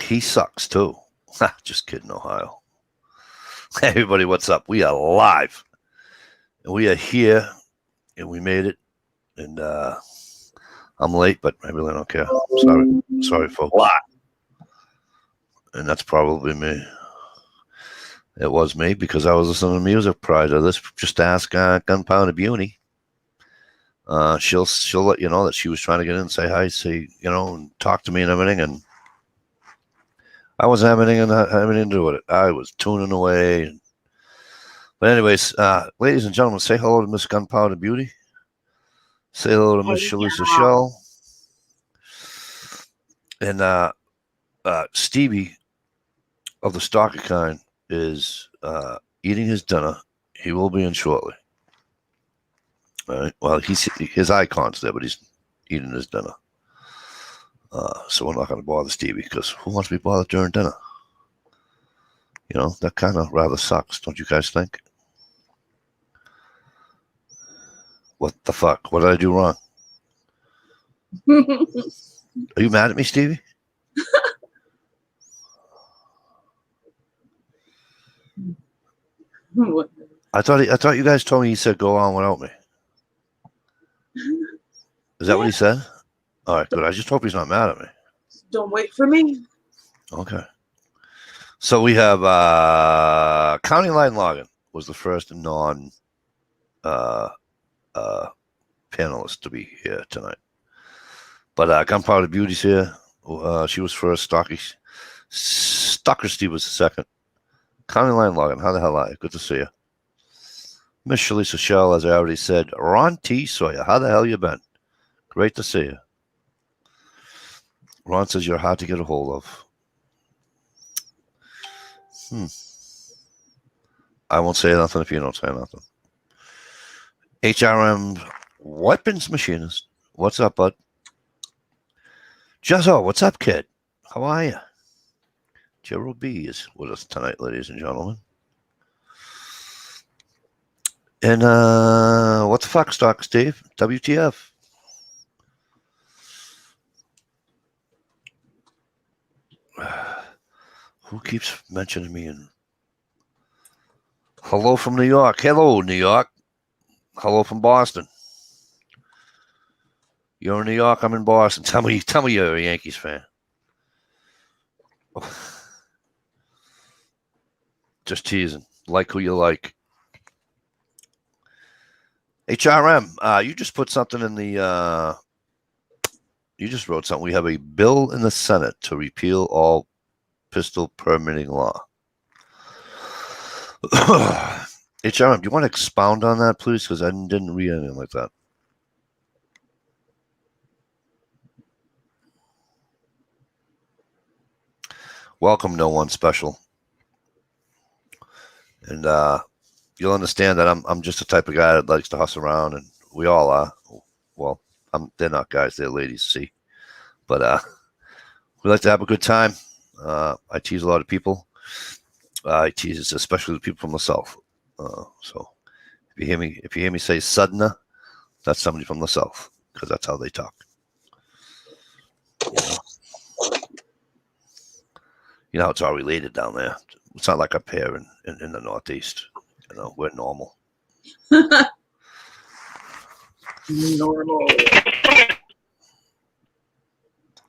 he sucks too. Just kidding, Ohio. Hey, everybody, what's up? We are live. And we are here, and we made it. And I'm late, but I really don't care. Sorry, folks. And that's probably me. It was me because I was listening to music prior to this. Just ask Gunpowder Beauty. She'll let you know that she was trying to get in, say hi, and talk to me and everything. And I wasn't having anything to do with it. I was tuning away. But anyways, ladies and gentlemen, say hello to Miss Gunpowder Beauty. Say hello to Miss Shalisa Shell. And Stevie of the Stalker Kind is eating his dinner. He will be in shortly. All right. Well, his icon's there, but he's eating his dinner. So we're not going to bother Stevie because who wants to be bothered during dinner? That kind of rather sucks, don't you guys think? What the fuck? What did I do wrong? Are you mad at me, Stevie? What? I thought you guys told me he said go on without me. Is that what he said? All right, good. I just hope he's not mad at me. Don't wait for me. Okay. So we have County Line Logan was the first non panelist to be here tonight. But Gunpowder Beauty's here. She was first. Stalker Steve was the second. County Line Logan, how the hell are you? Good to see you. Miss Shalisa Shell, as I already said. Ron T. Sawyer, how the hell you been? Great to see you. Ron says you're hard to get a hold of. I won't say nothing if you don't say nothing. HRM Weapons Machinist. What's up, bud? Jezzo, what's up, kid? How are you? Gerald B is with us tonight, ladies and gentlemen. And what the fuck, Stock Steve? WTF? Who keeps mentioning me? And hello from New York. Hello, New York. Hello from Boston. You're in New York. I'm in Boston. Tell me you're a Yankees fan. Just teasing. Like who you like. HRM, you just put something in the. You just wrote something. We have a bill in the Senate to repeal all pistol permitting law. HRM, do you want to expound on that, please? Because I didn't read anything like that. Welcome, No One Special. And you'll understand that I'm just the type of guy that likes to hustle around, and we all are. Well, they're not guys, they're ladies, see. But we like to have a good time. I tease a lot of people. I tease especially the people from the South. So if you hear me say Sudna, that's somebody from the South, because that's how they talk. You know, it's all related down there. It's not like up here in the Northeast. We're normal. Normal.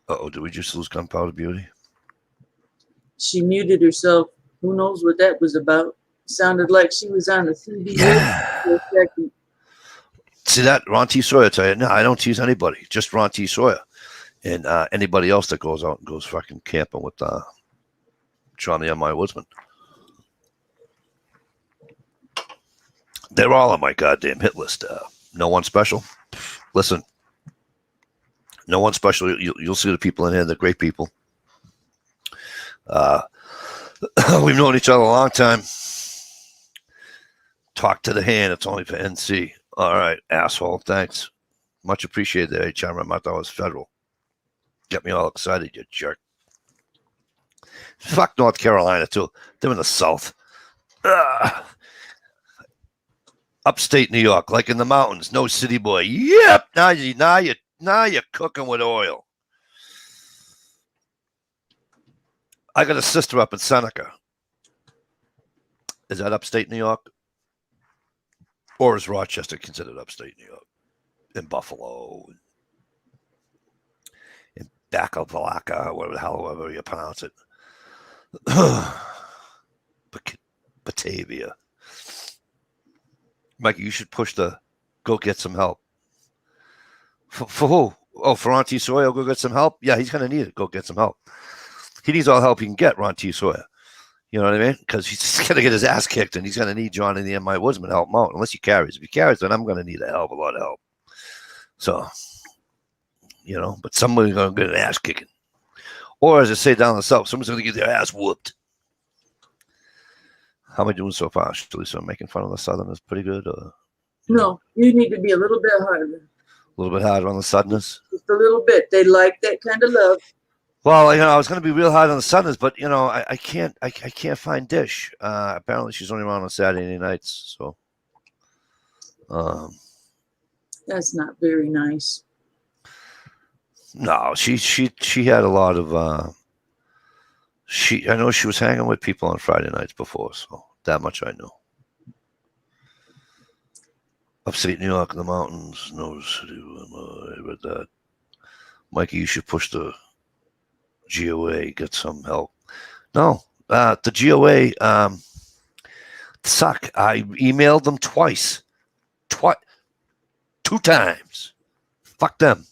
Uh-oh, did we just lose Gunpowder Beauty? She muted herself. Who knows what that was about? Sounded like she was on the CB for a second. See that? Ron T. Sawyer tell you, no, I don't tease anybody. Just Ron T. Sawyer. And anybody else that goes out and goes fucking camping with Johnny M.I. Woodsman. They're all on my goddamn hit list. No One Special. Listen. No One Special. You'll see the people in here. They're great people. We've known each other a long time. Talk to the hand. It's only for NC. All right, asshole. Thanks. Much appreciated, HRM. I thought it was federal. Get me all excited, you jerk. Fuck North Carolina, too. They're in the South. Upstate New York, like in the mountains. No city boy. Yep. Now you're cooking with oil. I got a sister up in Seneca. Is that upstate New York? Or is Rochester considered upstate New York? In Buffalo, in Bacalvaca, whatever the hell, however you pronounce it. Batavia. Mikey, you should push the go get some help. For who? Oh, for Ron T. Sawyer, go get some help? Yeah, he's going to need it. Go get some help. He needs all help he can get, Ron T. Sawyer. You know what I mean? Because he's going to get his ass kicked, and he's going to need John and the M.I. Woodsman to help him out, unless he carries. If he carries, then I'm going to need a hell of a lot of help. So, you know, but somebody's going to get an ass kicking. Or, as I say down the south, someone's going to get their ass whooped. How am I doing so far, actually? So I'm making fun of the Southerners pretty good? Or, No, you need to be a little bit harder. A little bit harder on the Southerners? Just a little bit. They like that kind of love. Well, you know, I was going to be real hard on the Southerners, but, you know, I can't find Dish. Apparently she's only around on Saturday nights, so. That's not very nice. No, she had a lot of, I know she was hanging with people on Friday nights before, so that much I know. Upstate New York in the mountains, no city. I read that. Mikey, you should push the GOA, get some help. No, the GOA suck. I emailed them twice. 2 times. Fuck them.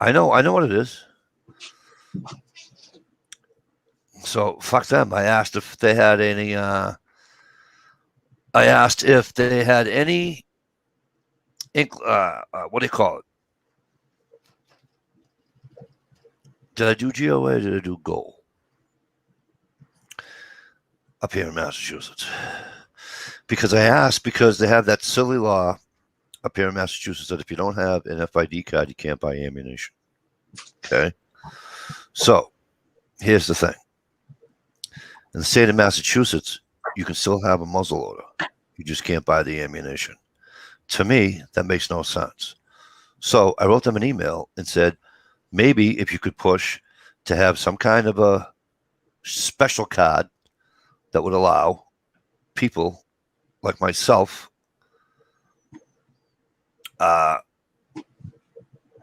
I know what it is. So fuck them. I asked if they had any. What do you call it? Did I do GOA or did I do GOAL? Up here in Massachusetts. Because I asked, because they have that silly law up here in Massachusetts that if you don't have an FID card, you can't buy ammunition. Okay? So, here's the thing. In the state of Massachusetts, you can still have a muzzleloader. You just can't buy the ammunition. To me, that makes no sense. So I wrote them an email and said, maybe if you could push to have some kind of a special card that would allow people like myself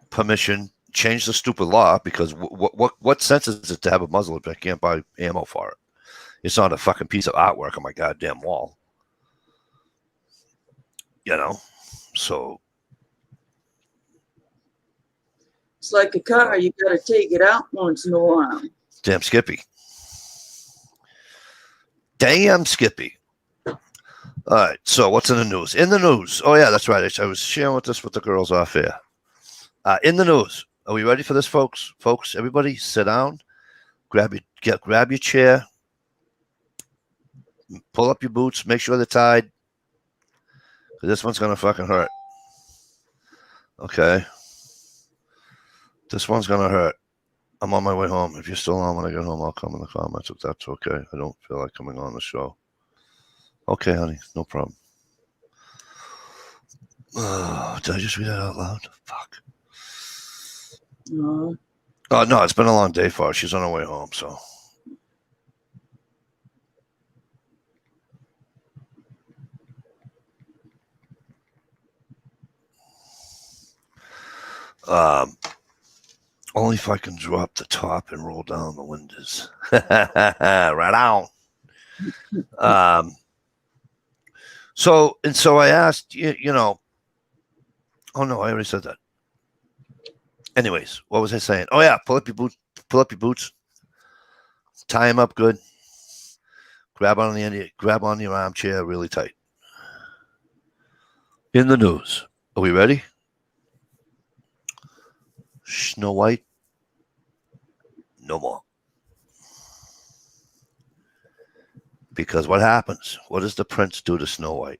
permission, change the stupid law, because what sense is it to have a muzzleloader if I can't buy ammo for it? It's not a fucking piece of artwork on my goddamn wall. You know? So. It's like a car. You got to take it out once in a while. Damn Skippy. Damn Skippy. All right. So what's in the news? In the news. Oh, yeah, that's right. I was sharing this with the girls off here. In the news. Are we ready for this, folks? Folks, everybody sit down. Grab your chair. Pull up your boots. Make sure they're tied. This one's going to fucking hurt. Okay. This one's going to hurt. I'm on my way home. If you're still on when I get home, I'll come in the comments if that's okay. I don't feel like coming on the show. Okay, honey. No problem. Oh, did I just read that out loud? Fuck. Oh, no. It's been a long day for her. She's on her way home, so. Only if I can drop the top and roll down the windows. Right on. So I asked, you know, oh no, I already said that. Anyways, what was I saying? Oh yeah, pull up your boots, tie them up good, grab on your armchair really tight. In the news, are we ready? Snow White, no more. Because what happens? What does the prince do to Snow White?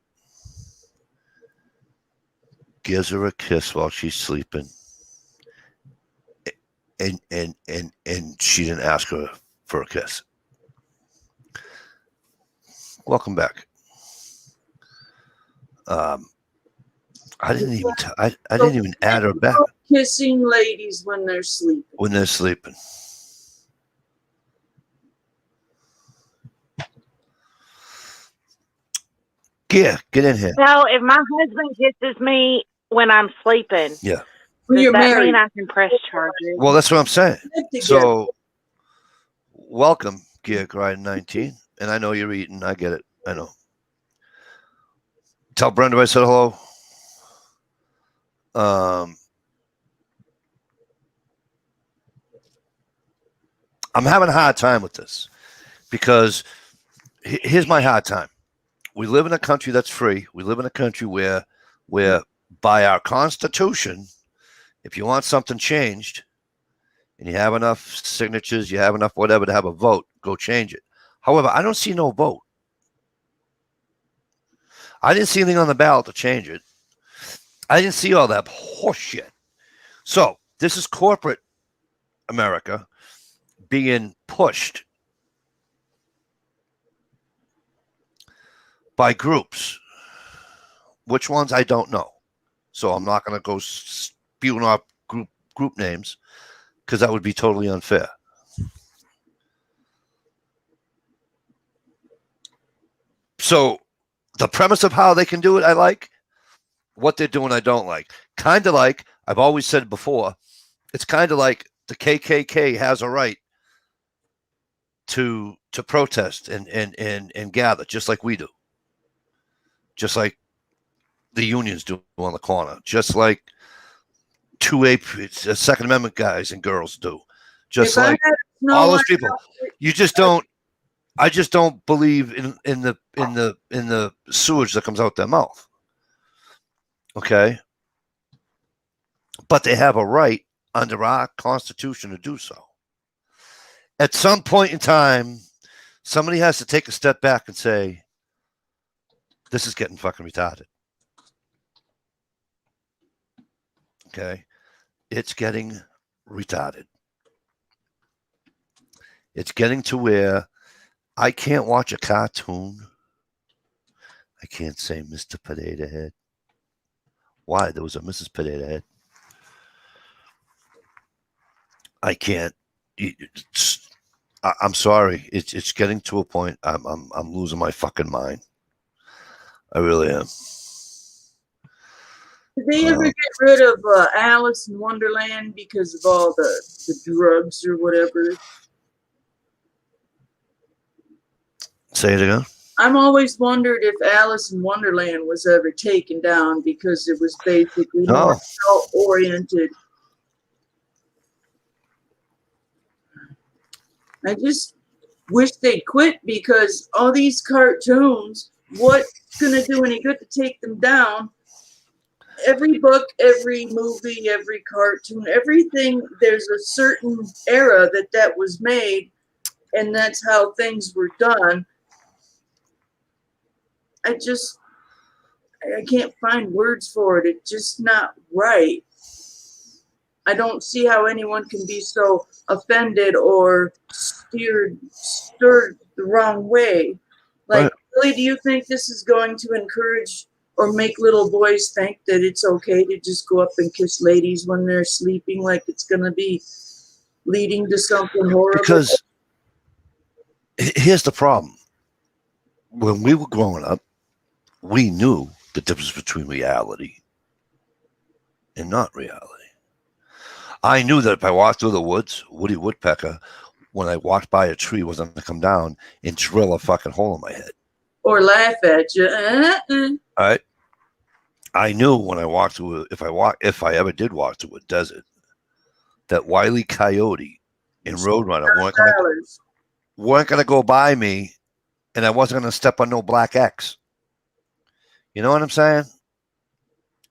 Gives her a kiss while she's sleeping. And she didn't ask her for a kiss. Welcome back. I didn't even add her back. Kissing ladies when they're sleeping. Gear, get in here. So if my husband kisses me when I'm sleeping, Yeah. When does you're that married, mean I can press charges? Well, that's what I'm saying. live together. So, welcome, Gear Grind 19. And I know you're eating. I get it. I know. Tell Brenda I said hello. I'm having a hard time with this because here's my hard time. We live in a country that's free. We live in a country where by our Constitution, if you want something changed and you have enough signatures, you have enough whatever to have a vote, go change it. However, I don't see no vote. I didn't see anything on the ballot to change it. I didn't see all that horse shit. So this is corporate America being pushed by groups. Which ones I don't know. So I'm not going to go spewing off group names because that would be totally unfair. So the premise of how they can do it, I like. What they're doing, I don't like. Kind of like, I've always said before, it's kind of like the KKK has a right to protest and gather, just like we do. Just like the unions do on the corner. Just like 2A Second Amendment guys and girls do. Just If I like had snow all those white people. outfit, You just don't. I just don't believe in the sewage that comes out their mouth. Okay, but they have a right under our Constitution to do so. At some point in time, somebody has to take a step back and say, "This is getting fucking retarded." Okay, it's getting retarded. It's getting to where I can't watch a cartoon. I can't say Mr. Potato Head. Why? There was a Mrs. Potato Head. I can't. I'm sorry. It's getting to a point. I'm losing my fucking mind. I really am. Did they ever get rid of Alice in Wonderland because of all the drugs or whatever? Say it again. I'm always wondered if Alice in Wonderland was ever taken down because it was basically more adult-oriented. I just wish they'd quit because all these cartoons, what's going to do any good to take them down? Every book, every movie, every cartoon, everything, there's a certain era that was made, and that's how things were done. I can't find words for it. It's just not right. I don't see how anyone can be so offended or stirred the wrong way. Like, really, do you think this is going to encourage or make little boys think that it's okay to just go up and kiss ladies when they're sleeping, like it's going to be leading to something horrible? Because here's the problem. When we were growing up, we knew the difference between reality and not reality. I knew that if I walked through the woods, Woody Woodpecker, when I walked by a tree, wasn't going to come down and drill a fucking hole in my head. Or laugh at you. All right. I knew when I walked through, if I ever did walk through a desert, that Wile E. Coyote and Roadrunner weren't going to go by me, and I wasn't going to step on no black X. You know what I'm saying?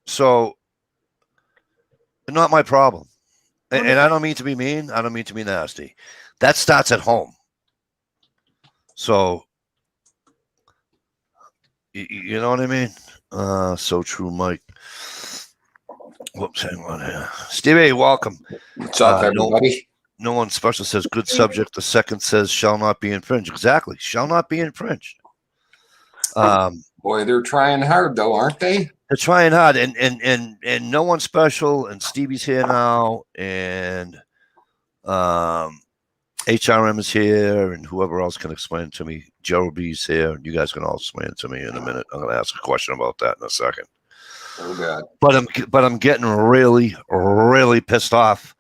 So, not my problem. And I don't mean to be mean. I don't mean to be nasty. That starts at home. So, you know what I mean? So true, Mike. Whoops, hang on here. Stevie, welcome. What's up, everybody? No one special says good subject. The second says shall not be infringed. Exactly. Shall not be infringed. Boy, they're trying hard though, aren't they? They're trying hard, and no one special, and Stevie's here now, and HRM is here, and whoever else can explain it to me. Jeremy's here, and you guys can all explain it to me in a minute. I'm going to ask a question about that in a second. Oh God. But I'm getting really, really pissed off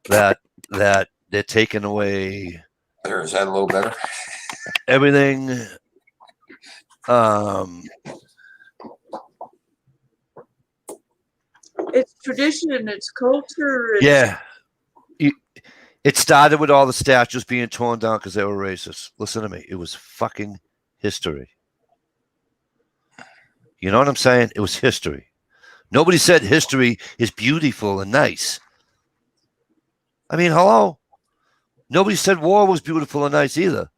that they're taking away There, is that a little better? everything. It's tradition, it's culture. It's, Yeah. It started with all the statues being torn down because they were racist. Listen to me. It was fucking history. You know what I'm saying? It was history. Nobody said history is beautiful and nice. I mean, hello? Nobody said war was beautiful and nice either.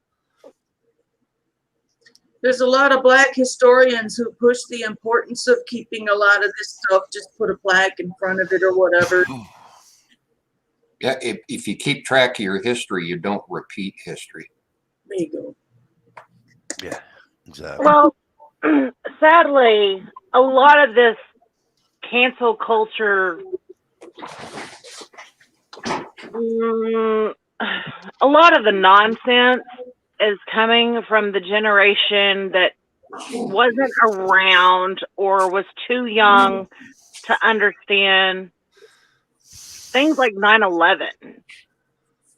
There's a lot of black historians who push the importance of keeping a lot of this stuff. Just put a plaque in front of it or whatever. Yeah, if you keep track of your history, you don't repeat history. There you go. Yeah, exactly. Well, sadly, a lot of this cancel culture, a lot of the nonsense is coming from the generation that wasn't around or was too young to understand things like 9/11.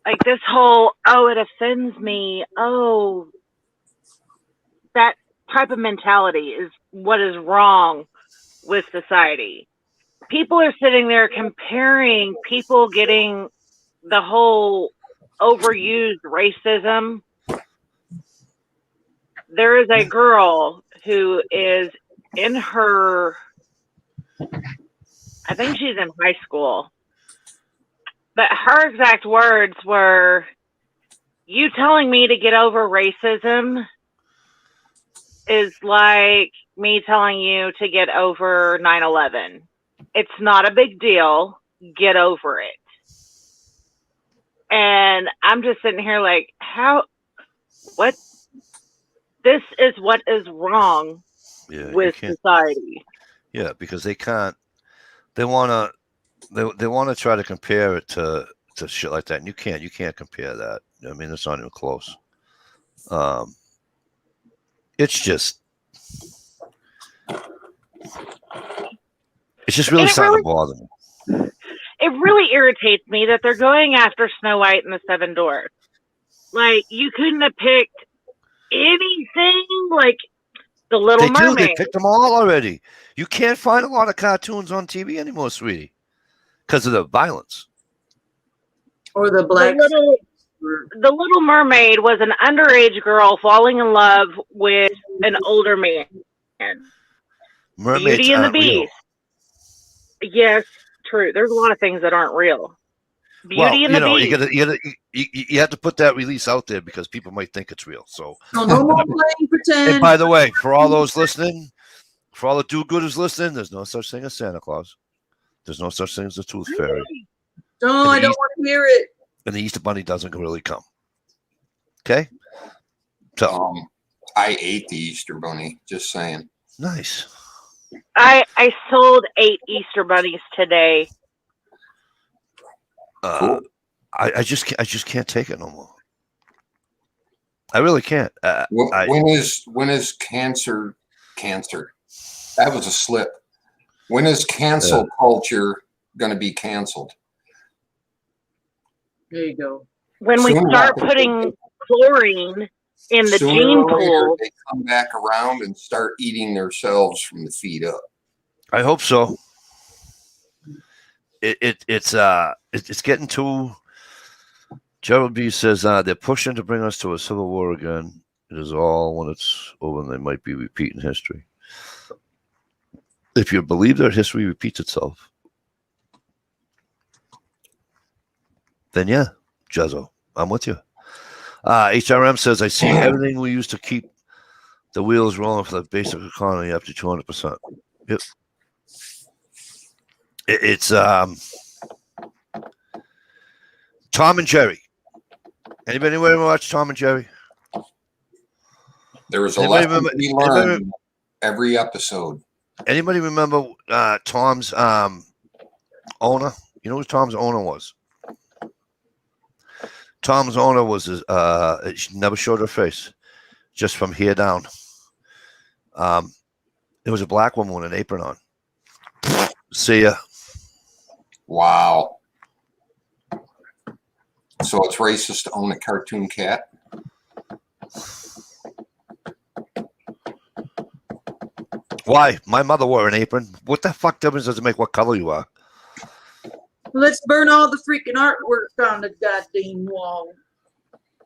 Like this whole, oh, it offends me. Oh, that type of mentality is what is wrong with society. People are sitting there comparing people getting the whole overused racism. There is a girl who is in her, I think she's in high school, but her exact words were, you telling me to get over racism is like me telling you to get over 9/11. It's not a big deal. Get over it. And I'm just sitting here like, what? This is what is wrong with society. Yeah, because they can't. They want to try to compare it to shit like that, and you can't compare that. I mean, it's not even close. It's just really starting to bother me. It really irritates me that they're going after Snow White and the Seven Dwarfs. Like, you couldn't have picked anything like The Little Mermaid. They picked them all already. You can't find a lot of cartoons on TV anymore, sweetie, because of the violence. Or the black. The Little Mermaid was an underage girl falling in love with an older man. Mermaids Beauty and the aren't real. Beast. Yes, true. There's a lot of things that aren't real. Beauty and the Beast. You have to put that release out there because people might think it's real. So No more playing pretend. And by the way, for all those listening, for all the do-gooders listening, there's no such thing as Santa Claus. There's no such thing as the Tooth Fairy. No, I don't want to hear it. And the Easter Bunny doesn't really come. Okay? So I ate the Easter Bunny, just saying. Nice. I sold 8 Easter bunnies today. Cool. I just can't take it no more. I really can't. When is cancer? That was a slip. When is cancel culture going to be canceled? There you go. When we start putting chlorine in the gene pool, they come back around and start eating themselves from the feet up. I hope so. It's getting too. Gerald B says they're pushing to bring us to a civil war again. It is all when it's over, and they might be repeating history. If you believe that history repeats itself, then yeah, Jezzo, I'm with you. HRM says, I see everything we used to keep the wheels rolling for the basic economy up to 200%. Yep. It's Tom and Jerry. Anybody ever watch Tom and Jerry? There was a lesson to be learned every episode. Anybody remember Tom's owner? You know who Tom's owner was? Tom's owner was she never showed her face, just from here down. It was a black woman with an apron on. See ya. Wow. So it's racist to own a cartoon cat? Why? My mother wore an apron. What the fuck difference does it make what color you are? Let's burn all the freaking artwork on the goddamn wall.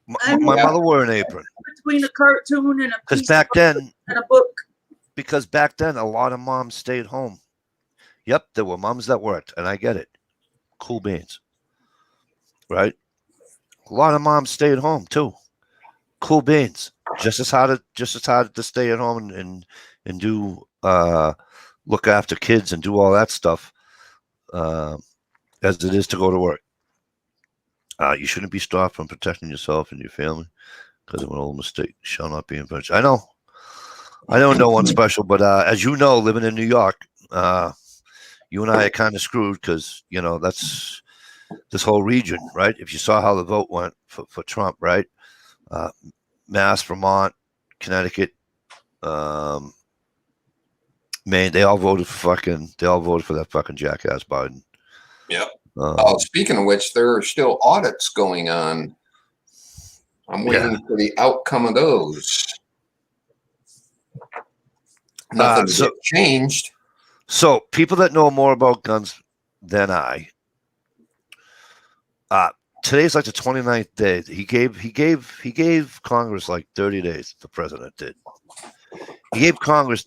My mother wore an apron. Between a cartoon and a Because piece back of then, and a book. because back then, a lot of moms stayed home. Yep, there were moms that worked, and I get it. Cool beans. Right? A lot of moms stayed home too. Cool beans. Just as hard to stay at home and do look after kids and do all that stuff as it is to go to work. You shouldn't be stopped from protecting yourself and your family because of an old mistake shall not be punished. I know no one special, but as you know, living in New York, you and I are kind of screwed because, you know, that's this whole region, right? If you saw how the vote went for Trump, right? Mass, Vermont, Connecticut, Maine, they all voted for that fucking jackass Biden. Yep. Speaking of which, there are still audits going on. I'm waiting for the outcome of those. Nothing to get changed. So people that know more about guns than I, today's like the 29th day. He gave Congress like 30 days. The president did. He gave Congress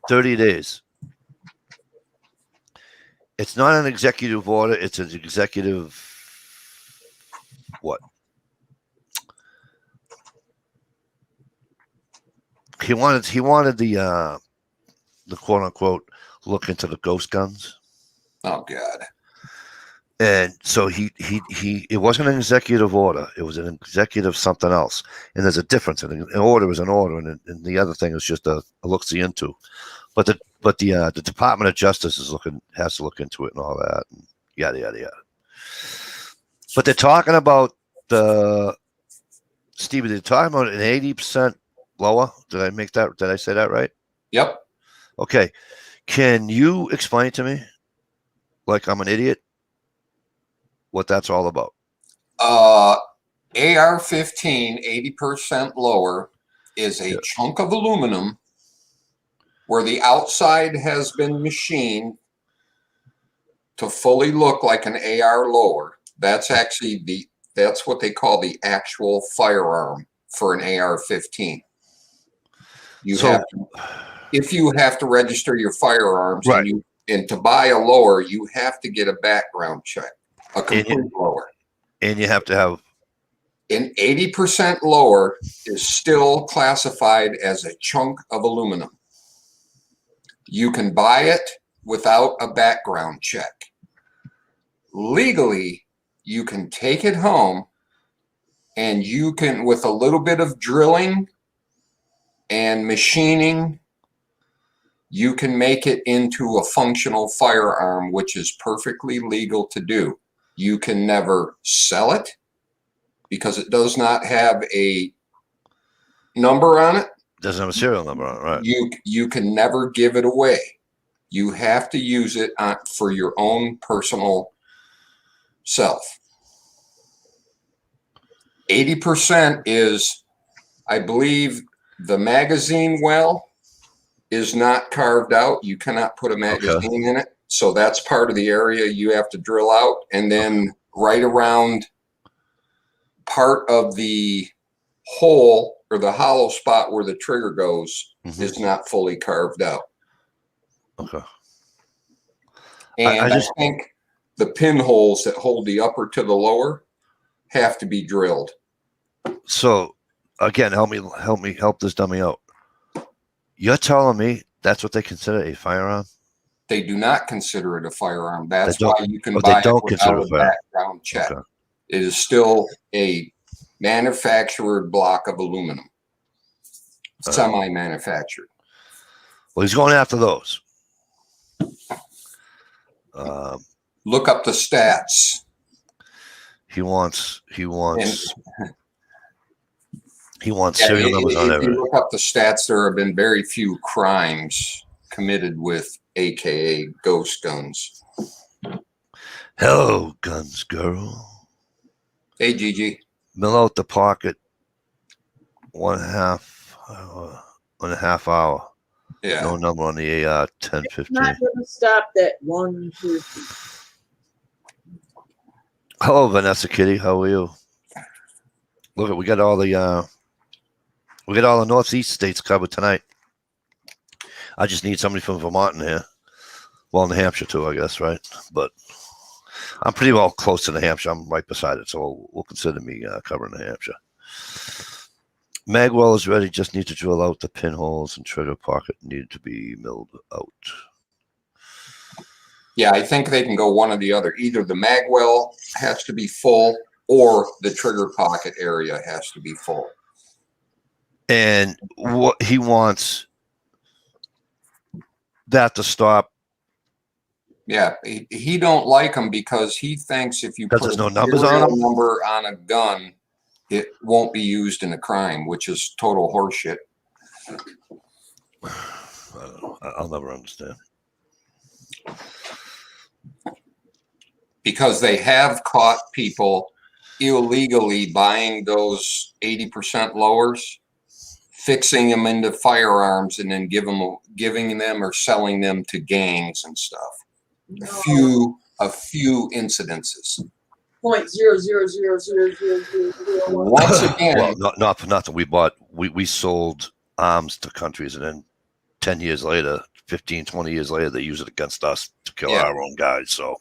30 days. It's not an executive order. It's an executive what? He wanted the quote unquote look into the ghost guns. Oh God. And so it wasn't an executive order. It was an executive something else. And there's a difference. An order is an order, and the other thing is just a look-see into. But the Department of Justice has to look into it and all that, and yada yada yada. But they're talking about Stevie. They're talking about an 80% lower. Did I say that right? Yep. Okay. Can you explain to me, like I'm an idiot, what that's all about? AR-15, 80% lower, is a chunk of aluminum where the outside has been machined to fully look like an AR lower. That's actually that's what they call the actual firearm for an AR-15. If you have to register your firearms, right, and to buy a lower, you have to get a background check, a complete lower. And you have to have an 80% lower is still classified as a chunk of aluminum. You can buy it without a background check. Legally, you can take it home and you can, with a little bit of drilling and machining, you can make it into a functional firearm, which is perfectly legal to do. You can never sell it because it does not have a number on it. Doesn't have a serial number on it, right? You can never give it away. You have to use it for your own personal self. 80% is, I believe, the magazine well is not carved out. You cannot put a magazine in it. So that's part of the area you have to drill out. And then right around part of the hole or the hollow spot where the trigger goes is not fully carved out. Okay. And I think the pinholes that hold the upper to the lower have to be drilled. So again, help this dummy out. You're telling me that's what they consider a firearm? They do not consider it a firearm. That's why you can buy it without a background check. Okay. It is still a manufactured block of aluminum, semi-manufactured. Well, he's going after those. Look up the stats. He wants Yeah, serial numbers on if you everything. look up the stats, there have been very few crimes committed with AKA ghost guns. Hello, guns girl. Hey, Gigi. Mill out the pocket 1.5 hour. Yeah. No number on the AR 1015. Not gonna stop that one person. Hello, Vanessa Kitty. How are you? Look, we got all the Northeast states covered tonight. I just need somebody from Vermont in here. Well, New Hampshire too, I guess, right? But I'm pretty well close to New Hampshire. I'm right beside it, so we'll consider me covering New Hampshire. Magwell is ready. Just need to drill out the pinholes and trigger pocket need to be milled out. Yeah, I think they can go one or the other. Either the magwell has to be full or the trigger pocket area has to be full. And what he wants that to stop. Yeah, he don't like them because he thinks if you put There's a no numbers on serial them? number on a gun, it won't be used in a crime, which is total horseshit. I don't know. I'll never understand. Because they have caught people illegally buying those 80% lowers, fixing them into firearms, and then giving them or selling them to gangs and stuff. No. A few incidences. 0.0000001. Once again, Well, not for nothing. We sold arms to countries, and then 10 years later, 15, 20 years later, they use it against us to kill our own guys. So,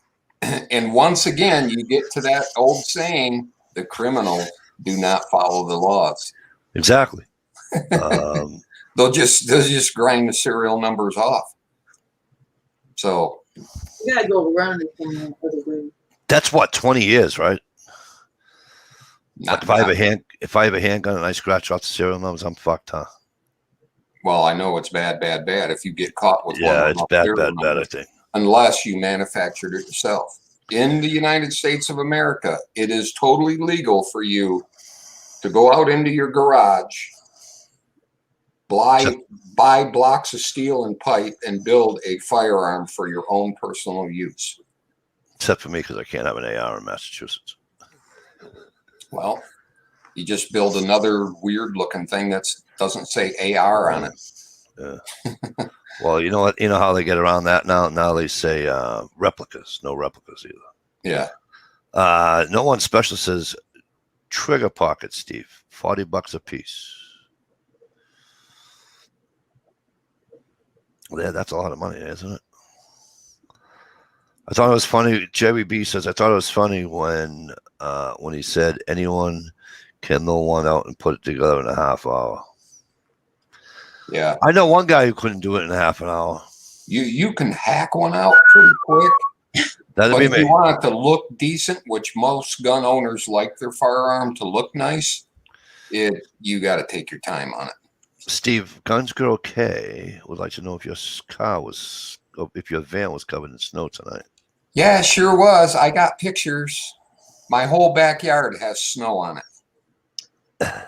and once again, you get to that old saying: the criminals do not follow the laws. exactly. They'll just grind the serial numbers off. So You gotta go around it from the other way. That's what, 20 years, right? not, If I have a handgun and I scratch off the serial numbers, I'm fucked, huh? well, I know it's bad. If you get caught with one Yeah, of it's those bad, serial I numbers, think. unless you manufactured it yourself. In the United States of America, it is totally legal for you to go out into your garage, buy blocks of steel and pipe, and build a firearm for your own personal use. Except for me, because I can't have an AR in Massachusetts. Well, you just build another weird looking thing that doesn't say AR on it. Yeah. Well, you know what? You know how they get around that now? Now they say replicas. No replicas either. Yeah. No one special says trigger pocket, Steve. $40 a piece. Yeah, that's a lot of money, isn't it? I thought it was funny. Jerry B says, I thought it was funny when he said anyone can mill one out and put it together in a half hour. Yeah. I know one guy who couldn't do it in a half an hour. You can hack one out pretty quick. That'd But be if me. you want it to look decent, which most gun owners like their firearm to look nice, you got to take your time on it. Steve, Guns Girl K would like to know if your van was covered in snow tonight. Yeah, sure was. I got pictures. My whole backyard has snow on it.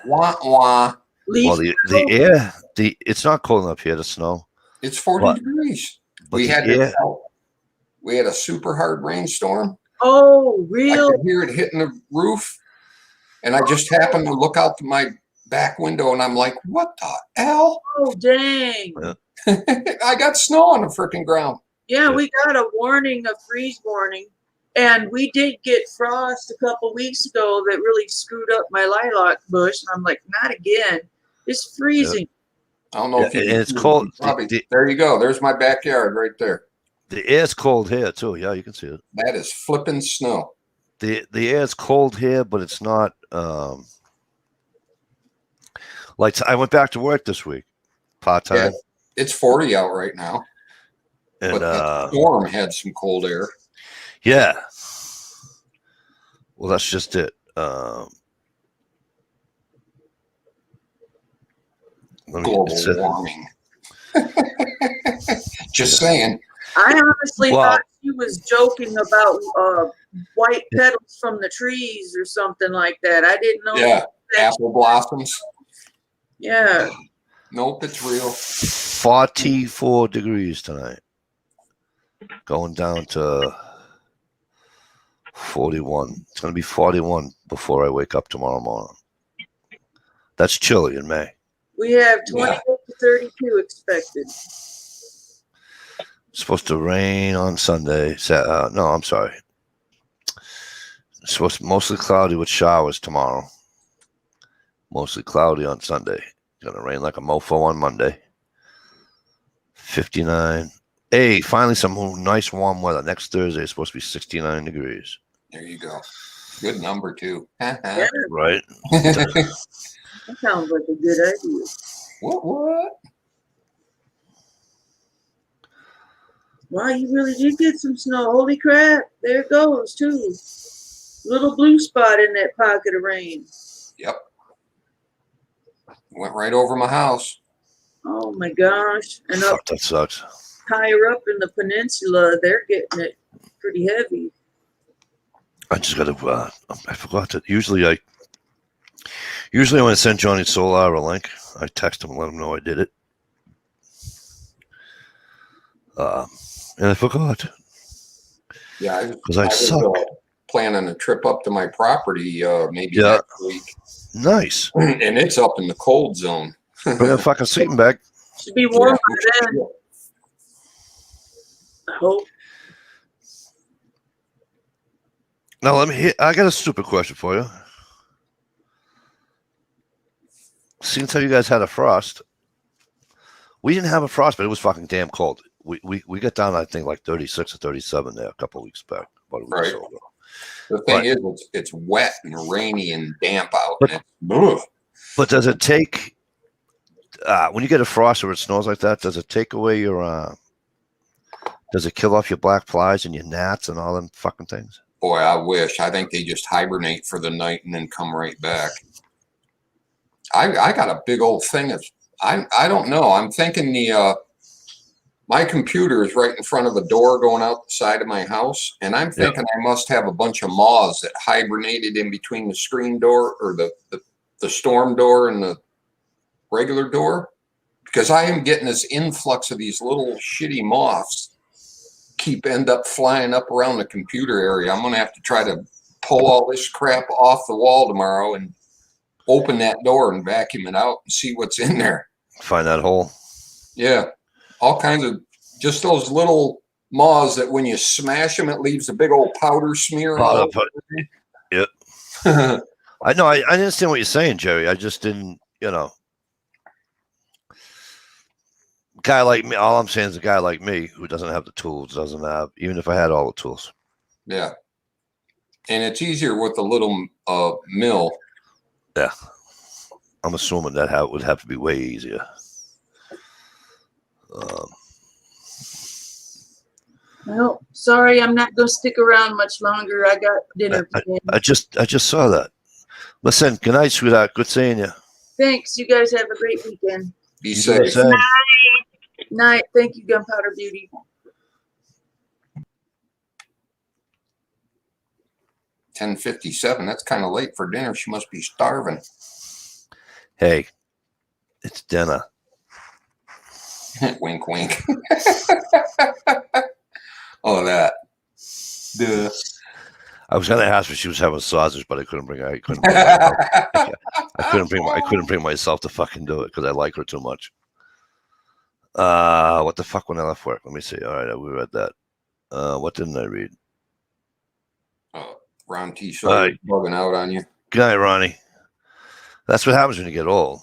Wah wah. Well, the air, it's not cold enough here to snow. It's 40 degrees. But We the had air, a super hard rainstorm. Oh, I real? could hear it hitting the roof, and I just happened to look out to my back window, and I'm like, "What the hell?" Oh, dang. I got snow on the freaking ground. Yeah, we got a freeze warning. And we did get frost a couple weeks ago that really screwed up my lilac bush. And I'm like, not again. It's freezing. I don't know if you and it's cold. There you go. There's my backyard right there. The air's cold here too. Yeah, you can see it. That is flipping snow. The air's cold here, but it's not. Like I went back to work this week, part time. Yeah, it's 40 out right now. And but that storm had some cold air. Yeah. Well, that's just it. Global warming. Just saying. I honestly thought she was joking about white petals from the trees or something like that. I didn't know. Yeah, that- apple blossoms. Yeah. Nope, it's real. 44 degrees tonight. Going down to 41. It's going to be 41 before I wake up tomorrow morning. That's chilly in May. We have 28 to 32 expected. It's supposed to rain on Sunday. No, I'm sorry. It's supposed to mostly cloudy with showers tomorrow. Mostly cloudy on Sunday. It's going to rain like a mofo on Monday. 59. Hey, finally some nice warm weather. Next Thursday is supposed to be 69 degrees. There you go. Good number too. Yeah, Right? that sounds like a good idea. What? Wow, you really did get some snow. Holy crap. There it goes, too. Little blue spot in that pocket of rain. Yep. Went right over my house. Oh my gosh. And up Fuck, that sucks. higher up in the peninsula, they're getting it pretty heavy. I just got to, I forgot to, usually when I send Johnny Solar a link, I text him and let him know I did it. And I forgot. Yeah, Because I suck. Planning a trip up to my property maybe Yeah. next week. Nice. And it's up in the cold zone. Bring a fucking sleeping bag. Should be warm by then. I hope. Now I got a stupid question for you. Since how you guys had a frost, we didn't have a frost, but it was fucking damn cold. We got down, I think, like 36 or 37 there a couple of weeks back. About a week or Right. so ago. The thing Right. is, it's wet and rainy and damp out. But- And it's, But does it take when you get a frost or it snows like that? Does it take away your? Does it kill off your black flies and your gnats and all them fucking things? boy, I wish. I think they just hibernate for the night and then come right back. I got a big old thing of I don't know. I'm thinking my computer is right in front of a door going out the side of my house, and I'm thinking I must have a bunch of moths that hibernated in between the screen door or the storm door and the regular door, because I am getting this influx of these little shitty moths end up flying up around the computer area. I'm gonna have to try to pull all this crap off the wall tomorrow and open that door and vacuum it out and see what's in there. Find that hole. Yeah, all kinds of just those little moths that when you smash them, it leaves a big old powder smear all over. Yep. I know. I understand what you're saying, Jerry. I just didn't. Guy like me. All I'm saying is a guy like me who doesn't have the tools, doesn't have. Even if I had all the tools. Yeah, and it's easier with the little mill. Yeah. I'm assuming that would have to be way easier. Well, sorry, I'm not going to stick around much longer. I got dinner planned. I just saw that. Listen, good night, sweetheart. Good seeing you. Thanks. You guys have a great weekend. Be You do safe. the same. Night. Thank you, Gunpowder Beauty. 10:57. That's kind of late for dinner. She must be starving. Hey, it's dinner. Wink, wink. Oh, that. Duh. I was gonna ask if she was having sausage, but I couldn't bring myself to fucking do it because I like her too much. What the fuck when I left work? Let me see. All right, we read that. What didn't I read? Ron T. Sawyer bugging out on you. Good night, Ronnie. That's what happens when you get old.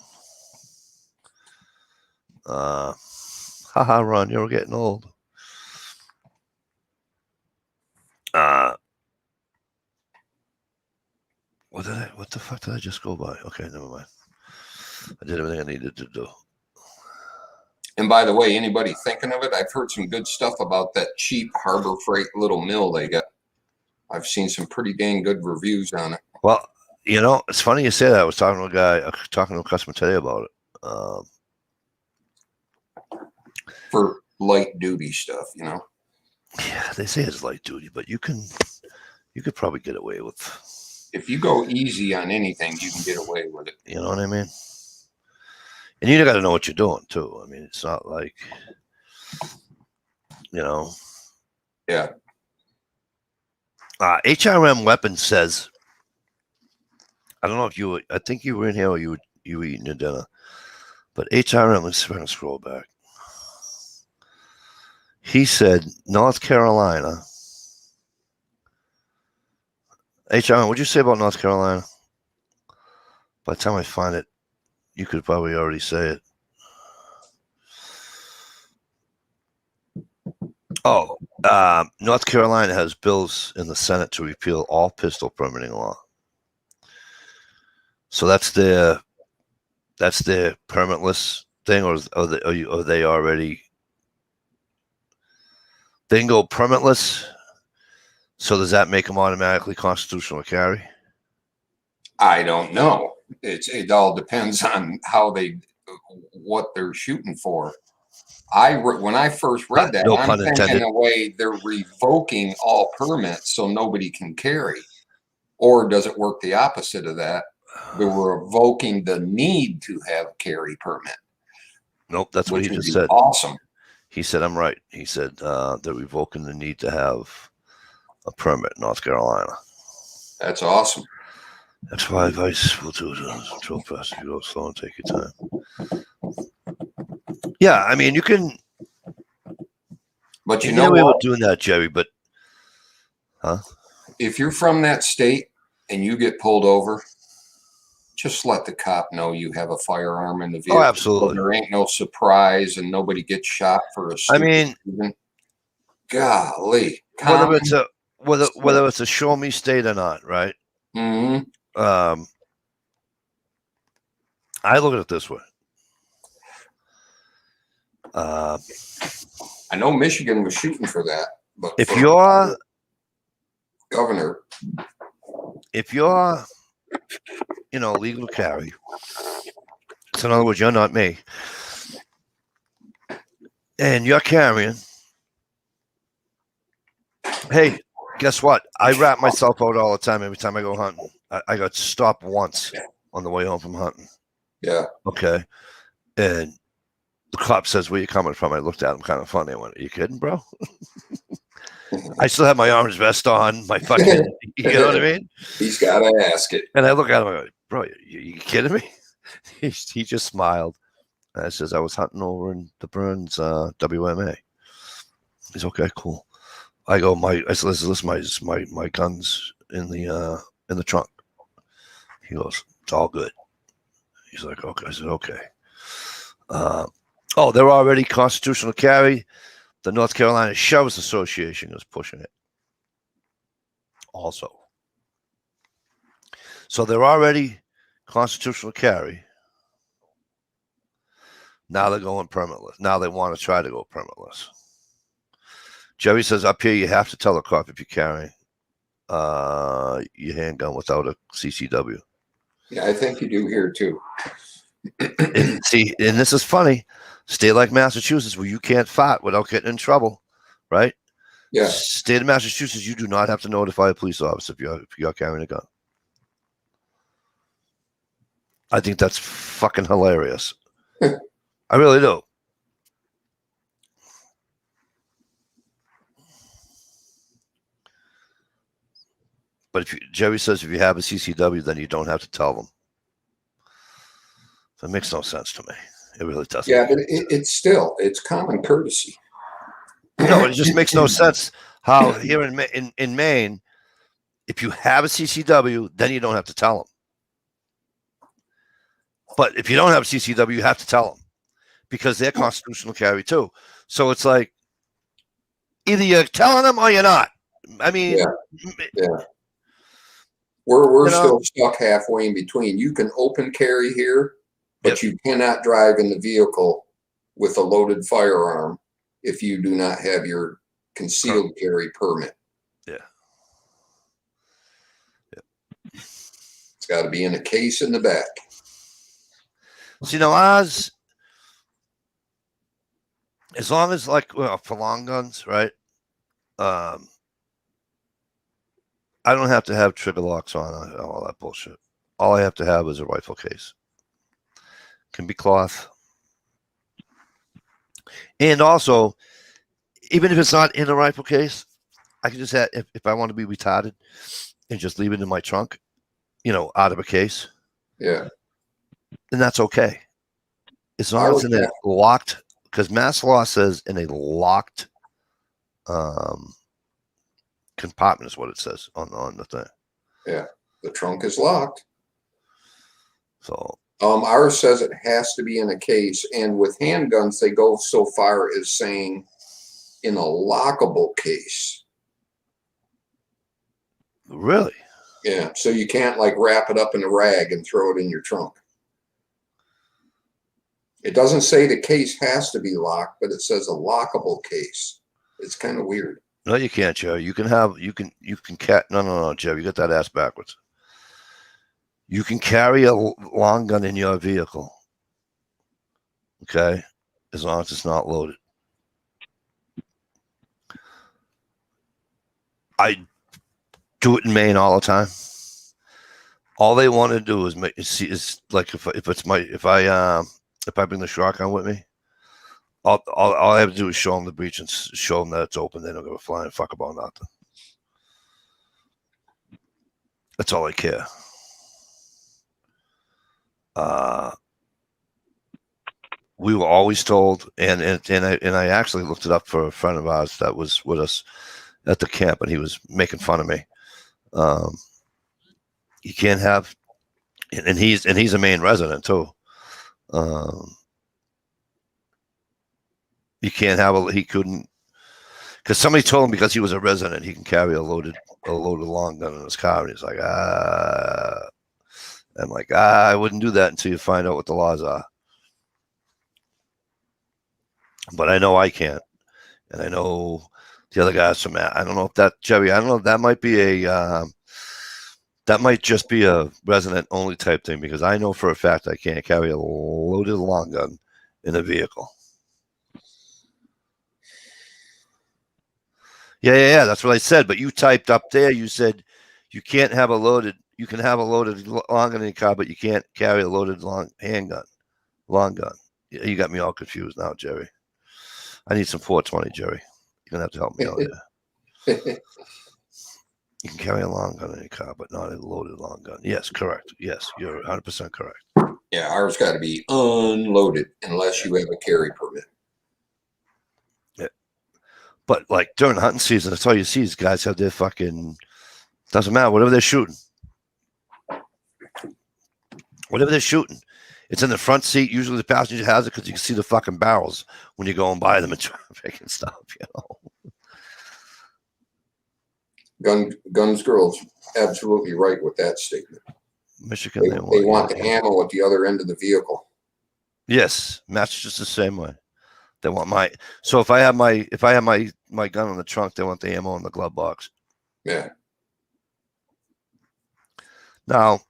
Haha, Ron, you're getting old. What the fuck did I just go by? Okay, never mind. I did everything I needed to do. And by the way, anybody thinking of it, I've heard some good stuff about that cheap Harbor Freight little mill they got. I've seen some pretty dang good reviews on it. Well, it's funny you say that. I was talking to a customer today about it. For light duty stuff, Yeah, they say it's light duty, but you can you could probably get away with. If you go easy on anything, you can get away with it. You know what I mean? And you got to know what you're doing too. I mean, it's not like, you know. Yeah. HRM Weapons says, I don't know if I think you were in here or you were eating your dinner, but HRM, let's try to scroll back. He said, North Carolina. HRM, what'd you say about North Carolina? By the time I find it, you could probably already say it. Oh, North Carolina has bills in the Senate to repeal all pistol permitting law. So that's their permitless thing, or are they already? They can go permitless. So does that make them automatically constitutional to carry? I don't know. It all depends on what they're shooting for. When I first read that, No I'm pun thinking intended. in a way they're revoking all permits so nobody can carry. Or does it work the opposite of that? They're revoking the need to have a carry permit. Nope, that's what he just said. Awesome. He said, I'm right. He said they're revoking the need to have a permit in North Carolina. That's awesome. That's why advice will do to control fast. You go slow and take your time. Yeah, I mean, you can. But you You know we were what? doing that, Jerry, but If you're from that state and you get pulled over, just let the cop know you have a firearm in the vehicle. Oh, absolutely. So there ain't no surprise and nobody gets shot for a I mean, reason. Golly. whether it's a show me state or not, right? Mm-hmm. I look at it this way. I know Michigan was shooting for that, but If you're governor, legal to carry, so in other words, you're not me, and you're carrying. Hey, guess what? I wrap myself out all the time every time I go hunting. I got stopped once on the way home from hunting. Yeah. Okay. And the cop says, where you coming from? I looked at him kind of funny. I went, are you kidding, bro? I still have my orange vest on, my fucking, you know what I mean? He's got to ask it. And I look at him, I go, bro, you kidding me? He just smiled. And I says, I was hunting over in the Burns WMA. He's okay, cool. I go, I said, listen, my gun's in the trunk. He goes, it's all good. He's like, okay. I said, okay. They're already constitutional carry. The North Carolina Sheriff's Association is pushing it. Also. So they're already constitutional carry. Now they're going permitless. Now they want to try to go permitless. Jerry says up here you have to tell the cop if you're carrying your handgun without a CCW. Yeah, I think you do here too. And this is funny. State like Massachusetts, where you can't fight without getting in trouble, right? Yeah. State of Massachusetts, you do not have to notify a police officer if you're carrying a gun. I think that's fucking hilarious. I really do. But Jerry says if you have a CCW, then you don't have to tell them. That makes no sense to me. It really doesn't. Yeah, but it's common courtesy. No, it just makes no sense how here in Maine, if you have a CCW, then you don't have to tell them. But if you don't have a CCW, you have to tell them because they're constitutional carry too. So it's like either you're telling them or you're not. I mean, yeah. We're still stuck halfway in between. You can open carry here, but you cannot drive in the vehicle with a loaded firearm if you do not have your concealed carry permit. Yeah. It's got to be in a case in the back. See, now ours, as long as for long guns, right? I don't have to have trigger locks on all that bullshit. All I have to have is a rifle case. Can be cloth. And also, even if it's not in a rifle case, I can just have, if I want to be retarded and just leave it in my trunk, out of a case, Yeah. then that's okay. As long as it's in a locked, because mass law says in a locked compartment is what it says on the thing. Yeah. The trunk is locked. So ours says it has to be in a case, and with handguns, they go so far as saying in a lockable case. really, Yeah, so you can't like wrap it up in a rag and throw it in your trunk. It doesn't say the case has to be locked, but it says a lockable case. It's kind of weird. no, you can't, Joe. You can no, Joe. You got that ass backwards. You can carry a long gun in your vehicle, okay, as long as it's not loaded. I do it in Maine all the time. All they want to do is is like if I bring the shotgun with me, all I have to do is show them the breech and show them that it's open. They don't give a flying fuck about nothing. That's all I care. We were always told, and I actually looked it up for a friend of ours that was with us at the camp, and he was making fun of me. You can't have, and he's a Maine resident too. You can't have he couldn't, because somebody told him because he was a resident he can carry a loaded long gun in his car, and he's like, I'm like, I wouldn't do that until you find out what the laws are. But I know I can't, and I know the other guys from I don't know if that Jerry. I don't know if that might be that might just be a resident only type thing, because I know for a fact I can't carry a loaded long gun in a vehicle. Yeah. That's what I said. But you typed up there. You said you can't have a loaded. You can have a loaded long gun in your car, but you can't carry a loaded long gun. You got me all confused now, Jerry. I need some 420, Jerry. You're gonna have to help me out here. You can carry a long gun in your car, but not a loaded long gun. Yes, correct. Yes, you're 100% correct. Yeah, ours got to be unloaded unless you have a carry permit. Yeah. But like during hunting season, that's all you see is guys have their fucking, doesn't matter, whatever they're shooting. It's in the front seat. Usually the passenger has it because you can see the fucking barrels when you go and buy them in traffic and stuff, Guns Girls, absolutely right with that statement. Michigan, they want the ammo at the other end of the vehicle. Yes, Massachusetts the same way. They want so if I have my gun in the trunk, they want the ammo in the glove box. Yeah. Now,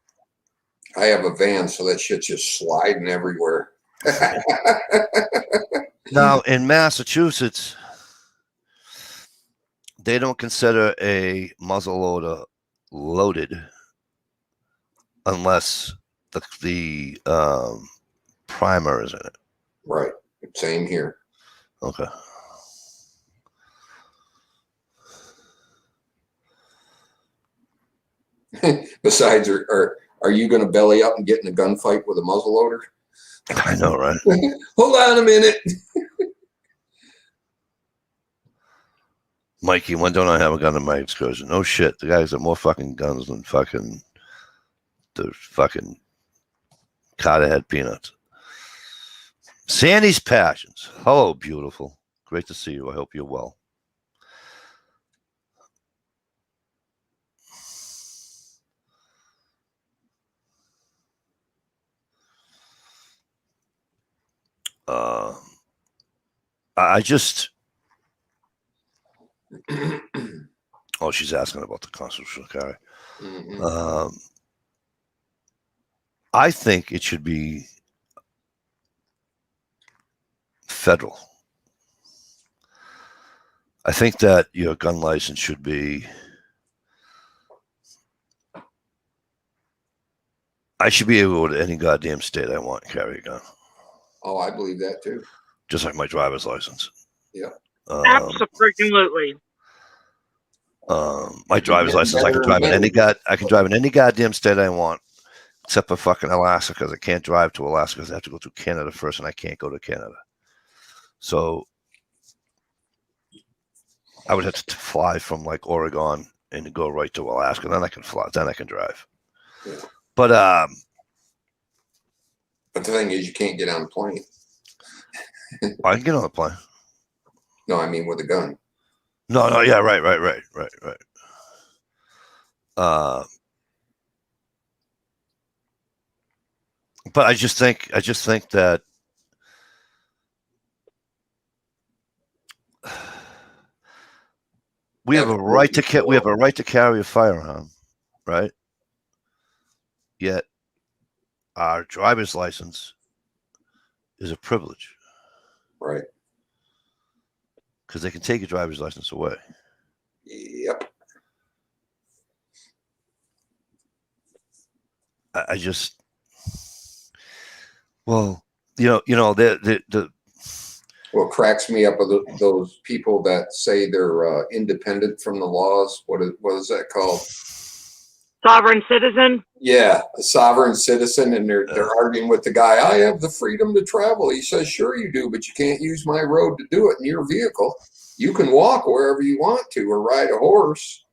I have a van, so that shit's just sliding everywhere. now in Massachusetts, they don't consider a muzzle loader loaded unless the primer is in it. Right. Same here. Okay. Besides, are you going to belly up and get in a gunfight with a muzzle loader? I know, right? Hold on a minute. Mikey, when don't I have a gun in my excursion? No shit. The guys have more fucking guns than fucking the fucking Carter head peanuts. Sandy's Passions. Hello, beautiful. Great to see you. I hope you're well. I just. Oh, she's asking about the constitutional carry. Mm-hmm. I think it should be federal. I think that your gun license should be I should be able to go to any goddamn state I want and carry a gun, Oh, I believe that too. just like my driver's license. Yeah. Absolutely. My driver's getting license, I can better drive and in better. I can drive in any goddamn state I want, except for fucking Alaska, because I can't drive to Alaska because I have to go through Canada first, and I can't go to Canada. So I would have to fly from like Oregon and go right to Alaska. Then I can fly. Then I can drive. Yeah. But But the thing is, you can't get on a plane. I can get on the plane. No, I mean with a gun. No, yeah, right. But I just think that we have a right to carry a firearm, right? Yet our driver's license is a privilege Right. because they can take your driver's license away. Yep. I just, well, the What cracks me up are those people that say they're independent from the laws. What is that called? Sovereign citizen. Yeah, a sovereign citizen, and they're arguing with the guy. I have the freedom to travel. He says, "Sure you do, but you can't use my road to do it in your vehicle. You can walk wherever you want to, or ride a horse,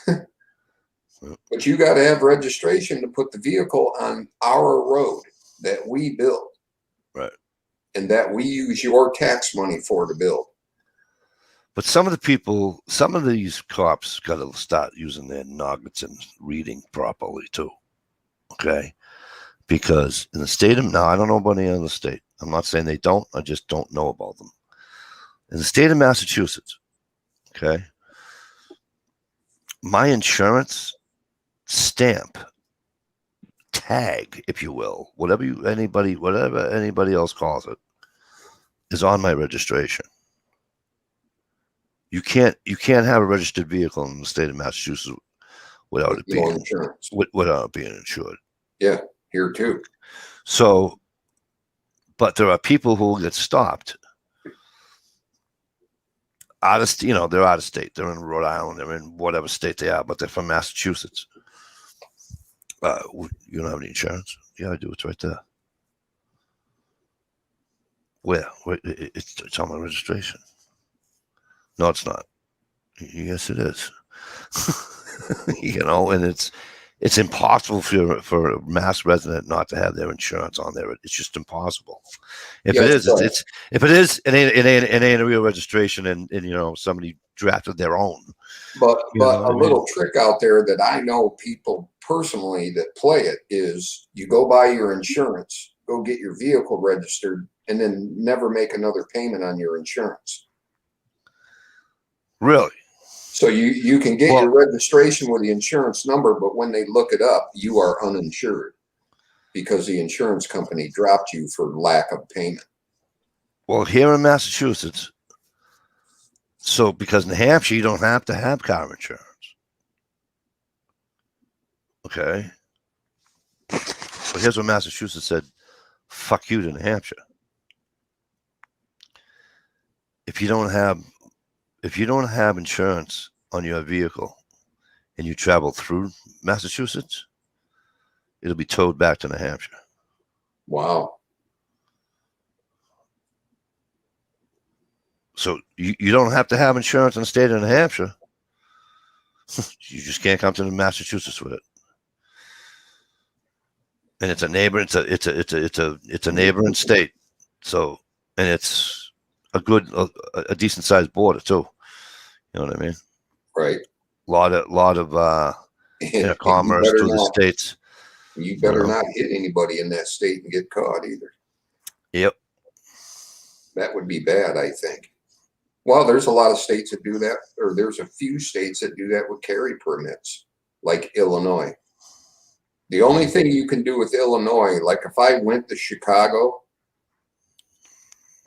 but you got to have registration to put the vehicle on our road that we build, right, and that we use your tax money for to build." But some of these cops got to start using their noggins and reading properly too. Okay, because in the state of now, I don't know about any other state. I'm not saying they don't. I just don't know about them. In the state of Massachusetts, okay, my insurance stamp, tag, if you will, whatever anybody else calls it, is on my registration. You can't have a registered vehicle in the state of Massachusetts without it being insurance. Without it being insured. Yeah, here too. So, but there are people who get stopped out of, they're out of state. They're in Rhode Island. They're in whatever state they are, but they're from Massachusetts. You don't have any insurance? Yeah, I do. It's right there. Where? It's on my registration. No, it's not. Yes, it is. And it's impossible for a Mass resident not to have their insurance on there. It's just impossible. If it is, it ain't a real registration, and somebody drafted their own. But a little trick out there that I know people personally that play it is you go buy your insurance, go get your vehicle registered, and then never make another payment on your insurance. Really? So you can get your registration with the insurance number, but when they look it up, you are uninsured because the insurance company dropped you for lack of payment. Well, here in Massachusetts, because in New Hampshire, you don't have to have car insurance. Okay? But here's what Massachusetts said, fuck you to New Hampshire. If you don't have insurance on your vehicle and you travel through Massachusetts, it'll be towed back to New Hampshire. Wow. So you don't have to have insurance in the state of New Hampshire. You just can't come to Massachusetts with it. And it's a neighbor. It's a neighboring state. So, and it's a decent sized border too. You know what I mean? Right. Lot of commerce through the states. You better not hit anybody in that state and get caught either. Yep. That would be bad, I think. Well, there's a lot of states that do that, or there's a few states that do that with carry permits, like Illinois. The only thing you can do with Illinois, like if I went to Chicago,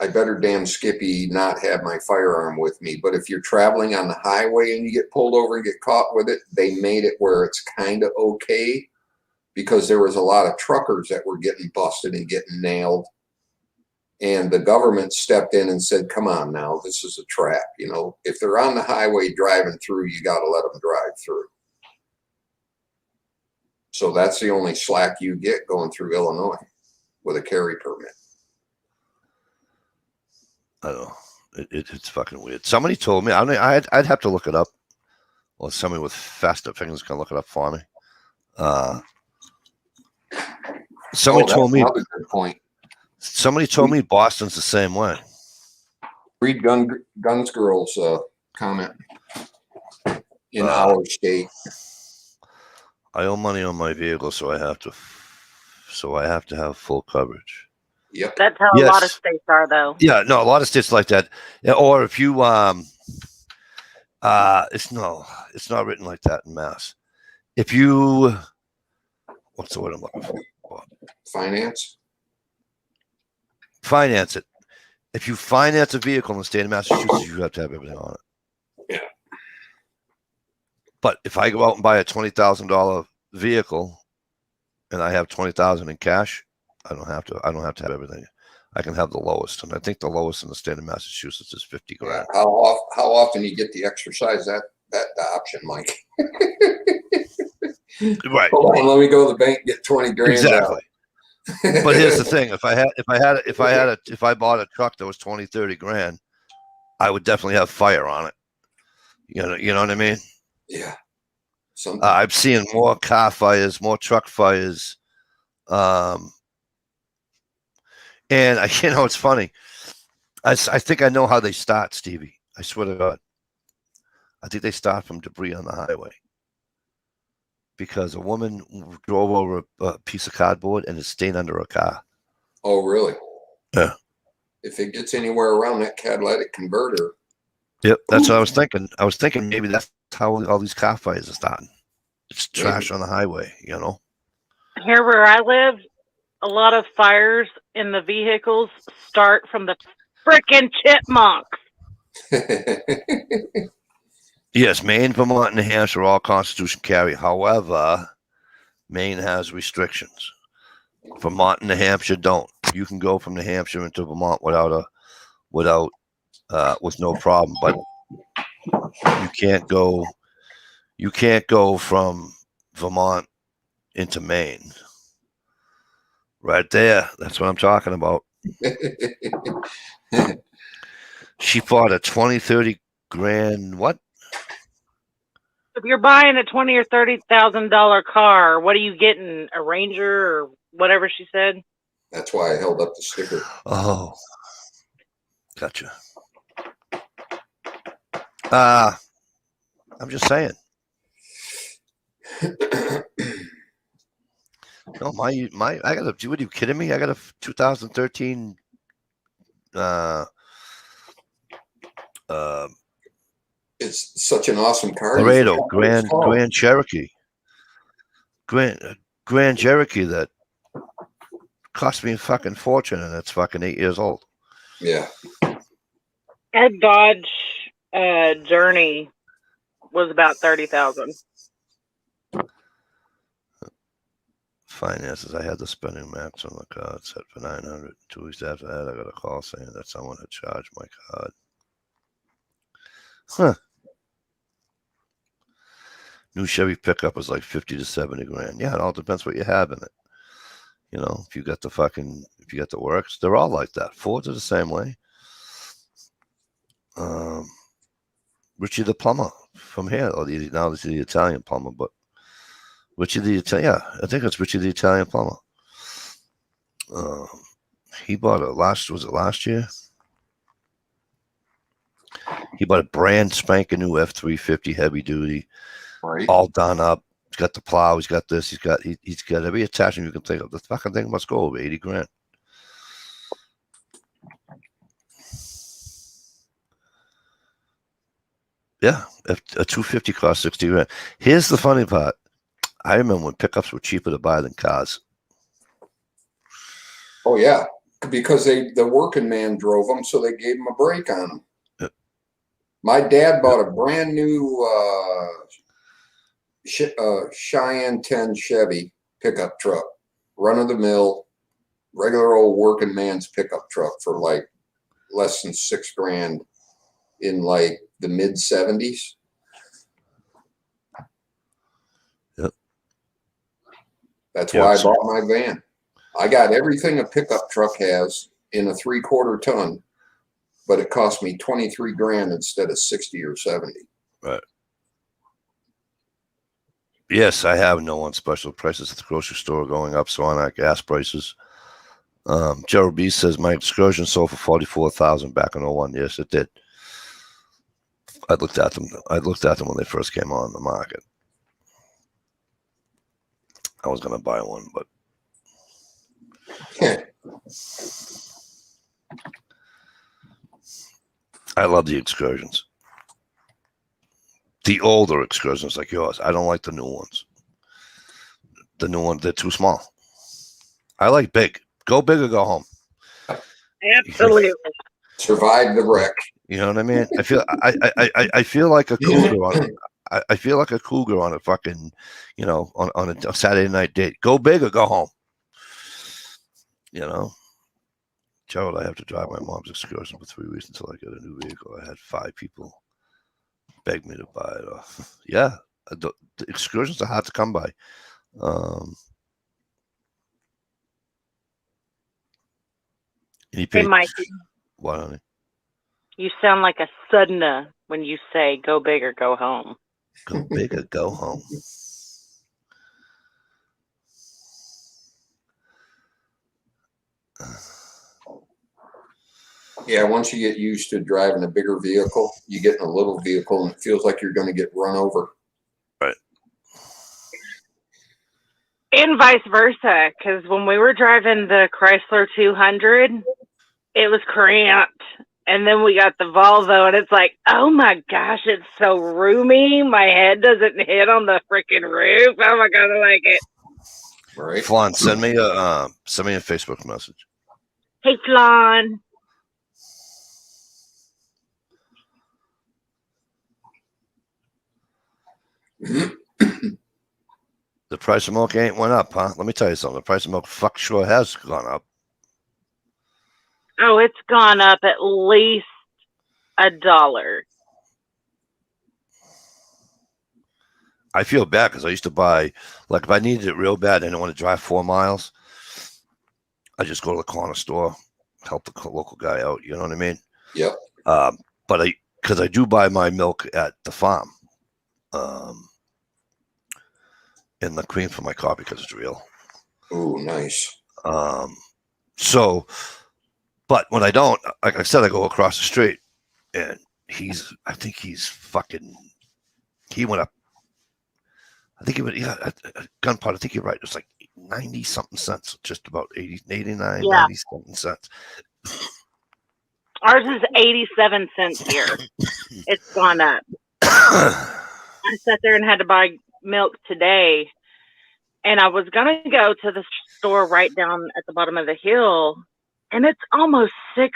I better damn Skippy not have my firearm with me. But if you're traveling on the highway and you get pulled over and get caught with it, they made it where it's kind of okay because there was a lot of truckers that were getting busted and getting nailed. And the government stepped in and said, come on now, this is a trap. You know, if they're on the highway driving through, you got to let them drive through. So that's the only slack you get going through Illinois with a carry permit. I don't know. It's fucking weird. Somebody told me, I'd have to look it up. Or somebody with faster fingers can look it up for me. Somebody told me. Another good point. Somebody told me Boston's the same way. Read Guns Girls comment in our state. I owe money on my vehicle, so I have to have full coverage. Yep. That's how a lot of states are, though. Yeah, no, a lot of states like that. Yeah, or if you it's not written like that in Mass. If you, what's the word I'm looking for? Finance it. If you finance a vehicle in the state of Massachusetts, you have to have everything on it. Yeah. But if I go out and buy a $20,000 vehicle and I have $20,000 in cash, I don't have to have everything. I can have the lowest, and I think the lowest in the state of Massachusetts is $50,000. Yeah. How often you get to exercise that option, Mike? Right. Hold on, let me go to the bank and get 20 grand. Exactly. But here's the thing: if I bought a truck that was 20, 30 grand, I would definitely have fire on it. You know what I mean? Yeah. I've seen more car fires, more truck fires. And it's funny. I think I know how they start, Stevie. I swear to God. I think they start from debris on the highway. Because a woman drove over a piece of cardboard and it's staying under a car. Oh, really? Yeah. If it gets anywhere around that catalytic converter. Yep, that's what I was thinking. I was thinking maybe that's how all these car fires are starting. It's trash on the highway, you know. Here where I live, a lot of fires in the vehicles start from the frickin' chipmunks. Yes, Maine, Vermont, and New Hampshire are all Constitution carry. However, Maine has restrictions. Vermont and New Hampshire don't. You can go from New Hampshire into Vermont with no problem, but you can't go from Vermont into Maine. Right there. That's what I'm talking about. She bought a 20, 30 grand, what? If you're buying a $20,000 or $30,000 car, what are you getting? A Ranger or whatever she said? That's why I held up the sticker. Oh, gotcha. I'm just saying. No, I got a. What are you kidding me? I got a 2013. It's such an awesome car. Laredo Grand Cherokee. Grand Cherokee that cost me a fucking fortune, and it's fucking 8 years old. Yeah. Our Dodge Journey was about $30,000. Finances. I had the spending max on the card set for $900. 2 weeks after that, I got a call saying that someone had charged my card. Huh. New Chevy pickup was like 50 to 70 grand. Yeah, it all depends what you have in it. You know, if you got the works, they're all like that. Fords are the same way. Richie the plumber from here, now this is the Italian plumber, but Richie the Italian, yeah, I think it's Richie the Italian plumber. He bought was it last year? He bought a brand spanking new F-350 heavy duty, Right. all done up. He's got the plow. He's got this. He's got every attachment you can think of. The fucking thing must go over 80 grand. Yeah, a 250 cost 60 grand. Here's the funny part. I remember when pickups were cheaper to buy than cars. Oh yeah, because the working man drove them, so they gave him a break on them. Yeah. My dad bought a brand new Cheyenne 10 Chevy pickup truck, run of the mill, regular old working man's pickup truck for like less than $6,000 in like the mid 70s. Yep. That's Yep. why I bought my van. I got everything a pickup truck has in a 3/4 ton, but it cost me $23,000 instead of 60 or 70. Right. Yes, I have no on special prices at the grocery store going up, so on our gas prices. Gerald B says my excursion sold for $44,000 back in 01. Yes, it did. I looked at them when they first came on the market. I was gonna buy one, but I love the excursions. The older excursions like yours. I don't like the new ones. The new ones, they're too small. I like big. Go big or go home. Absolutely. Survive the wreck. You know what I mean? I feel like a cougar on I feel like a cougar on a fucking, on a Saturday night date. Go big or go home. You know? Gerald, I have to drive my mom's excursion for 3 weeks until I get a new vehicle. I had 5 people beg me to buy it off. Yeah, the excursions are hard to come by. Hey, Mike, What, honey? you sound like a Sudna when you say go big or go home. Go big or go home. Yeah, once you get used to driving a bigger vehicle, you get in a little vehicle and it feels like you're going to get run over. Right. And vice versa, because when we were driving the Chrysler 200, it was cramped. And then we got the Volvo, and it's like, oh my gosh, it's so roomy. My head doesn't hit on the freaking roof. Oh my God, I like it. Right. Flan, send me a Facebook message. Hey, Flan. The price of milk ain't went up, huh? Let me tell you something. The price of milk sure has gone up. Oh, it's gone up at least $1. I feel bad because I used to buy, like, if I needed it real bad and I didn't want to drive 4 miles, I just go to the corner store, help the local guy out. You know what I mean? Yep. But because I do buy my milk at the farm, and the cream for my coffee because it's real. Ooh, nice. So, but when I don't, like I said, I go across the street, and I think he went up. I think he went, yeah, gunpowder. I think you're right. It was like 90 something cents, just about 89, 90 something cents. Ours is 87 cents here. It's gone up. I sat there and had to buy milk today, and I was going to go to the store right down at the bottom of the hill, and it's almost $6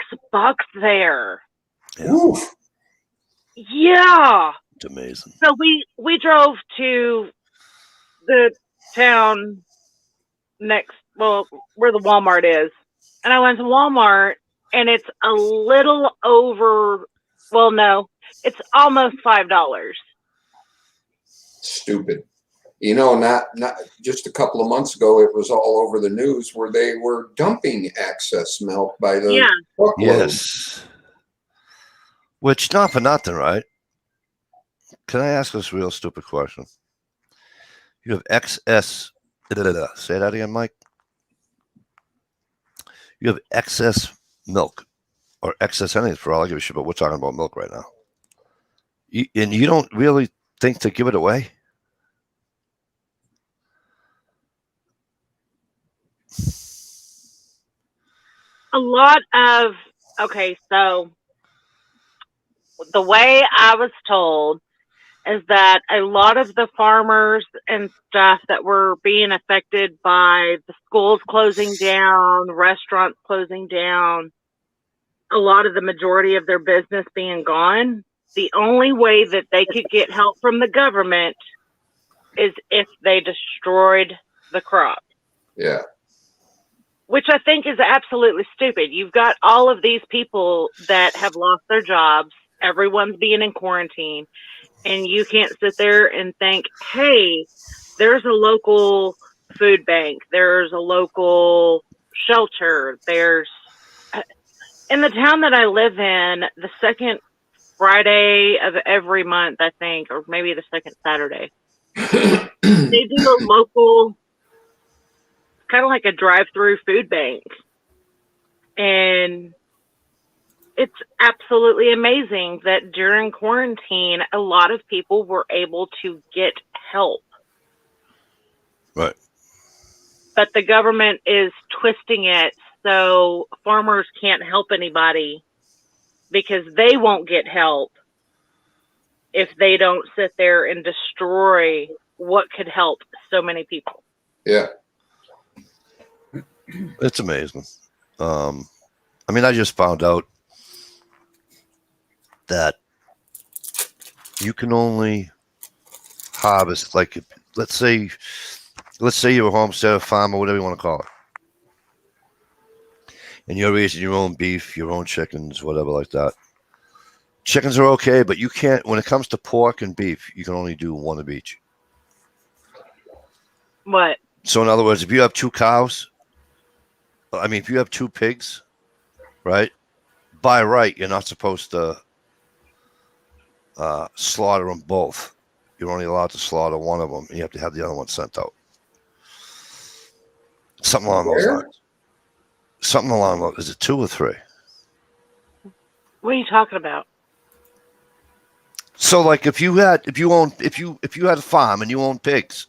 there. Yeah. Yeah. It's amazing. So we drove to the town next, well, where the Walmart is, and I went to Walmart, and it's a little over, well, no, it's almost $5. Stupid. You know, not just a couple of months ago, it was all over the news where they were dumping excess milk by the truckload. Yes. Which, not for nothing, right? Can I ask this real stupid question? You have excess. Say that again, Mike. You have excess milk or excess anything for all I give a shit, but we're talking about milk right now. And you don't really think to give it away? A lot of, okay, so the way I was told is that a lot of the farmers and stuff that were being affected by the schools closing down, restaurants closing down, a lot of the majority of their business being gone, the only way that they could get help from the government is if they destroyed the crop, Yeah. which I think is absolutely stupid. You've got all of these people that have lost their jobs. Everyone's being in quarantine, and you can't sit there and think, hey, there's a local food bank, there's a local shelter, there's in the town that I live in, the second Friday of every month, I think, or maybe the second Saturday, they do a local, kind of like a drive-through food bank. And it's absolutely amazing that during quarantine, a lot of people were able to get help. Right. But the government is twisting it so farmers can't help anybody because they won't get help if they don't sit there and destroy what could help so many people. Yeah. It's amazing. I mean, I just found out that you can only harvest, like, let's say you're a homesteader, farmer, whatever you want to call it, and you're raising your own beef, your own chickens, whatever like that. Chickens are okay, but you can't, when it comes to pork and beef, you can only do one of each. What? So in other words, if you have 2 cows, I mean, if you have 2 pigs, right, by right, you're not supposed to slaughter them both. You're only allowed to slaughter one of them, and you have to have the other one sent out. Something along those lines. Something along those. Is it 2 or 3? What are you talking about? So, like, if you had a farm and you own pigs,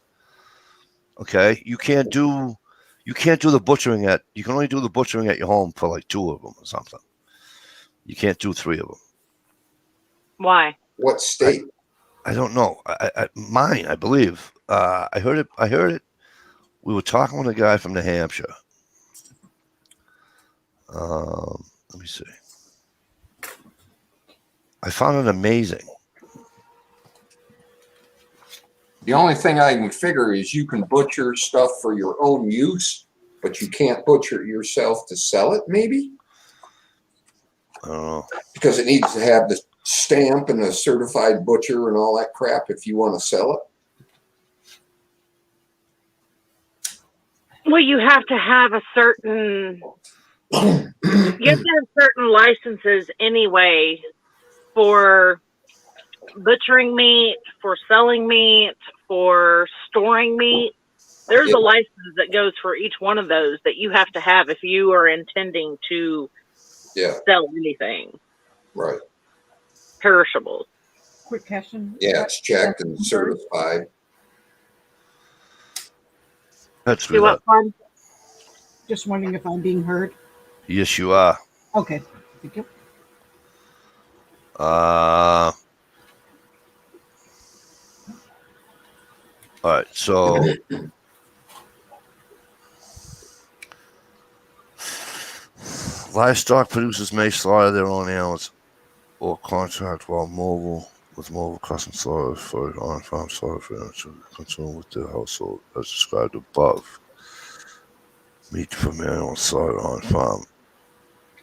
okay, you can't do the butchering you can only do the butchering at your home for like 2 of them or something. You can't do 3 of them. Why? What state? I don't know. Mine, I believe. I heard it. We were talking with a guy from New Hampshire. Let me see. I found it amazing. The only thing I can figure is you can butcher stuff for your own use, but you can't butcher it yourself to sell it, maybe? I don't know. Because it needs to have the stamp and a certified butcher and all that crap if you want to sell it. Well, you have to have a certain, you have to have certain licenses anyway for butchering meat, for selling meat, for storing meat. There's a license that goes for each one of those that you have to have if you are intending to sell anything. Right. Perishable. Quick question. Yeah, it's checked and certified. That's See what fun? Just wondering if I'm being heard. Yes, you are. Okay. Thank you. All right, so livestock producers may slaughter their own animals or contract while with mobile custom slaughter for on-farm slaughter for animals to consume with their household as described above. Meat from animals slaughtered on farm.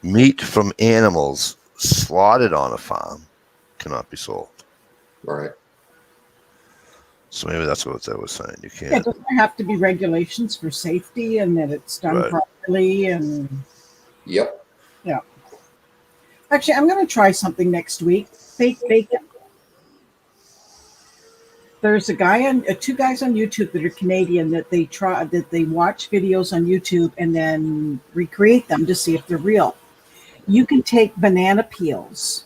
Meat from animals slaughtered on a farm cannot be sold. Right. So maybe that's what they were saying. You Yeah, can't. doesn't there have to be regulations for safety and that it's done Right. properly? And Yep. actually, I'm going to try something next week. Fake bacon. There's two guys on YouTube that are Canadian that they watch videos on YouTube and then recreate them to see if they're real. You can take banana peels,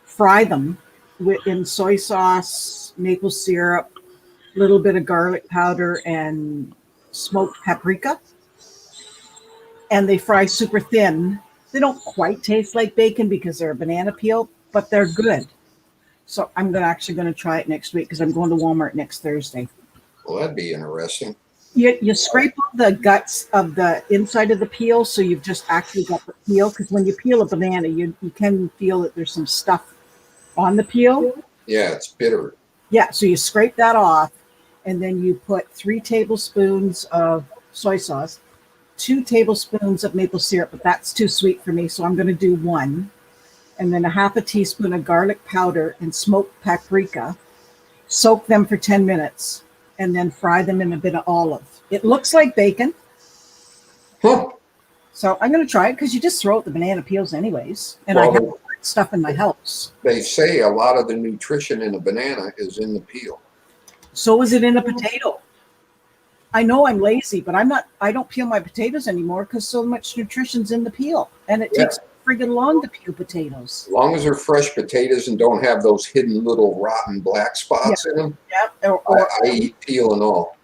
fry them in soy sauce, maple syrup, a little bit of garlic powder, and smoked paprika. And they fry super thin. They don't quite taste like bacon because they're a banana peel, but they're good. So I'm actually going to try it next week because I'm going to Walmart next Thursday. Well, that'd be interesting. You scrape off the guts of the inside of the peel, so you've just actually got the peel. Because when you peel a banana, you can feel that there's some stuff on the peel. Yeah, it's bitter. Yeah, so you scrape that off, and then you put 3 tablespoons of soy sauce, 2 tablespoons of maple syrup, but that's too sweet for me, so I'm going to do 1, and then a half a teaspoon of garlic powder and smoked paprika. Soak them for 10 minutes, and then fry them in a bit of olive. It looks like bacon, Huh. so I'm going to try it because you just throw out the banana peels anyways, and I Well, have stuff in my house. They say a lot of the nutrition in a banana is in the peel. So is it in a potato? I know I'm lazy, but I don't peel my potatoes anymore because so much nutrition's in the peel, and it Yeah. takes friggin' long to peel potatoes. As long as they're fresh potatoes and don't have those hidden little rotten black spots in them, Yeah, or I eat peel and all.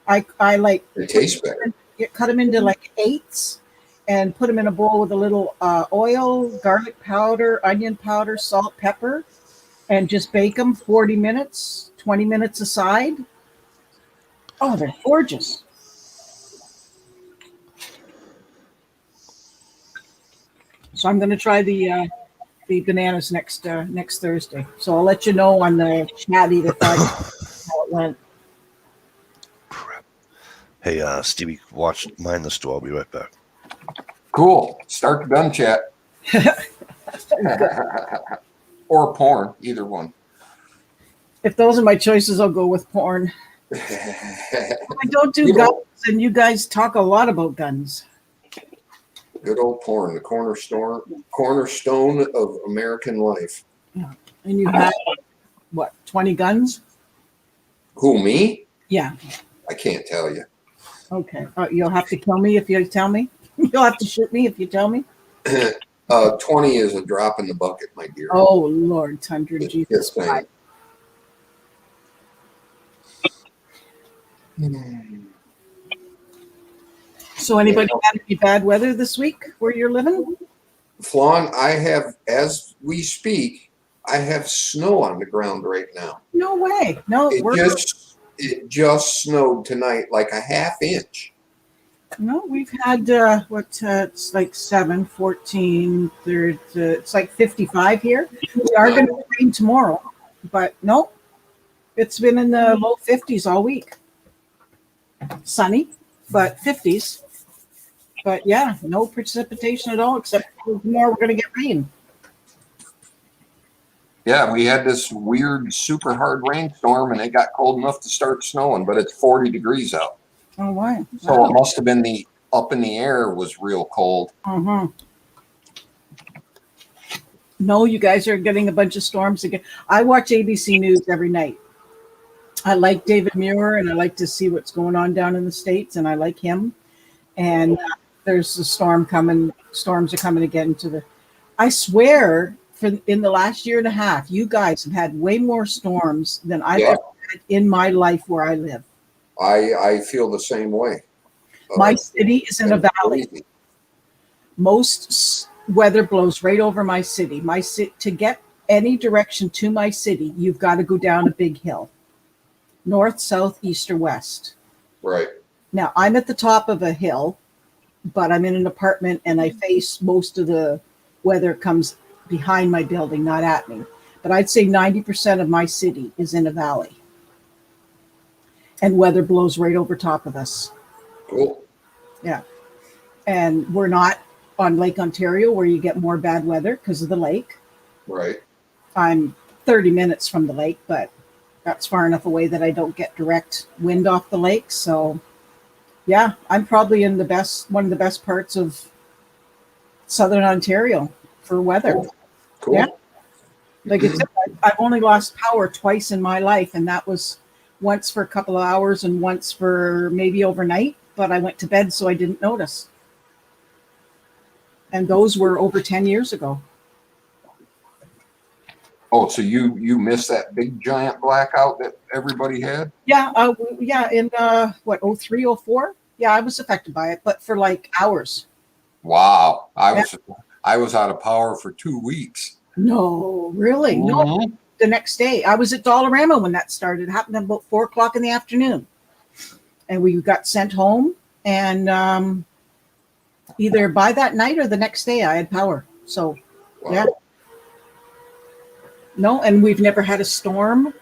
I like It tastes better. cut them into like 8s and put them in a bowl with a little oil, garlic powder, onion powder, salt, pepper, and just bake them 40 minutes, 20 minutes aside. Oh, they're gorgeous. So I'm going to try the bananas next Thursday. So I'll let you know on the chatty how it went. Crap. Hey, Stevie, mind the store. I'll be right back. Cool. Start the gun chat. Or porn, either one. If those are my choices, I'll go with porn. I don't do You guns, know- and you guys talk a lot about guns. Good old porn, the cornerstone of American life. And you have, what, 20 guns? Who, me? Yeah. I can't tell you. Okay. You'll have to kill me if you tell me. You'll have to shoot me if you tell me. 20 is a drop in the bucket, my dear. Oh, Lord, Tundra, Just Jesus saying. Christ. So anybody had any bad weather this week where you're living? Flawn, I have, as we speak, I have snow on the ground right now. No way. No, It just snowed tonight, like a half inch. no, we've had, it's like 7, 14, it's like 55 here. We are going to rain tomorrow, but no, it's been in the low 50s all week. Sunny, but 50s. But yeah, no precipitation at all, except tomorrow we're going to get rain. Yeah, we had this weird, super hard rainstorm, and it got cold enough to start snowing, but it's 40 degrees out. Oh, why? So it must have been the up in the air was real cold. Uh-huh. No, you guys are getting a bunch of storms again. I watch ABC News every night. I like David Muir, and I like to see what's going on down in the States, and I like him. And there's a storm coming. Storms are coming again I swear, in the last year and a half, you guys have had way more storms than I've ever had in my life where I live. I feel the same way. My city is in a valley. Crazy. Most weather blows right over my city. To get any direction to my city, you've got to go down a big hill. North, south, east, or west. Right. Now, I'm at the top of a hill, but I'm in an apartment and I face most of the weather comes behind my building, not at me. But I'd say 90% of my city is in a valley. And weather blows right over top of us. Cool. Yeah. And we're not on Lake Ontario where you get more bad weather because of the lake. Right. I'm 30 minutes from the lake, but that's far enough away that I don't get direct wind off the lake. So yeah, I'm probably in one of the best parts of Southern Ontario for weather. Cool. Yeah. Like I said, I've only lost power twice in my life, and that was once for a couple of hours and once for maybe overnight, but I went to bed so I didn't notice. And those were over 10 years ago. Oh, so you missed that big giant blackout that everybody had? Yeah, in 03, 04? Yeah, I was affected by it, but for like hours. Wow. I was out of power for 2 weeks. No, really? No. Mhm. The next day, I was at Dollarama when that started. It happened at about 4:00 in the afternoon, and we got sent home. And either by that night or the next day, I had power. So Wow. yeah. No, and we've never had a storm.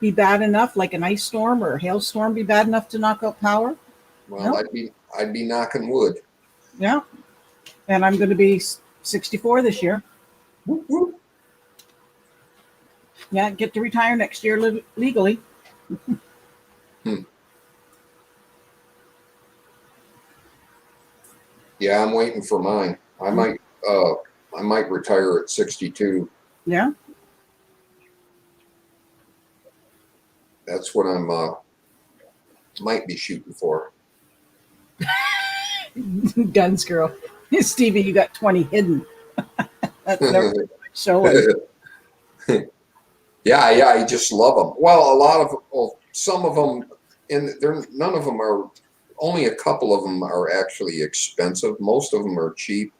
be bad enough, like an ice storm or a hailstorm, be bad enough to knock out power? Well, No. I'd be knocking wood. Yeah. And I'm going to be 64 this year. Whoop, whoop. Yeah, get to retire next year legally. Yeah, I'm waiting for mine. I might retire at 62. Yeah. That's what I'm might be shooting for. Guns girl. Stevie, you got 20 hidden. That's never showing. Yeah, I just love them. Well, some of them, and none of them are. Only a couple of them are actually expensive. Most of them are cheap,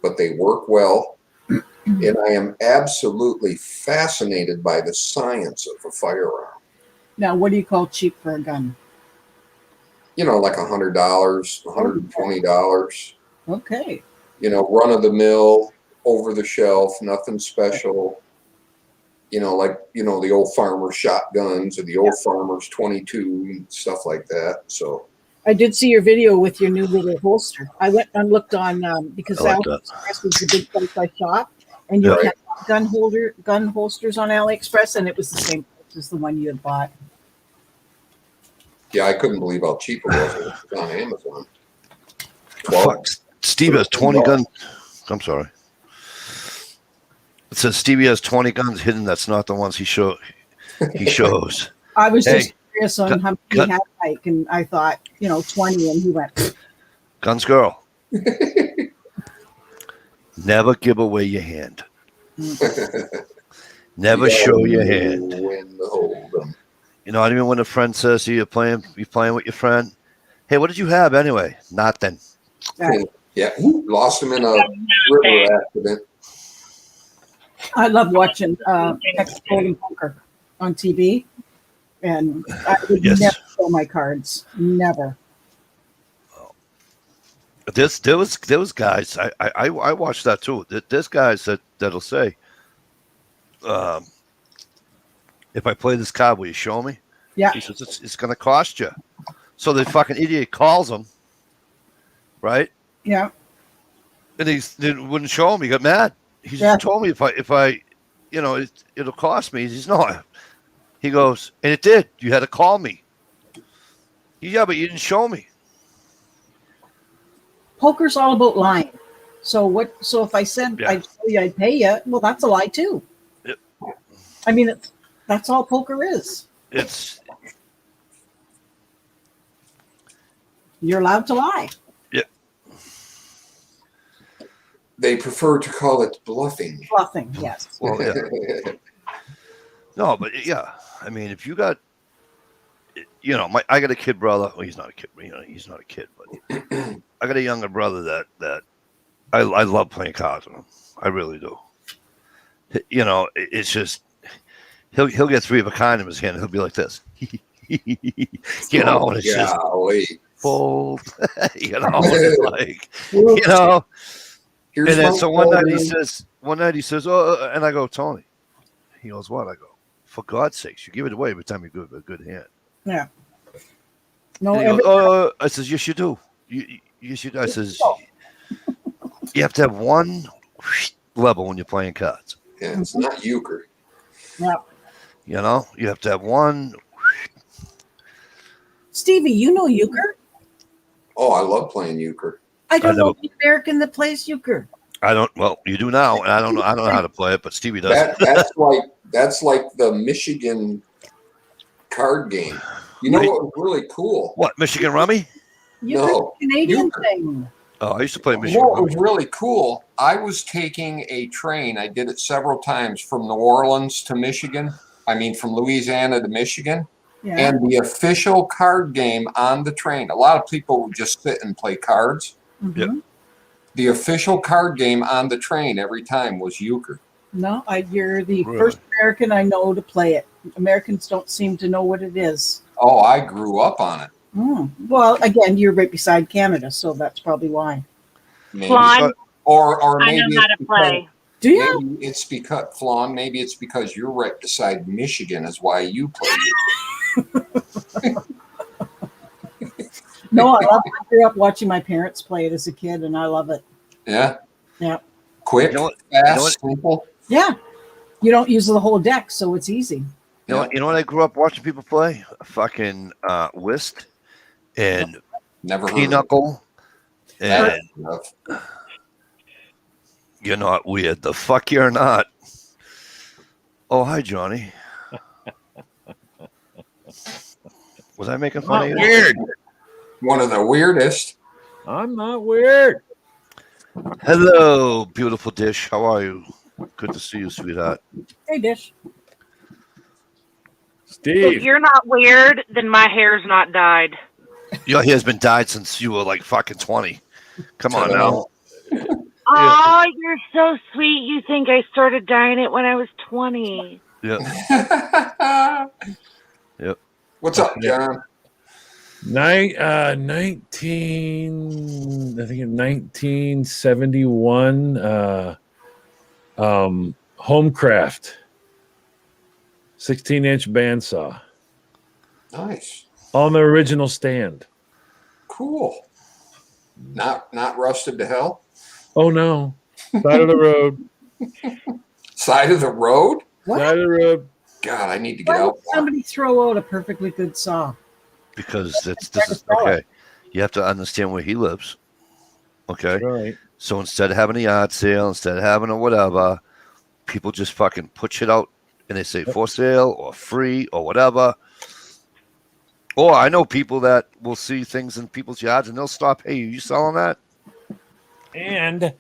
but they work well. And I am absolutely fascinated by the science of a firearm. Now, what do you call cheap for a gun? You know, like $100, $120. Okay. You know, run of the mill, over the shelf, nothing special. You know, like, you know, the old farmer shotguns or the old farmer's 22 and stuff like that. So I did see your video with your new little holster. I went and looked on because I like AliExpress was the big place I shop, and you Right. had gun holsters on AliExpress, and it was the same price as the one you had bought. yeah, I couldn't believe how cheap it was. It was on Amazon. 12. Fuck. Steve has 20 guns. I'm sorry. It says Stevie has 20 guns hidden. That's not the ones he shows. I was Hey, just curious on how many he had, like, and I thought, 20, and he went, Guns girl. Never give away your hand. Never show your hand. Win the hold'em. You know what I mean? When a friend says to you, you're playing with your friend. Hey, what did you have anyway? Nothing. Yeah, lost him in a river accident. I love watching Exploding Poker on TV, and I would Yes. never show my cards. Never. There was guys. I watched that too. There's guys that'll say, if I play this card, will you show me? Yeah. He says it's going to cost you. So the fucking idiot calls him, right? Yeah. And he wouldn't show him. He got mad. He just told me if I, it'll cost me. He says no. He goes, and it did. You had to call me. Yeah, but you didn't show me. Poker's all about lying. So if I said Yeah. I'd show you, I'd pay you, well, that's a lie too. Yep. I mean, that's all poker is. It's You're allowed to lie. They prefer to call it bluffing. Bluffing, yes. well, yeah. No, but yeah. I mean, if you got, I got a kid brother. Well, he's not a kid. He's not a kid, but I got a younger brother that I love playing cards with him. I really do. It's just he'll get three of a kind in his hand. And he'll be like this. And it's just Golly. fold. It's like Here's And then my so one night he phone. says, oh, and I go, Tony. He goes, what? I go, for God's sakes, you give it away every time you give a good hand. Yeah. No, And he goes, I says, yes, you do. You should. I says, you have to have one level when you're playing cards. Yeah, it's not euchre. yeah. You have to have one. Stevie, you know euchre? Oh, I love playing euchre. I don't I know never- an American that plays euchre. I don't. Well, you do now, and I don't know how to play it, but Stevie does. That's like the Michigan card game. You know Right. what was really cool? What, Michigan Rummy? Euchre's No, a Canadian euchre. thing. Oh, I used to play Michigan What Rummy. was really cool, I was taking a train. I did it several times from New Orleans to Michigan. I mean, from Louisiana to Michigan. Yeah. And the official card game on the train, a lot of people would just sit and play cards. Mhm. Yep. The official card game on the train every time was euchre. No, you're the Really? first American I know to play it. Americans don't seem to know what it is. Oh, I grew up on it. Well, again, you're right beside Canada, so that's probably why. Maybe. Well, Or I maybe know how it's to play. Do you? Maybe it's because Flawn. Maybe it's because you're right beside Michigan, is why you play. No, I love it. I grew up watching my parents play it as a kid, and I love it. Yeah. Yeah. Quick, You know what- fast, simple. Yeah. You don't use the whole deck, so it's easy. You know what I grew up watching people play? Fucking whist and Never heard of pinochle. And it. you're not weird. The fuck you're not. Oh, hi, Johnny. Was I making fun of you? Weird. One of the weirdest. I'm not weird. Hello, beautiful dish. How are you? Good to see you, sweetheart. Hey, Dish. If Steve. you're not weird, then my hair's not dyed. Your hair's been dyed since you were like fucking 20. Come on now. Oh, you're so sweet. You think I started dyeing it when I was 20. Yeah. Yep. What's up, John? 1971 Homecraft 16-inch bandsaw Nice. on the original stand. Cool. Not rusted to hell. Oh no. Side of the road. Side of the road? What? Side of the road. God, I need to get Why out. would somebody throw out a perfectly good saw? Because this is okay. You have to understand where he lives. Okay. Right. So instead of having a yard sale, instead of having a whatever, people just fucking put shit out and they say for sale or free or whatever. Or I know people that will see things in people's yards and they'll stop. Hey, are you selling that? And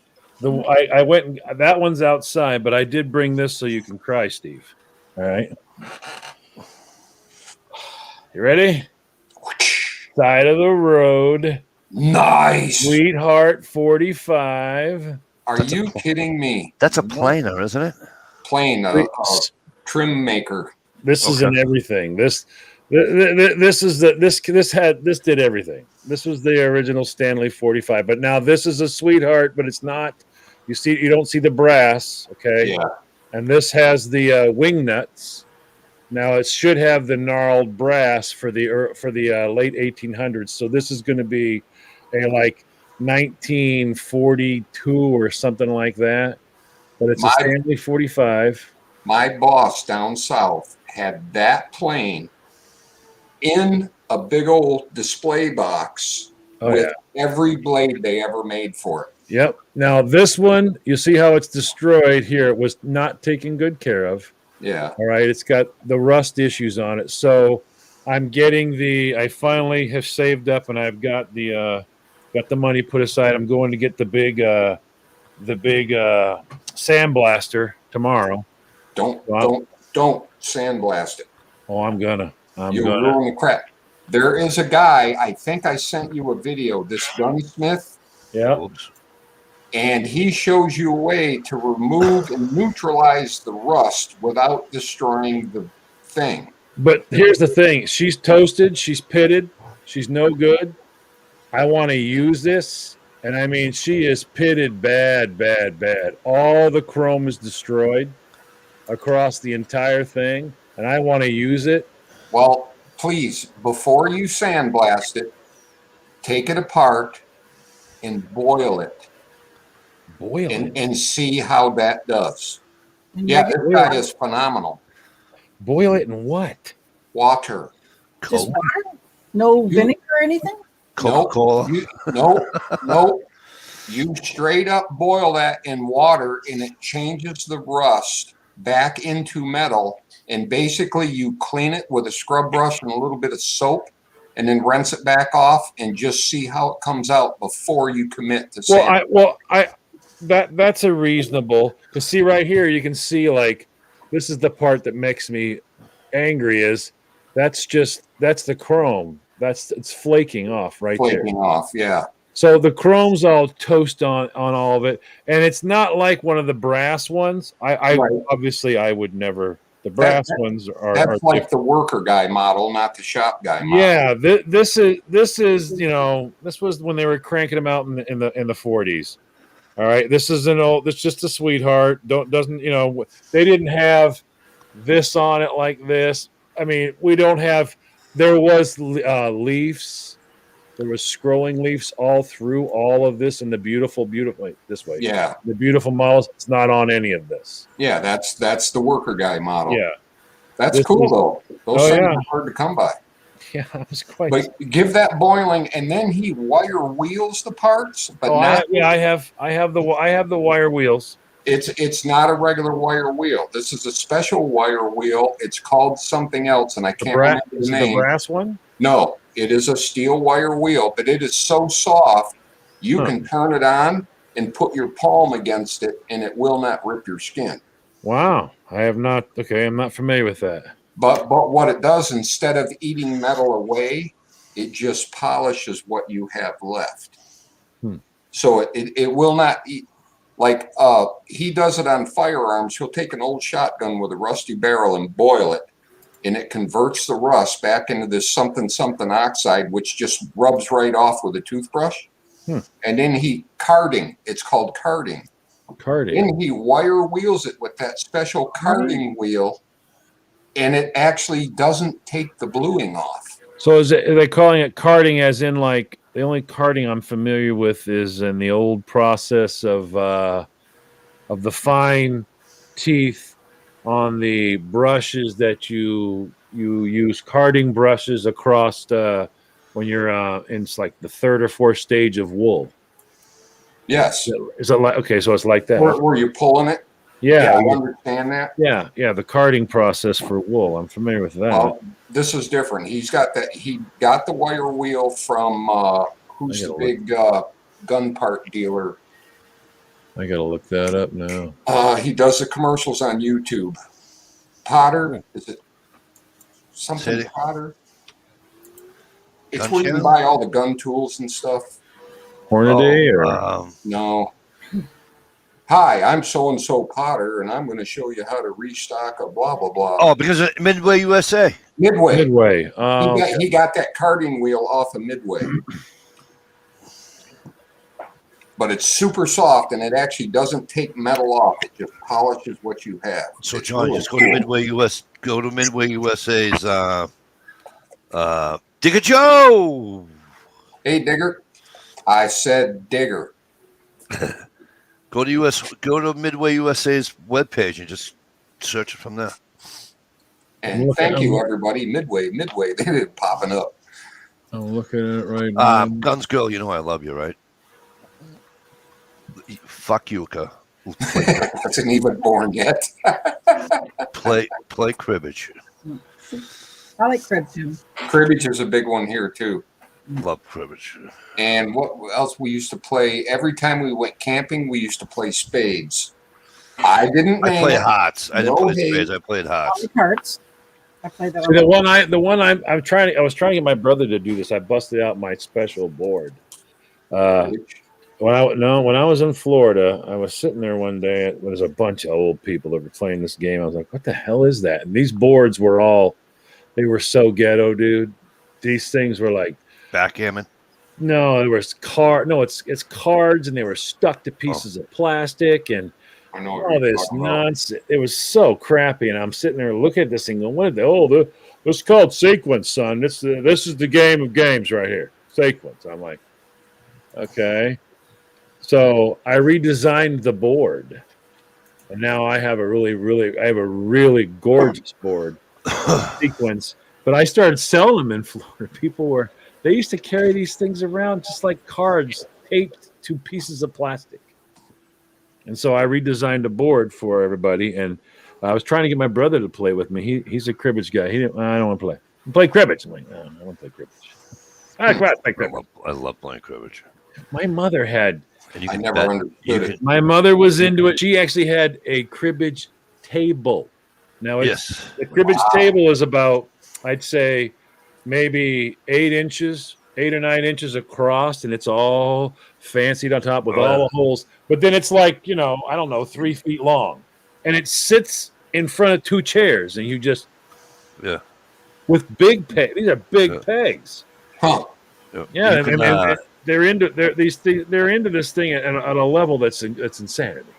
I went and that one's outside, but I did bring this so you can cry, Steve. All right. You ready? Side of the road. Nice. Sweetheart 45. Are you kidding me? That's a planer, isn't it? Plain trim maker. This is Okay. in everything. This did everything. This was the original Stanley 45, but now this is a Sweetheart, but it's not. You don't see the brass, okay? Yeah. And this has the wing nuts. Now it should have the gnarled brass for the late 1800s. So this is going to be a like 1942 or something like that. But it's a Stanley 45. My boss down south had that plane in a big old display box Oh with yeah. every blade they ever made for it. Yep. Now this one, you see how it's destroyed here. It was not taken good care of. Yeah. All right. It's got the rust issues on it. So I'm getting I finally have saved up and I've got the money put aside. I'm going to get the big sandblaster tomorrow. Don't sandblast it. Oh, I'm gonna. You'll ruin the crap. There is a guy, I think I sent you a video, this gunsmith, Yeah. Oops. and he shows you a way to remove and neutralize the rust without destroying the thing. But here's the thing: she's toasted, she's pitted, she's no good. I want to use this, and I mean, she is pitted bad, bad, bad. All the chrome is destroyed across the entire thing, and I want to use it. Well, please, before you sandblast it, take it apart and boil it Boil it. and see how that does. And Yeah, you this guy is phenomenal. Boil it in what? Water. just Coke, water? No vinegar or anything? Coca-Cola. No. You straight up boil that in water and it changes the rust back into metal. And basically you clean it with a scrub brush and a little bit of soap and then rinse it back off and just see how it comes out before you commit to sand. That's a reasonable, because see right here, you can see like, this is the part that makes me angry is that's the chrome. It's flaking off right there. Flaking off, yeah. So the chrome's all toast on all of it, and it's not like one of the brass ones. Right. Obviously I would never. The brass ones are. That's like the worker guy model, not the shop guy model. Yeah, this is this was when they were cranking them out in the 40s. All right, this is an old. It's just a sweetheart. Doesn't you know? They didn't have this on it like this. I mean, we don't have. There was leaves. There was scrolling leaves all through all of this, and the beautiful. Wait, this way. Yeah. The beautiful models. It's not on any of this. Yeah, that's the worker guy model. Yeah, That's This cool is- though. Those Oh, things yeah. are hard to come by. yeah. I was quite. But give that boiling, and then he wire wheels the parts, but not. I have the wire wheels. It's not a regular wire wheel. This is a special wire wheel. It's called something else, and I The can't remember the is it the name. brass one? No, it is a steel wire wheel, but it is so soft you Huh. can turn it on and put your palm against it, and it will not rip your skin. Wow, I have not. Okay, I'm not familiar with that. But what it does, instead of eating metal away, it just polishes what you have left. So it will not eat. Like he does it on firearms. He'll take an old shotgun with a rusty barrel and boil it, and it converts the rust back into this something oxide, which just rubs right off with a toothbrush. And then carding. It's called carding. Carding. Then he wire wheels it with that special carding wheel, and it actually doesn't take the bluing off. So are they calling it carding as in like the only carding I'm familiar with is in the old process of the fine teeth on the brushes that you use carding brushes across when you're in like the third or fourth stage of wool. Yes. Is it like okay? So it's like that. Were you pulling it? Yeah, I understand that. yeah. The carding process for wool. I'm familiar with that. This is different. He's got that. He got the wire wheel from who's the big gun part dealer? I gotta look that up now. He does the commercials on YouTube. Potter, is it something Say it. Potter? It's Gun where you can channel? buy all the gun tools and stuff. Hornady or No. Hi, I'm so and so Potter, and I'm going to show you how to restock a blah blah blah. Oh, because of Midway USA. Midway. Midway. He got that carding wheel off of Midway. But it's super soft, and it actually doesn't take metal off. It just polishes what you have. So It's John, really just go to cool. Midway US. Go to Midway USA's. Digger Joe. Hey, Digger. I said Digger. Go to Midway USA's webpage and just search it from there. And thank you, everybody. Midway. They're popping up. I'm looking at it right now. Guns Girl, you know I love you, right? Fuck you, Ka. Hasn't even born yet. Play cribbage. I like crib too. Cribbage is a big one here, too. Love cribbage. And what else we used to play? Every time we went camping, we used to play spades. I didn't I name play it. hearts. I didn't No play hate. spades. I played All hearts. the cards. I played that See, the one. I was trying to get my brother to do this. I busted out my special board. When I was in Florida, I was sitting there one day. There was a bunch of old people that were playing this game. I was like, "What the hell is that?" And these boards were so ghetto, dude. These things were like, Backgammon. no, it was it's cards, and they were stuck to pieces of plastic and I know what all you're this talking about. nonsense. It was so crappy, and I'm sitting there looking at this thing going, "What? This is called sequence, son. This is the game of games right here, sequence." I'm like, okay. So I redesigned the board, and now I have a really gorgeous board sequence. But I started selling them in Florida. They used to carry these things around just like cards taped to pieces of plastic. And so I redesigned a board for everybody, and I was trying to get my brother to play with me. He's a cribbage guy. I don't want to play. Play cribbage. I'm like, no, I want to play cribbage. All right, come on, play cribbage. I love playing cribbage. My mother had. And you I can never bet- understood you it. can- My mother was into it. She actually had a cribbage table. Now, Yes. the cribbage table is about, I'd say, maybe 8 or 9 inches across, and it's all fancied on top with all the holes. But then it's like, I don't know, 3 feet long, and it sits in front of 2 chairs, and you just with big pegs. These are big pegs. Huh. Yeah, You can, they're into they're into this thing at a level that's insanity.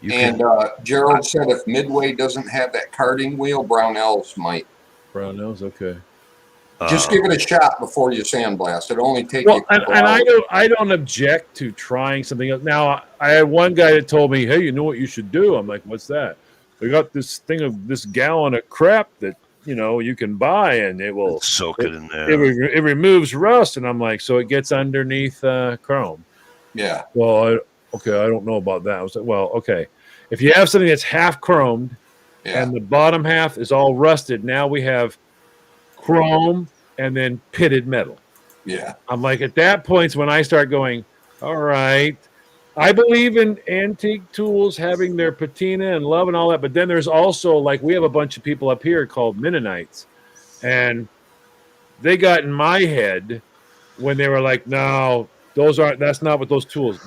You And can, Gerald said if Midway doesn't have that karting wheel, Brownells might. Brownells, okay. Just give it a shot before you sandblast. It'll only take Well, you a couple and hours. I don't object to trying something else. Now, I had one guy that told me, "Hey, you know what you should do?" I'm like, "What's that?" We got this thing of this gallon of crap that you can buy, and it will soak it in there. it removes rust. And I'm like, so it gets underneath chrome. Yeah. Well, okay, I don't know about that. I was like, well, okay, if you have something that's half chromed Yeah. and the bottom half is all rusted, now we have chrome and then pitted metal. Yeah. I'm like, at that point, when I start going, all right, I believe in antique tools having their patina and love and all that, but then there's also, like, we have a bunch of people up here called Mennonites, and they got in my head when they were like, no, that's not what those tools,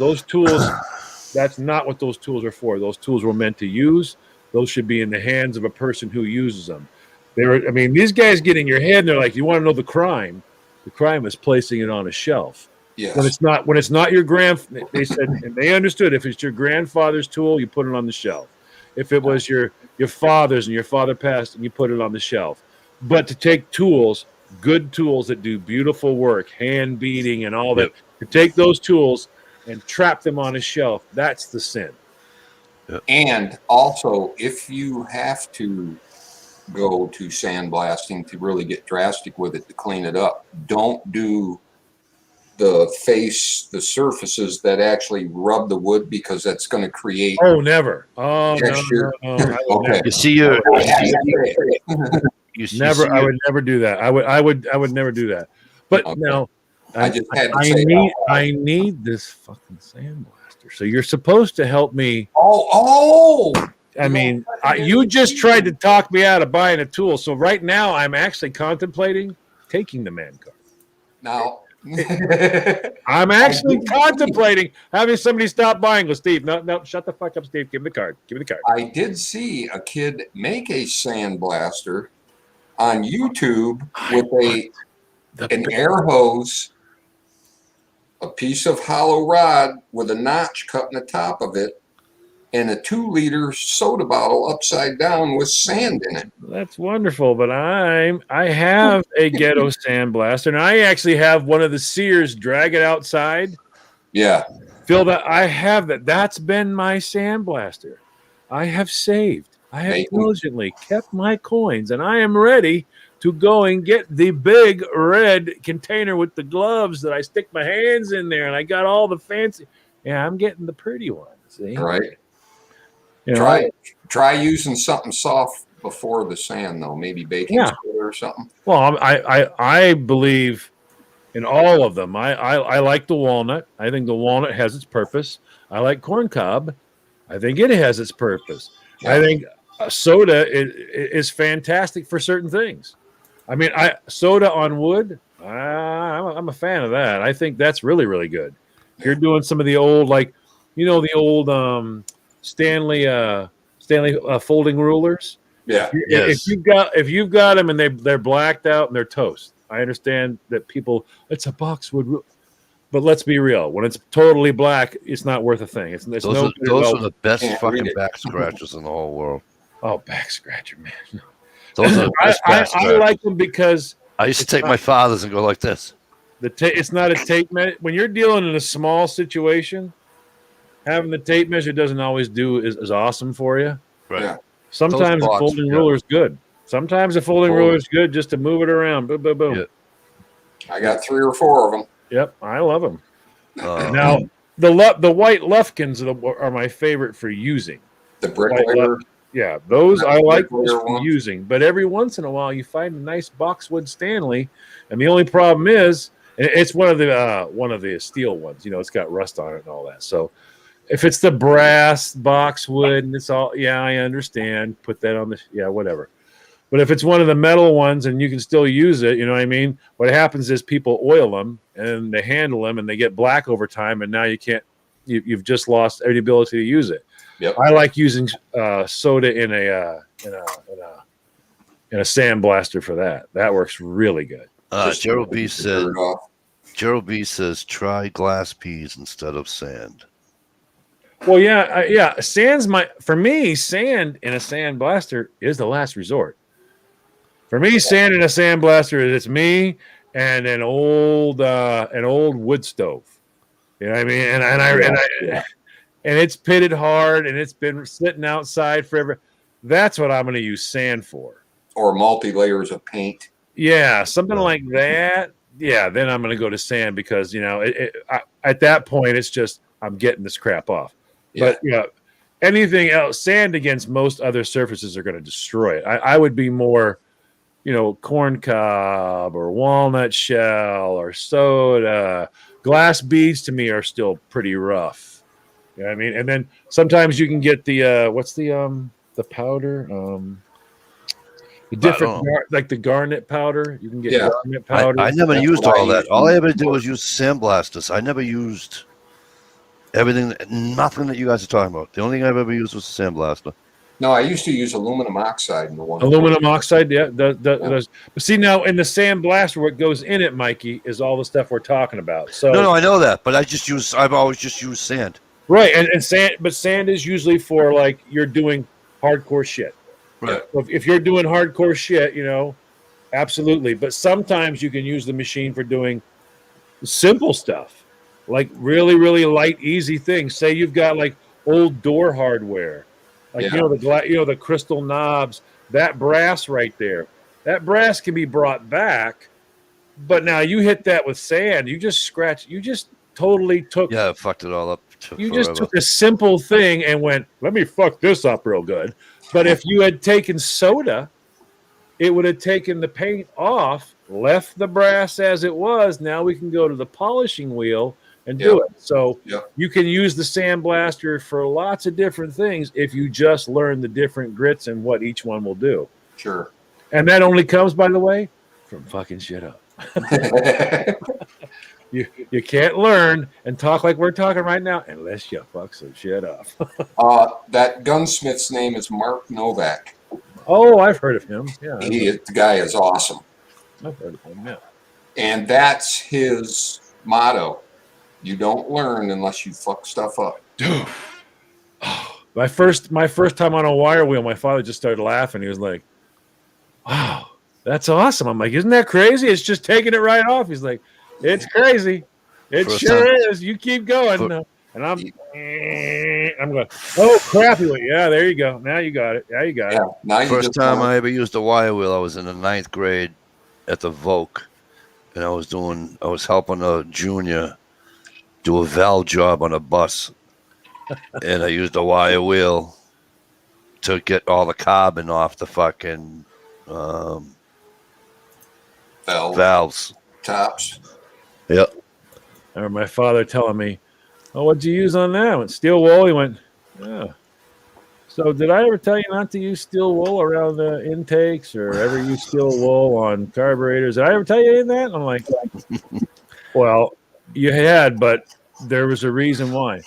that's not what those tools are for. Those tools were meant to use. Those should be in the hands of a person who uses them. These guys get in your head and they're like, you want to know the crime? The crime is placing it on a shelf. Yes. When it's not your they said, and they understood, if it's your grandfather's tool, you put it on the shelf. If it was your father's and your father passed, and you put it on the shelf. But to take tools, good tools that do beautiful work, hand beating and all that, to take those tools and trap them on a shelf, that's the sin. And also, if you have to go to sandblasting to really get drastic with it to clean it up, don't do the surfaces that actually rub the wood, because that's going to create. Oh, never. Oh, Texture. no. I would Okay. You see your. Never. I would never do that. I would never do that. But Okay. now, I just had to say it out loud. I need this fucking sandblaster. So you're supposed to help me. Oh. I mean, you just tried to talk me out of buying a tool. So right now, I'm actually contemplating taking the man card. Now. I'm actually contemplating having somebody stop buying. Go, Steve. No, shut the fuck up, Steve. Give me the card. Give me the card. I did see a kid make a sandblaster on YouTube with an air hose, a piece of hollow rod with a notch cut in the top of it, and a 2-liter soda bottle upside down with sand in it. That's wonderful, but I have a ghetto sandblaster, and I actually have one of the Sears drag it outside. Yeah. Phil, that I have that. That's been my sandblaster. I have saved. I have diligently kept my coins, and I am ready to go and get the big red container with the gloves that I stick my hands in there, and I got all the fancy. Yeah, I'm getting the pretty one. See, Right. You know, Try using something soft before the sand, though. Maybe baking soda or something. Well, I believe in all of them. I like the walnut. I think the walnut has its purpose. I like corn cob. I think it has its purpose. Yeah. I think soda is fantastic for certain things. I mean, soda on wood. I'm a fan of that. I think that's really, really good. If you're doing some of the old, like, the old Stanley folding rulers. Yeah. Yes. If you've got them and they're blacked out and they're toast. I understand that it's a boxwood, but let's be real. When it's totally black, it's not worth a thing. Those are the best fucking back scratchers in the whole world. Oh, back scratcher, man. Those are the best back I scratchers. like them because I used to take my father's and go like this. it's not a tape measure. When you're dealing in a small situation, having the tape measure doesn't always do is awesome for you. Right. Yeah. Sometimes a blocks, folding yeah. ruler is good. Sometimes a folding ruler is good just to move it around. Boom, boom, boom. Yeah. I got 3 or 4 of them. Yep, I love them. Now, Now, the white Lufkins are my favorite for using. The bricklayer. Yeah, those I like Bricklayer for one. using. But every once in a while, you find a nice boxwood Stanley, and the only problem is it's one of the steel ones. It's got rust on it and all that. So if it's the brass boxwood and it's all, I understand. Put that on whatever. But if it's one of the metal ones and you can still use it, you know what I mean? What happens is people oil them and they handle them and they get black over time, and now you can't. You've just lost every ability to use it. Yep. I like using soda in a sandblaster for that. That works really good. Gerald B said, Gerald B says try glass beads instead of sand. Well, yeah. For me, sand in a sand blaster is the last resort. For me, sand in a sand blaster is it's me and an old wood stove. You know what I mean? And it's pitted hard and it's been sitting outside forever. That's what I'm going to use sand for. Or multi layers of paint. Yeah, something like that. Yeah, then I'm going to go to sand because at that point it's just I'm getting this crap off. Yeah. But anything else, sand against most other surfaces are going to destroy it. I would be more, corn cob or walnut shell or soda. Glass beads to me are still pretty rough. You know what I mean? And then sometimes you can get the what's the powder? The different like the garnet powder. You can get garnet powder. I never used all that. All I ever did was use sandblasters. I never used nothing that you guys are talking about. The only thing I've ever used was a sandblaster. No, I used to use aluminum oxide in the one. Aluminum oxide, yeah. But see, now in the sandblaster, what goes in it, Mikey, is all the stuff we're talking about. So No, I know that, but I've always just used sand. right, and sand, but sand is usually for like you're doing hardcore shit. Right. So if you're doing hardcore shit, absolutely. But sometimes you can use the machine for doing simple stuff, like really, really light, easy things. Say you've got like old door hardware, like the crystal knobs, that brass right there. That brass can be brought back, but now you hit that with sand, you just totally took. Yeah, fucked it all up. Just took a simple thing and went, let me fuck this up real good. But if you had taken soda, it would have taken the paint off, left the brass as it was. Now we can go to the polishing wheel and do it. So you can use the sandblaster for lots of different things if you just learn the different grits and what each one will do. Sure. And that only comes, by the way, from fucking shit up. You can't learn and talk like we're talking right now unless you fuck some shit up. That gunsmith's name is Mark Novak. Oh, I've heard of him. Yeah, The guy is awesome. I've heard of him. Yeah. And that's his motto. You don't learn unless you fuck stuff up. Dude. My first time on a wire wheel, my father just started laughing. He was like, wow, that's awesome. I'm like, isn't that crazy? It's just taking it right off. He's like, it's crazy. It First sure time. is. You keep going. And I'm going, oh, crap. Yeah, there you go. Now you got it. Yeah, you got it. Now you First time I ever used a wire wheel, I was in the 9th grade at the Voc, and I was helping a junior do a valve job on a bus, and I used a wire wheel to get all the carbon off the fucking valves. Tops. Yep. I remember my father telling me, oh, what'd you use on that? I went, steel wool. He went, yeah. So did I ever tell you not to use steel wool around the intakes or ever use steel wool on carburetors? Did I ever tell you any of that? I'm like, well, you had, but there was a reason why.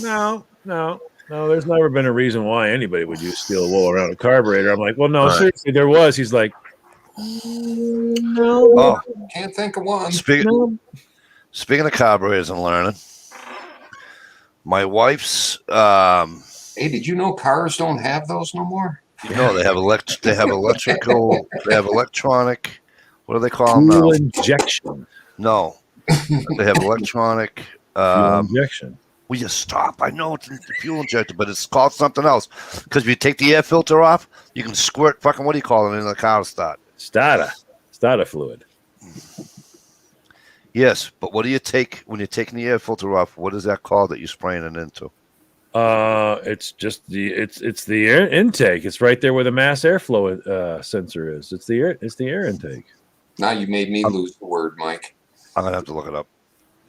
No, there's never been a reason why anybody would use steel wool around a carburetor. I'm like, well, no, seriously, there was. He's like, no. Oh, Can't think of one. Speaking of carburetors and learning, my wife's Hey, did you know cars don't have those no more? no, they have electrical, they have electronic. What do they call them now? Fuel injection. No, they have electronic. Fuel injection. Will you stop? I know it's a fuel injector, but it's called something else. Because if you take the air filter off, you can squirt fucking what do you call it in the car to start? Starter fluid. Yes, but what do you take when you're taking the air filter off? What is that called that you're spraying it into? It's just it's the air intake. It's right there where the mass airflow sensor is. It's the air intake. Now you made me lose the word, Mike. I'm gonna have to look it up.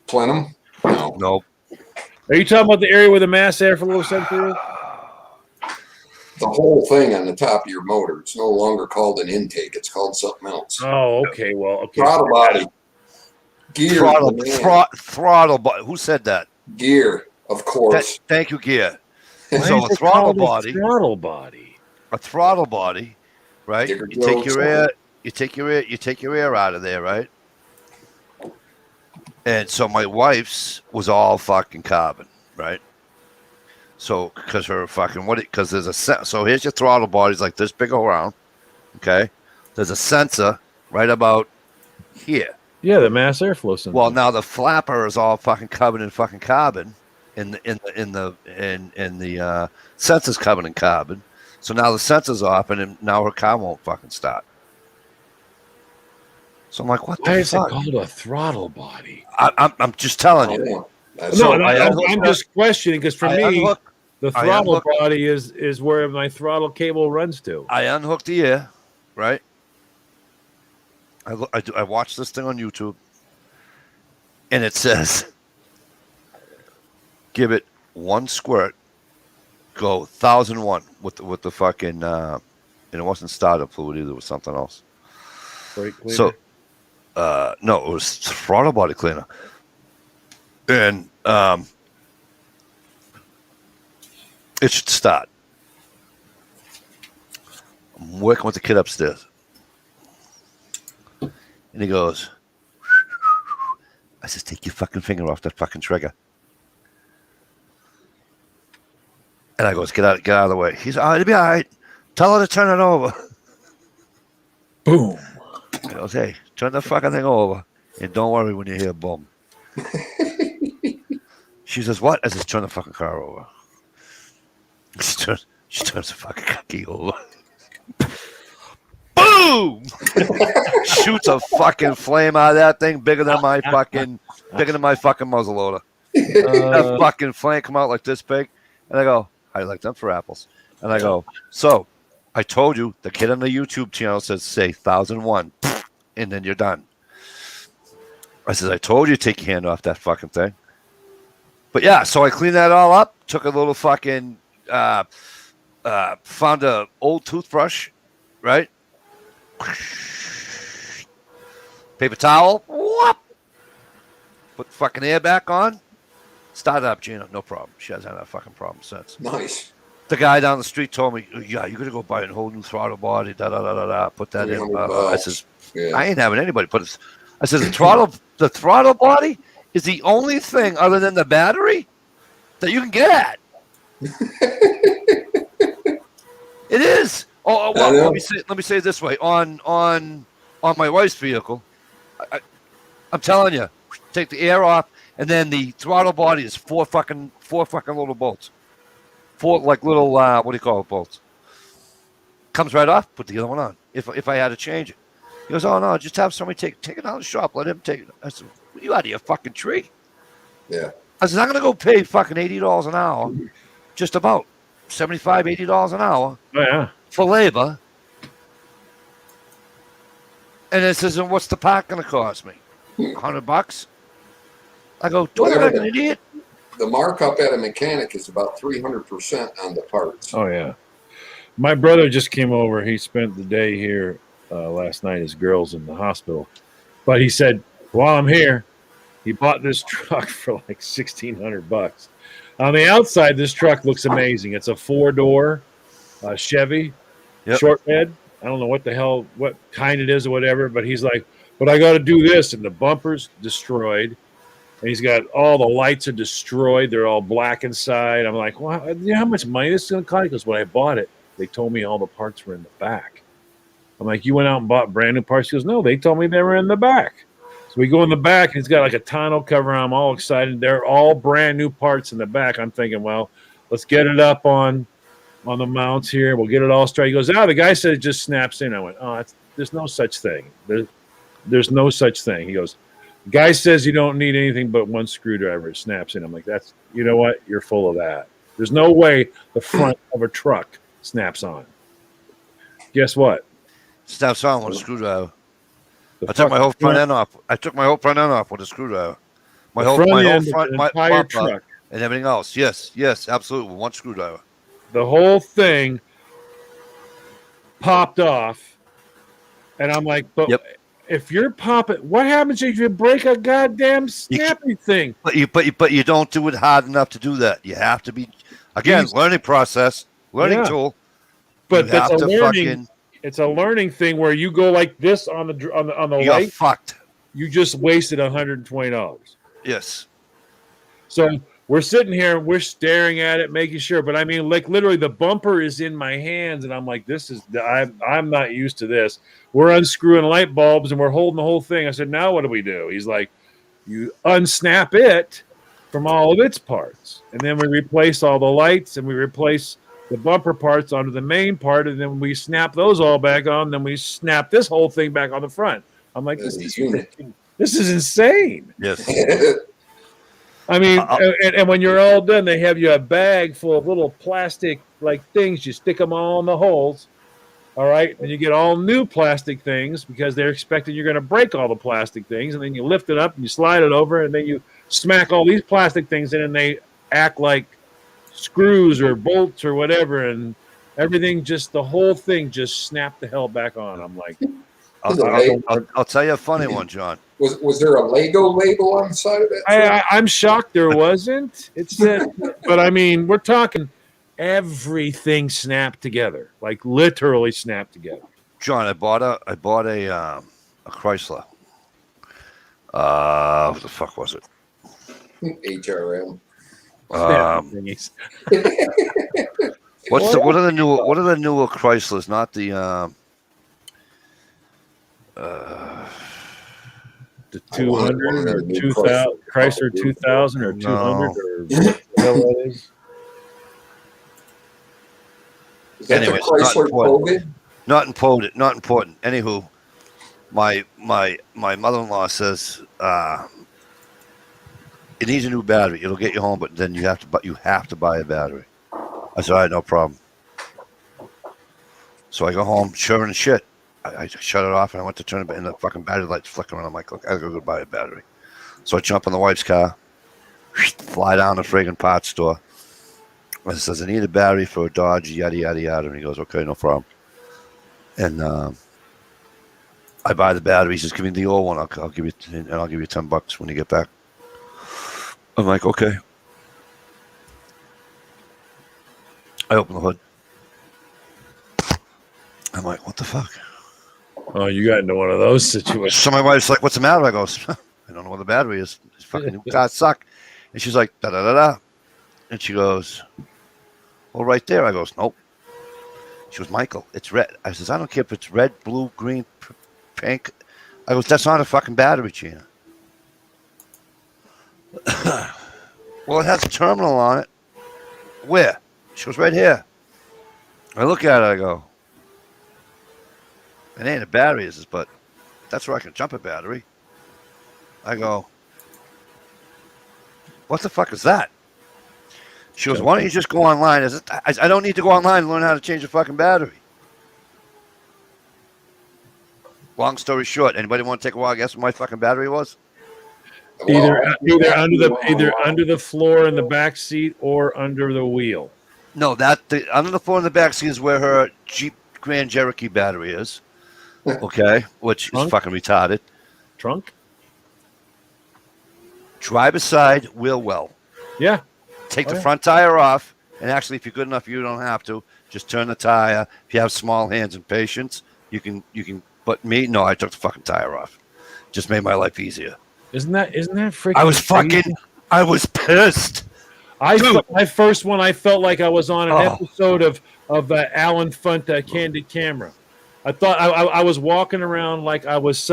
Plenum? No. Nope. Are you talking about the area where the mass airflow sensor is? The whole thing on the top of your motor. It's no longer called an intake. It's called something else. Oh, okay. Well, okay. Throttle body. Gear. Throttle body. Who said that? Gear, of course. Thank you, Gear. Why So is a it throttle called body. Throttle body. A throttle body, right? Digger You take drills. your air out of there, right? And so my wife's was all fucking carbon, right? So because her fucking because there's a so here's your throttle body's like this big around, okay? There's a sensor right about here. Yeah, the mass airflow sensor. Well, now the flapper is all fucking covered in fucking carbon, in the sensor's covered in carbon. So now the sensor's off, and now her car won't fucking start. So I'm like, what Why the is it fuck? called a throttle body? I'm just telling I you. don't know. That's So No, I I'm unhooked just questioning because for I me, unhooked- the I throttle unhooked- body is where my throttle cable runs to. I unhooked the ear, right? I watched this thing on YouTube, and it says, give it one squirt, go 1,001 with the fucking, and it wasn't startup fluid either, it was something else. Brake cleaner? So, no, it was throttle body cleaner. And it should start. I'm working with the kid upstairs. And he goes, I says, take your fucking finger off that fucking trigger. And I goes, get out of the way. He's, it'll be all right. Tell her to turn it over. Boom. I goes, hey, turn the fucking thing over. And don't worry when you hear boom. She says, what? I says, turn the fucking car over. She turns the fucking key over. Boom! Shoots a fucking flame out of that thing bigger than my fucking muzzleloader. That fucking flame come out like this big. And I go, I like them for apples. And I go, so I told you the kid on the YouTube channel says say 1,001 and then you're done. I says, I told you to take your hand off that fucking thing. But yeah, so I cleaned that all up, took a little fucking found a old toothbrush, right? Paper towel, whoop, put the fucking air back on, start it up, Gina, no problem. She hasn't had a fucking problem since. Nice. The guy down the street told me, yeah, you're gonna go buy a whole new throttle body, put that in. I $300. says, Yeah. I ain't having anybody put it. I said, the throttle body is the only thing other than the battery that you can get at. It is. Oh, well, let me say it this way. On my wife's vehicle, I'm telling you, take the air off, and then the throttle body is four fucking little bolts. Four like little what do you call it, bolts? Comes right off. Put the other one on. If I had to change it, he goes, oh no, just have somebody take it down the shop. Let him take it. I said, are you out of your fucking tree? Yeah. I said, I'm gonna go pay fucking $80 an hour, just about $75, $80 an hour. Oh, yeah. For labor. And it says, and what's the part going to cost me? $100? I go, do I look like an idiot? The markup at a mechanic is about 300% on the parts. Oh, yeah. My brother just came over. He spent the day here last night. His girl's in the hospital. But he said, while I'm here, he bought this truck for like $1,600. On the outside, this truck looks amazing. It's a 4-door Chevy short bed. I don't know what kind it is or whatever, but he's like, but I got to do this. And the bumper's destroyed. And he's got all the lights are destroyed. They're all black inside. I'm like, well, you know how much money this is going to cost? Because when I bought it, they told me all the parts were in the back. I'm like, you went out and bought brand new parts? He goes, no, they told me they were in the back. So we go in the back, and he's got like a tonneau cover on. I'm all excited. They're all brand new parts in the back. I'm thinking, well, let's get it up on the mounts here. We'll get it all straight. He goes, the guy said it just snaps in. I went, there's no such thing. There's no such thing. He goes, guy says you don't need anything but one screwdriver. It snaps in. I'm like, you know what? You're full of that. There's no way the front of a truck snaps on. Guess what? Snaps on with a screwdriver. I took my whole front end off. I took my whole front end off with a screwdriver. My whole front, my entire bumper truck, and everything else. Yes, absolutely. One screwdriver. the whole thing popped off, and I'm like, but if you're popping, what happens if you break a goddamn snappy thing? But you don't do it hard enough to do that. You have to be learning process, learning tool. But you that's have a to learning. It's a learning thing where you go like this on the you're light. fucked. you just wasted $120. Yes. So we're sitting here, we're staring at it, making sure. But I mean, like literally, the bumper is in my hands, and I'm like, I'm not used to this. We're unscrewing light bulbs, and we're holding the whole thing. I said, now what do we do? He's like, you unsnap it from all of its parts, and then we replace all the lights, and we replace the bumper parts onto the main part, and then we snap those all back on. Then we snap this whole thing back on the front. I'm like, this is insane. Yes. I mean, and when you're all done, they have you a bag full of little plastic like things. You stick them all in the holes. All right. And you get all new plastic things because they're expecting you're going to break all the plastic things. And then you lift it up and you slide it over, and then you smack all these plastic things in, and they act like screws or bolts or whatever. And everything the whole thing just snapped the hell back on. I'm like, I'll tell you a funny one, John. Was there a Lego label on the side of that? I'm shocked there wasn't. It said, but I mean, we're talking everything snapped together, like literally snapped together. John, I bought a Chrysler. What the fuck was it? HRM. What are the newer Chryslers? Not the the 200 or 2000 Chrysler 2000 or 200 or whatever that is. Is that Anyways, the Chrysler COVID? Not important. Anywho, my mother-in-law says it needs a new battery. It'll get you home, but then you have to buy a battery. I said, all right, no problem. So I go home, sure and shit. I shut it off, and I went to turn it, and the fucking battery light's flickering. I'm like, look, I gotta go buy a battery. So I jump in the wife's car, fly down to the friggin' parts store. I says, I need a battery for a Dodge, yada, yada, yada. And he goes, okay, no problem. And I buy the battery. He says, give me the old one. I'll give you $10 when you get back. I'm like, okay. I open the hood. I'm like, what the fuck? Oh, you got into one of those situations. So my wife's like, what's the matter? I goes, I don't know where the battery is. These fucking new cars suck. And she's like, da-da-da-da. And she goes, well, right there. I goes, nope. She goes, Michael, it's red. I says, I don't care if it's red, blue, green, pink. I goes, that's not a fucking battery, Gina. Well, it has a terminal on it. Where? She goes, right here. I look at it, I go, it ain't a battery, but that's where I can jump a battery. I go, what the fuck is that? She goes, why don't you just go online? I don't need to go online and learn how to change a fucking battery. Long story short, anybody want to take a while? Guess what my fucking battery was? Either under the floor in the back seat or under the wheel. No, under the floor in the back seat is where her Jeep Grand Cherokee battery is. Okay, which is fucking retarded. Trunk? Driver's side wheel well. Yeah. Take the front tire off, and actually, if you're good enough, you don't have to. Just turn the tire. If you have small hands and patience, you can. But me, no, I took the fucking tire off. Just made my life easier. Isn't that freaking? I was pissed. My first one, I felt like I was on an episode of Alan Funta Candid Camera. I thought I was walking around like I was.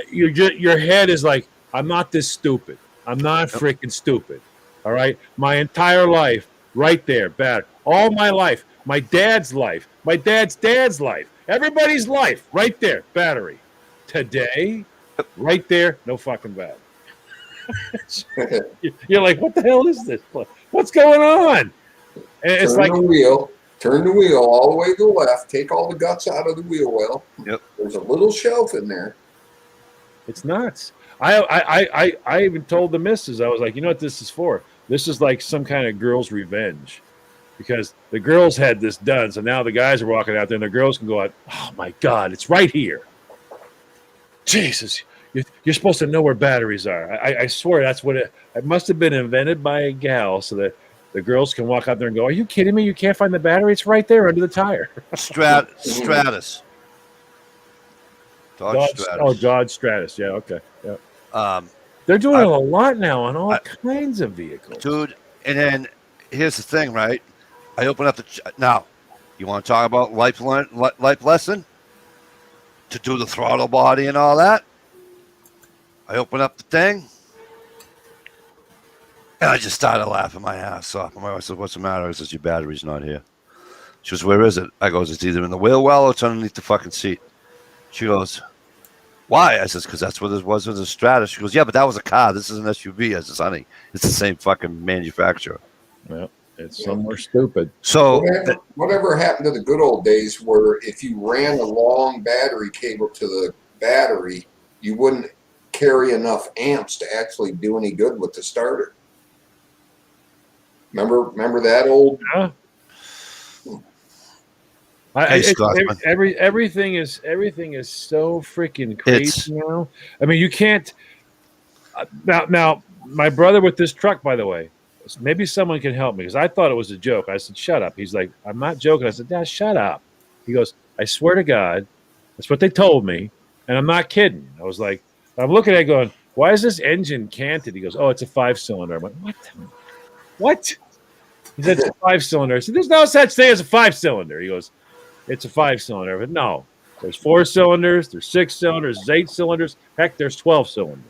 Your head is like, I'm not this stupid. I'm not freaking stupid. All right, my entire life, right there, bad. All my life, my dad's life, my dad's life, everybody's life, right there, battery. Today, right there, no fucking battery. You're like, what the hell is this? What's going on? And it's like turn the wheel all the way to the left. Take all the guts out of the wheel well. Yep. There's a little shelf in there. It's nuts. I even told the missus, I was like, you know what this is for? This is like some kind of girl's revenge, because the girls had this done. So now the guys are walking out there, and the girls can go out. Oh my God, it's right here. Jesus, you're supposed to know where batteries are. I swear that's what it must have been invented by a gal, so that the girls can walk out there and go, are you kidding me? You can't find the battery? It's right there under the tire. Stratus. Dodge Stratus. Oh, Dodge Stratus. Yeah, okay. Yeah. Um, They're doing I- it a lot now on all I- kinds of vehicles. dude, and then here's the thing, right? I open up now. You want to talk about life lesson? To do the throttle body and all that. I open up the thing, and I just started laughing my ass off. My wife said, "What's the matter?" I said, "Your battery's not here." She goes, "Where is it?" I goes, "It's either in the wheel well or it's underneath the fucking seat." She goes, "Why?" I says, "Because that's what it was with the Stratus." She goes, "Yeah, but that was a car. This is an SUV." I says, "Honey, it's the same fucking manufacturer." Yeah, it's somewhere stupid. So Whatever happened to the good old days where if you ran a long battery cable to the battery, you wouldn't carry enough amps to actually do any good with the starter? Remember that old? Yeah. Hey, Scotsman. Everything is so freaking crazy now. I mean, you can't. Now, my brother with this truck, by the way, maybe someone can help me because I thought it was a joke. I said, "Shut up." He's like, "I'm not joking." I said, "Dad, shut up." He goes, "I swear to God, that's what they told me, and I'm not kidding." I was like, I'm looking at it going, "Why is this engine canted?" He goes, "Oh, it's a 5-cylinder." I'm like, "What? What?" He said, "It's a 5-cylinder." I said, "There's no such thing as a 5-cylinder." He goes, "It's a 5-cylinder." But no, there's 4 cylinders, there's 6 cylinders, there's 8 cylinders. Heck, there's 12 cylinders.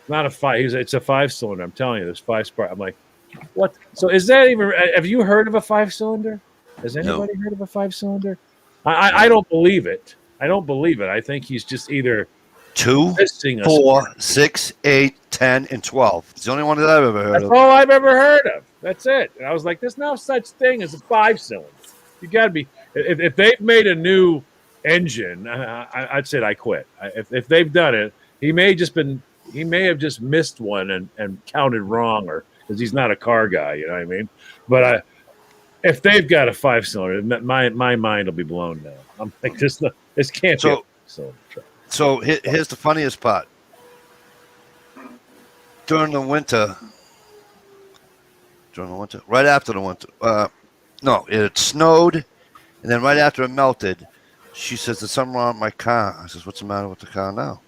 Not a 5. It's a 5-cylinder. I'm telling you, there's 5 spark. I'm like, what? So is that even? Have you heard of a 5-cylinder? Has anybody heard of a 5-cylinder? I don't believe it. I don't believe it. I think he's just either 2, missing us. 4, 6, 8, 10, and 12. It's the only one that I've ever heard That's of. all I've ever heard of. That's it. And I was like, there's no such thing as a 5-cylinder. You got to be. If they've made a new engine, I'd say I quit. If they've done it, he may have just missed one and counted wrong, or because he's not a car guy. You know what I mean? But if they've got a 5-cylinder, my mind will be blown now. I'm like, this can't be a 5-cylinder truck. So here's the funniest part. During the winter, right after the winter, no, it snowed, and then right after it melted, she says, "There's something wrong with my car." I says, "What's the matter with the car now?"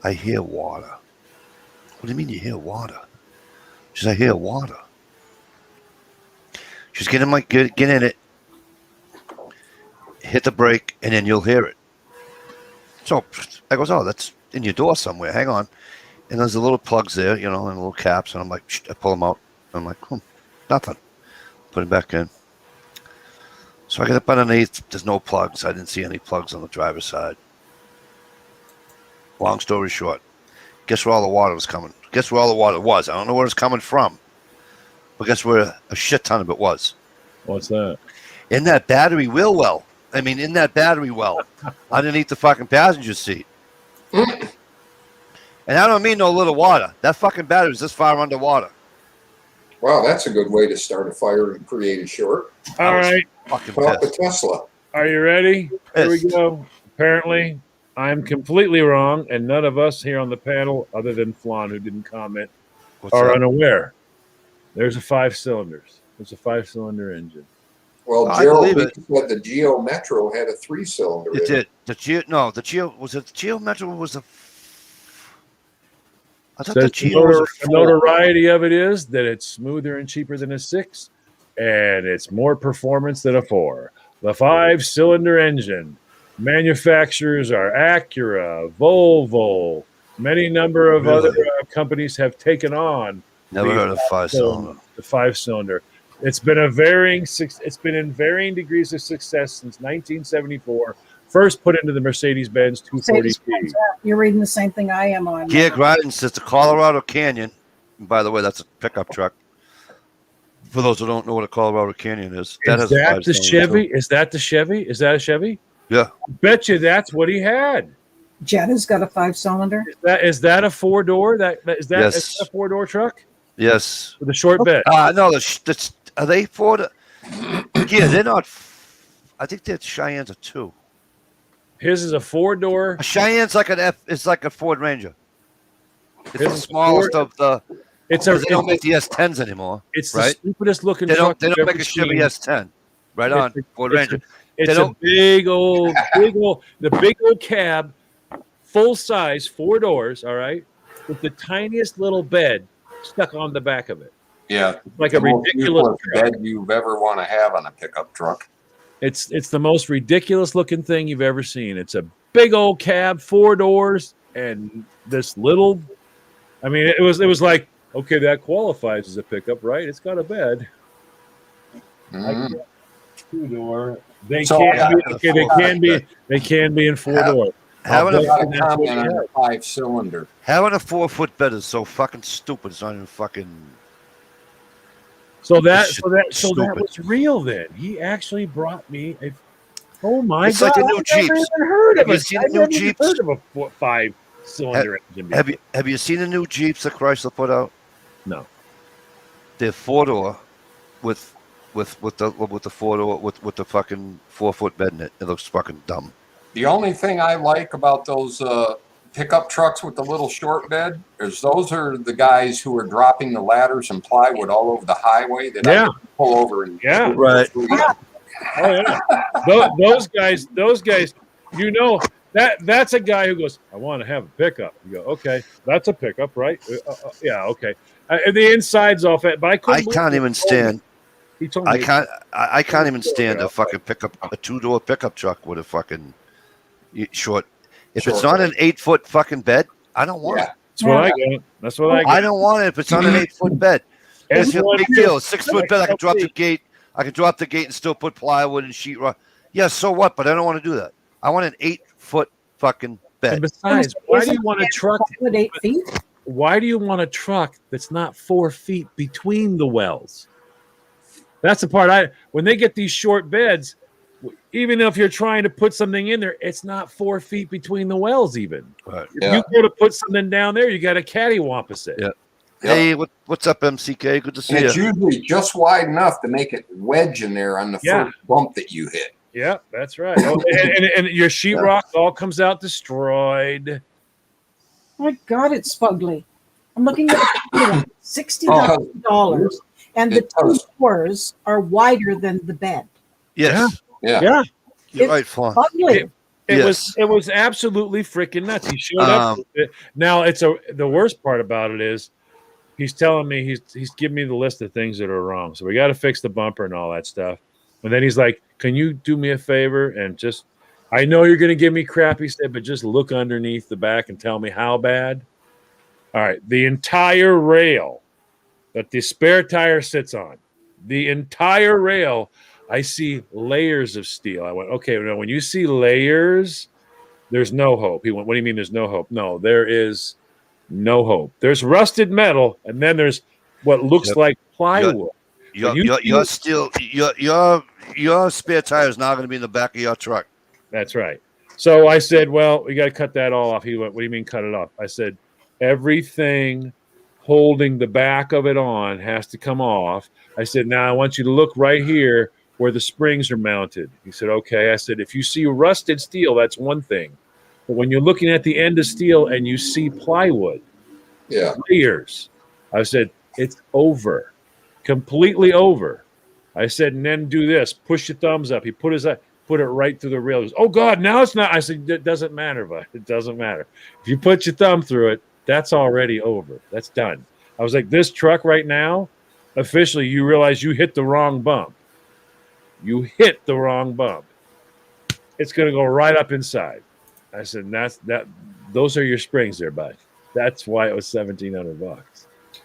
"I hear water." "What do you mean you hear water?" She says, "I hear water." She's get in it, hit the brake, and then you'll hear it. So I goes, "Oh, that's in your door somewhere. Hang on." And there's the little plugs there, and little caps. And I'm like, I pull them out. I'm like, nothing. Put it back in. So I get up underneath. There's no plugs. I didn't see any plugs on the driver's side. Long story short, guess where all the water was coming? Guess where all the water was? I don't know where it's coming from. But guess where a shit ton of it was? What's that? In that battery wheel well. In that battery well. Underneath the fucking passenger seat. And I don't mean no little water. That fucking battery is this far underwater. Wow, that's a good way to start a fire and create a short. All right. Fucking Pop the pissed. Tesla. Are you ready? Here we Pissed. go. Apparently, I'm completely wrong, and none of us here on the panel, other than Flan, who didn't comment, What's are that? unaware. There's a 5-cylinders. There's a 5-cylinder engine. Well, I Gerald believe it. said the Geo Metro had a 3-cylinder. It did. The Geo Metro was a. I thought the Says Geo was a the 4. notoriety of it is that it's smoother and cheaper than a 6, and it's more performance than a 4. The 5-cylinder engine. Manufacturers are Acura, Volvo, many number of Really? other companies have taken on Never heard of 5-cylinder. the 5-cylinder. It's been in varying degrees of success since 1974. First put into the Mercedes-Benz 240T. You're reading the same thing I am on. Gear Griden says the Colorado Canyon. And by the way, that's a pickup truck. For those who don't know what a Colorado Canyon is, Is that the 5-cylinder Chevy? too. Is that the Chevy? Is that a Chevy? Yeah. Bet you that's what he had. Jetta's got a 5-cylinder. Is that a 4-door? Is that Yes. a 4-door truck Yes. with a short bed? No, are they Ford? Yeah, they're not. I think that Cheyenne's a 2. His is a 4-door. A Cheyenne's like an F. It's like a Ford Ranger. It's His the is a smallest Ford- of the. It's They don't make the S10s anymore. It's right? the stupidest looking They truck don't you've make ever a Chevy seen. S10. Right on. Ford Ranger. It's They a big old, the big old cab, full size, 4 doors. All right, with the tiniest little bed stuck on the back of it. Yeah, Like the a most ridiculous useless truck. bed you've ever want to have on a pickup truck. It's the most ridiculous looking thing you've ever seen. It's a big old cab, 4 doors, and this little. I mean, it was like, okay, that qualifies as a pickup, right? It's got a bed. Mhm. 2-door. They So, can yeah, be. Okay, they can be in 4 doors. Having I'll a, bet Got a you that's what comment you on have. the 5-cylinder. having a 4-foot bed is so fucking stupid. It's not even fucking. So that It's that stupid. was real. Then he actually brought me a. Oh my It's god! like the new I've never Jeeps. even heard Have of you it. seen I've the new never even Jeeps? heard of a 5-cylinder engine. Have you seen the new Jeeps that Chrysler put out? No. They're 4-door with the 4-door with the fucking 4-foot bed in it. It looks fucking dumb. The only thing I like about those pickup trucks with the little short bed is those are the guys who are dropping the ladders and plywood all over the highway that I Yeah. can pull over and Yeah. Right. Oh yeah. Those guys. You know that's a guy who goes, I want to have a pickup. You go, okay, that's a pickup, right? Yeah, okay. And the inside's off it, but I couldn't. I believe can't it. even stand. He told me. I can't even stand a fucking pickup, a 2-door pickup truck with a fucking short. If it's Short not an 8-foot fucking bed, I don't want Yeah. it. That's what I got. That's what I got. I don't want it if it's not an 8-foot bed. It's a big deal. 6-foot bed, I can drop the gate. I can drop the gate and still put plywood and sheetrock. Yeah, so what? But I don't want to do that. I want an 8-foot fucking And bed. besides, why do you want a truck? With 8 feet? Why do you want a truck that's not 4 feet between the wells? That's the part when they get these short beds, even if you're trying to put something in there, it's not 4 feet between the wells even. Right. If Yeah. you go to put something down there, you got to cattywampus it. Yeah. Yep. Hey, what's up, MCK? Good to see And it's you. usually just wide enough to make it wedge in there on the Yeah. first bump that you hit. Yeah, that's right. Oh, and your sheetrock all comes out destroyed. My God, it's fugly. I'm looking at it, $60,000, and the It does. 2 doors are wider than the bed. Yes. Yeah. Yeah. You're It's right, Fawn. Fugly. It was absolutely freaking nuts. He showed up. With it. Now the worst part about it is he's telling me he's giving me the list of things that are wrong. So we got to fix the bumper and all that stuff. And then he's like, "Can you do me a favor and just? I know you're going to give me crap," he said, "but just look underneath the back and tell me how bad." All right, the entire rail that the spare tire sits on, the entire rail. I see layers of steel. I went, okay, now when you see layers, there's no hope. He went, what do you mean there's no hope? No, there is no hope. There's rusted metal, and then there's what looks Yep. like plywood. Your spare tire is now going to be in the back of your truck. That's right. So I said, well, we got to cut that all off. He went, what do you mean cut it off? I said, everything holding the back of it on has to come off. I said, now I want you to look right here where the springs are mounted. He said, okay. I said, if you see rusted steel, that's one thing. But when you're looking at the end of steel and you see plywood, Yeah. layers, I said, it's over, completely over. I said, and then do this, push your thumbs up. He put it right through the rail. He goes, oh God, now it's not. I said, it doesn't matter, bud. It doesn't matter. If you put your thumb through it, that's already over. That's done. I was like, this truck right now, officially, you realize you hit the wrong bump. You hit the wrong bump. It's going to go right up inside. I said, those are your springs there, bud. That's why it was $1,700.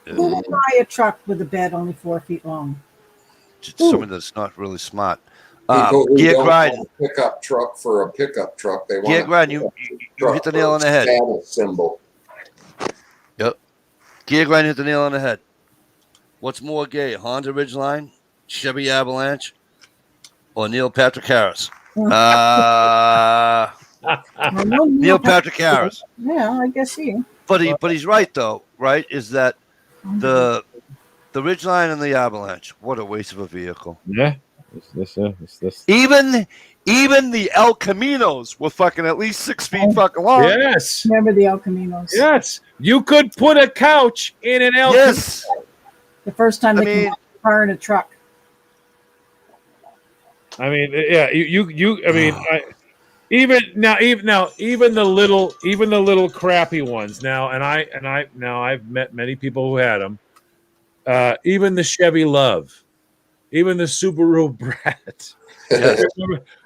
Who would buy a truck with a bed only 4 feet long? Someone that's not really smart. People who Gear don't grind. want a pickup truck for a pickup truck, they want Gear a grind. You truck hit the nail on the for a head. status symbol. Gear grind hit the nail on the head. What's more gay, Honda Ridgeline, Chevy Avalanche, or Neil Patrick Harris? I know Neil Patrick Harris. Yeah, I guess he. But he's right though. Right? Is that the Ridgeline and the Avalanche? What a waste of a vehicle. Yeah. This. Even the El Caminos were fucking at least 6 feet fucking long. Yes. Remember the El Caminos? Yes. You could put a couch in an El Yes. The first time I they mean- came out of a car in a truck. I mean, yeah, I mean, even the little crappy ones now, and I've met many people who had them. Even the Chevy Love, even the Subaru Brat. Yes.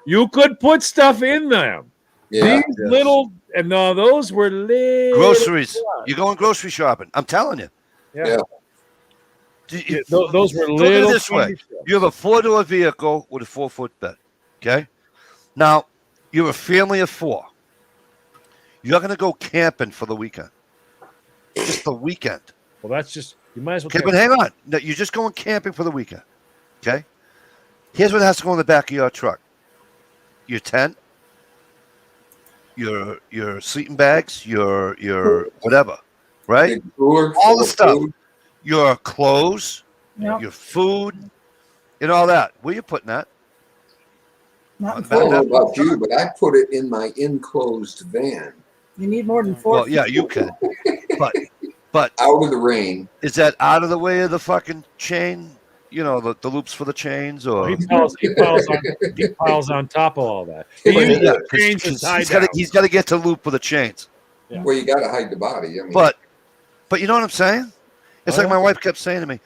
You could put stuff in them. Yeah. These little, and no, those were little Groceries. You're going grocery shopping. I'm telling you. Yeah. Do Yeah, those were Look at it little. this way. candy shells. You have a 4-door vehicle with a 4-foot bed. Okay. Now, you're a family of 4. You're going to go camping for the weekend. Just the weekend. Well, that's just you might as well. Okay, but hang on. No, you're just going camping for the weekend. Okay. Here's what has to go in the back of your truck: your tent, your sleeping bags, your whatever, right? Big cooler All full the of stuff. food. Your clothes, No, your food, and all that. Where you putting that? not in I don't know four. about you, but I put it in my enclosed van You need more than 4. Well, yeah, you can. But out of the rain. is that out of the way of the fucking chain? You know, the loops for the chains, or He piles on top of all that. He Well, uses yeah, the 'cause- chains to 'cause tie he's down. got to get to loop for the chains. Yeah. Well, you got to hide the body. I mean, But you know what I'm saying? It's Oh, like yeah. my wife kept saying to me,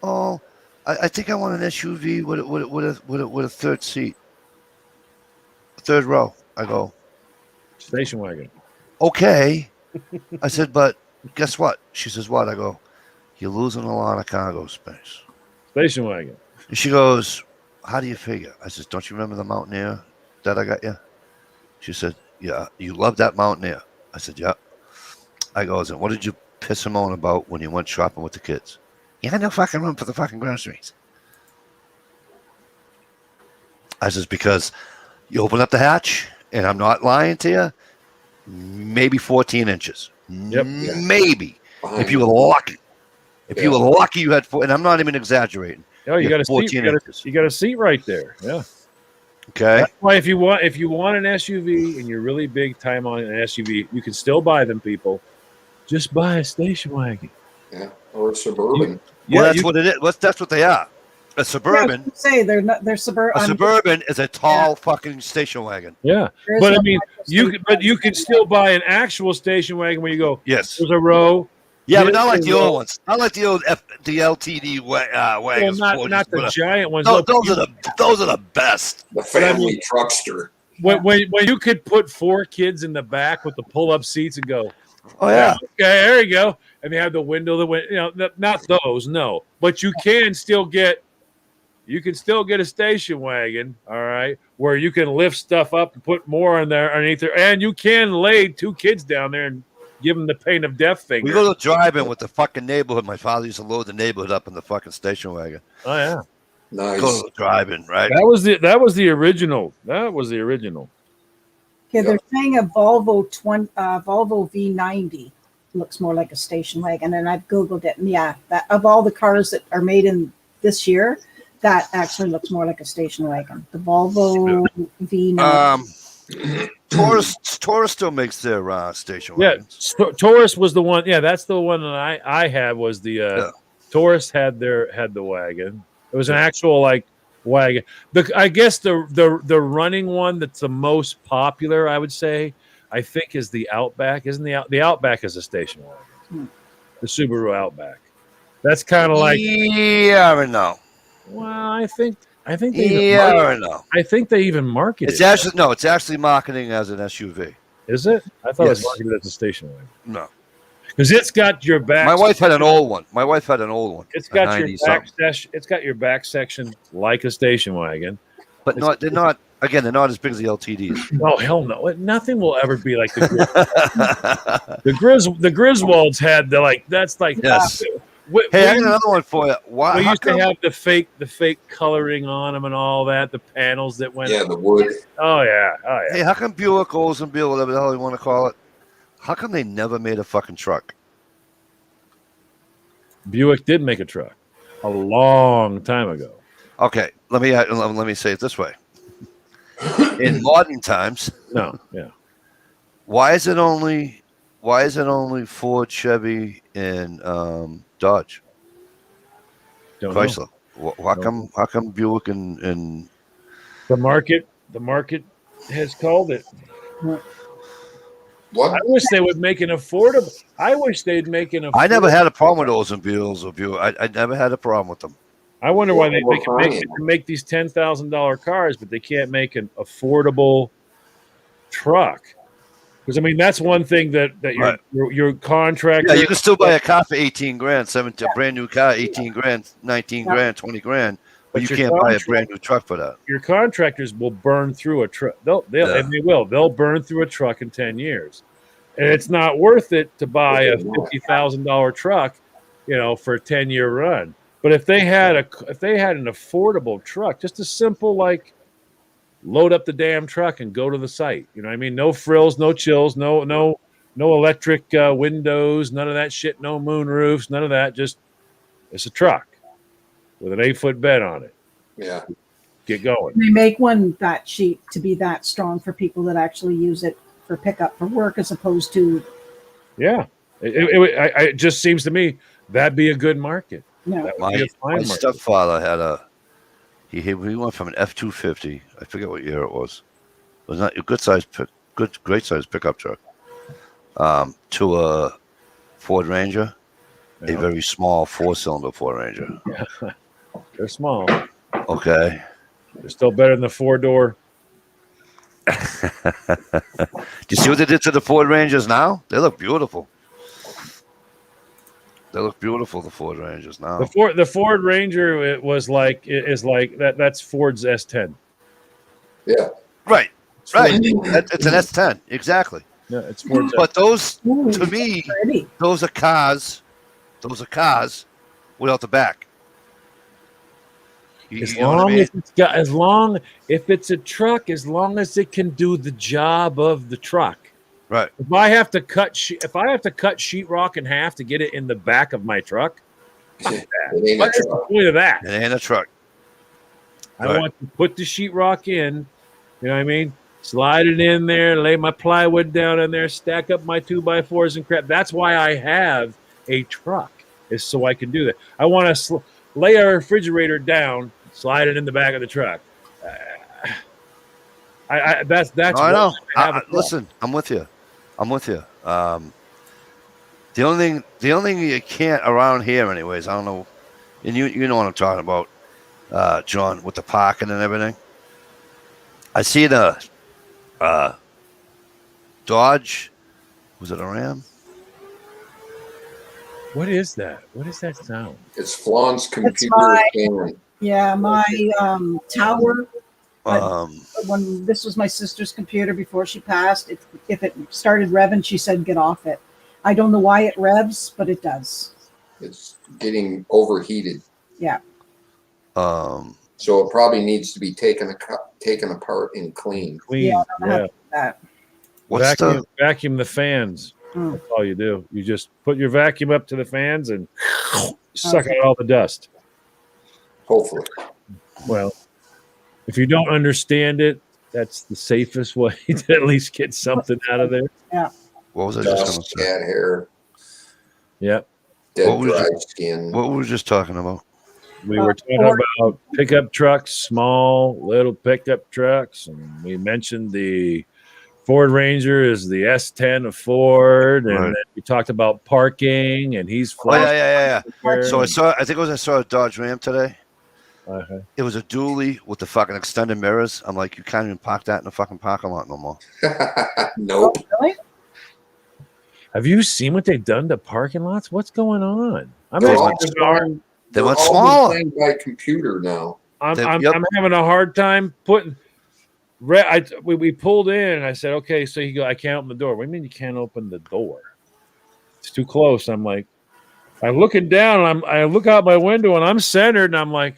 "Oh, I think I want an SUV with a third seat, third row." I go, Station wagon. "Okay." I said, "But guess what?" She says, "What?" I go, "You're losing a lot of cargo space." Station wagon. And she goes, "How do you figure?" I says, "Don't you remember the Mountaineer that I got you?" She said, "Yeah, you love that Mountaineer." I said, "Yeah." I goes, "And what did you piss him on about when you went shopping with the kids?" "You had no fucking room for the fucking groceries." I says, "Because you open up the hatch, and I'm not lying to you, maybe 14 inches. Yep. Maybe. behind If you were lucky. If you Yeah. were lucky, you had 4, and I'm not even exaggerating. Oh, you You got have a seat. 14 inches. You got a seat right there. Yeah. Okay. That's why if you want an SUV and you're really big time on an SUV, you can still buy them. People, just buy a station wagon. Yeah, or a Suburban. Well, Yeah, that's what it is. That's what they are. A Suburban. Say they're not. They're suburban. A Suburban is a tall fucking station wagon. Yeah, but I mean, you can still buy an actual station wagon where you go. Yes. There's a row. Yeah, but Yes, not like the well- old ones. Not like the old the LTD Well, wagons. not 40s, the whatever. giant ones. No, Look, those are the best. The family truckster. when you could put 4 kids in the back with the pull up seats and go, Oh yeah. okay, there you go, and they have the window that went, not those, no, but you can still get a station wagon, all right, where you can lift stuff up and put more in there underneath there, and you can lay 2 kids down there and give them the pain of death finger. We go to drive-in with the fucking neighborhood. My father used to load the neighborhood up in the fucking station wagon. Oh yeah, Nice. Go to the drive-in, right? that was the original. That was the original. Okay, they're saying a Volvo Volvo V90 looks more like a station wagon, and I've googled it. And yeah, that of all the cars that are made in this year, that actually looks more like a station wagon. The Volvo V90. Taurus still makes their station Yeah, wagons. Taurus was the one. Yeah, that's the one that I had. Was the Taurus had the wagon. It was an actual wagon. I guess the running one that's the most popular, I would say, I think, is the Outback. Isn't the Outback is a station wagon? The Subaru Outback. That's kind of like. Yeah, I know. Well, I think they Yeah, I know. I think they even market It's it. actually marketing as an SUV. Is it? I thought it was Yes. marketed as a station wagon No, because it's got your back. my wife had an old one. It's a got your 90 back something. section. It's got your back section like a station wagon. But they're not. Again, they're not as big as the LTDs. Oh hell no! Nothing will ever be like the the Griswolds had that's like Yes. We, Hey, I we- got another one for you. Why? we how used to come- have the fake coloring on them and all that. The panels that went. Yeah, the wood. Oh yeah. Hey, how come Buick, Oldsmobile, whatever the hell you want to call it? How come they never made a fucking truck? Buick did make a truck a long time ago. Okay, let me say it this way. In modern times, No, yeah. why is it only Ford, Chevy, and Dodge, Don't know. Chrysler? How come Buick and The market has called it. What? I wish they would make an affordable. I wish they'd make an affordable. I never had a problem with those in Beals or Buell. I never had a problem with them. I wonder why they We're can make these $10,000 cars, but they can't make an affordable truck. Because I mean, that's one thing that your contractor. Yeah, you can still buy a car for 18 grand, a brand new car, 18 grand, 19 grand, 20 grand, but you your can't buy a brand new truck for that. Your contractors will burn through a truck. They'll burn through a truck in 10 years, and it's not worth it to buy a $50,000 truck, for a 10-year run. But if they had an affordable truck, just a simple load up the damn truck and go to the site. You know what I mean? No frills, no chills, no electric windows, none of that shit, no moon roofs, none of that. Just it's a truck with an 8-foot bed on it. Yeah. Get going. They make one that cheap to be that strong for people that actually use it for pickup for work as opposed to. Yeah. It just seems to me that'd be a good market. No. My stepfather had he went from an F-250. I forget what year it was. It was not a great size pickup truck. To a Ford Ranger, a very small 4-cylinder Ford Ranger. They're small. Okay. They're still better than the 4-door. Do you see what they did to the Ford Rangers now? They look beautiful. The Ford Rangers now. The Ford Ranger is like that. That's Ford's S10. Yeah. Right. It's an S10. Exactly. Yeah, it's Ford's. But those, Ooh, to me, pretty. those are cars. Those are cars without the back. As long if it's a truck, as long as it can do the job of the truck. Right. If I have to cut sheetrock in half to get it in the back of my truck, It ain't a what's the truck. point of that? It ain't a truck. I Right. want to put the sheetrock in. You know what I mean? Slide it in there, lay my plywood down in there, stack up my 2x4s and crap. That's why I have a truck, is so I can do that. I want to lay a refrigerator down, slide it in the back of the truck. That's. I know. I have a truck. Listen, I'm with you. The only thing you can't around here, anyways. I don't know, and you know what I'm talking about, John, with the parking and everything. I see the Dodge. Was it a Ram? What is that? What is that sound? It's Flawn's computer. my- Yeah, my tower. Um, When this was my sister's computer before she passed, if it started revving, she said get off it. I don't know why it revs, but it does. It's getting overheated. So it probably needs to be taken apart and cleaned. Clean. Yeah, I don't know how to do that. what's Vacuum the fans. Mm. That's all you do. You just put your vacuum up to the fans and suck out all the dust. Hopefully. Well, if you don't understand it, that's the safest way to at least get something out of there. what was I just going Dust, to say? cat hair, Yep. dead What was dry it? skin. What were we just talking about? We were talking about pickup trucks, small little pickup trucks, and we mentioned the Ford Ranger is the S10 of Ford, and Right. then we talked about parking, and he's Oh yeah. flat. So I saw a Dodge Ram today. Uh-huh. It was a dually with the fucking extended mirrors. I'm like, you can't even park that in the fucking parking lot no more. Nope. Really? Have you seen what they've done to parking lots? What's going on? I'm They're having, all designed- They they're went all smaller. designed by computer now. I'm Yep. having a hard time putting. We pulled in, and I said, "Okay." So he go, "I can't open the door." What do you mean you can't open the door? It's too close. I'm like, I'm looking down, and I look out my window, and I'm centered, and I'm like,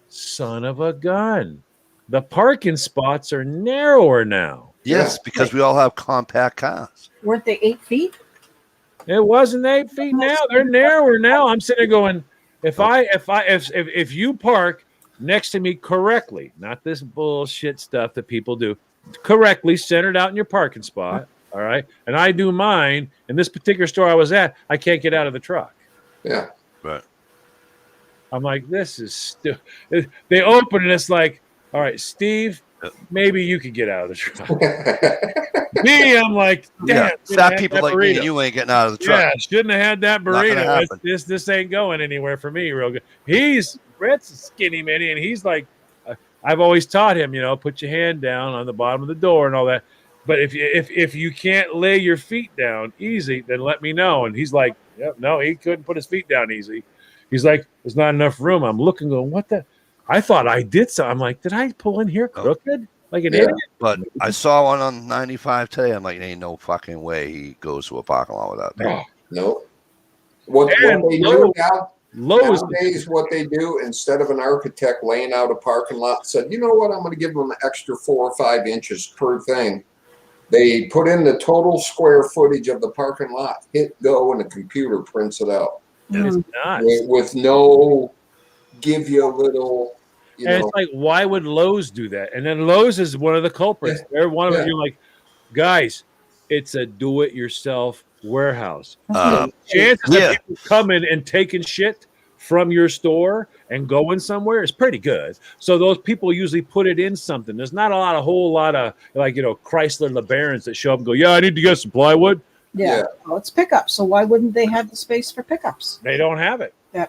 "Son of a gun!" The parking spots are narrower now. Yes, Yeah. because we all have compact cars. Weren't they 8 feet? It wasn't 8 feet now. They're narrower now. I'm sitting there going, if you park next to me correctly, not this bullshit stuff that people do, correctly centered out in your parking spot, all right, and I do mine, in this particular store I was at, I can't get out of the truck. Yeah. Right. I'm like, this is stupid. They open and it's like All right, Steve, Yep. maybe you could get out of the truck. Me, I'm like, damn, Yeah, shouldn't have fat had people that like me and burrito. you ain't getting out of the truck. Yeah, shouldn't have had that Not gonna burrito. happen. This ain't going anywhere for me. Real good. Brett's a skinny mini, and he's like, I've always taught him, put your hand down on the bottom of the door and all that. But if you can't lay your feet down easy, then let me know. And he's like, yep, no, he couldn't put his feet down easy. He's like, there's not enough room. I'm looking, going, what the? I thought I did so. I'm like, did I pull in here crooked? Like an idiot? But I saw one on 95 today. I'm like, ain't no fucking way he goes to a parking lot without that. No. What And they do now, Lowe's. nowadays, what they do, instead of an architect laying out a parking lot, said, you know what, I'm going to give them an extra 4 or 5 inches per thing. They put in the total square footage of the parking lot, hit go, and the computer prints it out. It's not. With no give you a little, And it's like, why would Lowe's do that? And then Lowe's is one of the culprits. They're one of them. You're like, guys, it's a do-it-yourself warehouse. Chances of people coming and taking shit from your store and going somewhere is pretty good. So those people usually put it in something. There's not a whole lot of Chrysler LeBarons that show up and go, yeah, I need to get some plywood. Yeah. Well, it's pickups. So why wouldn't they have the space for pickups? They don't have it. Yeah.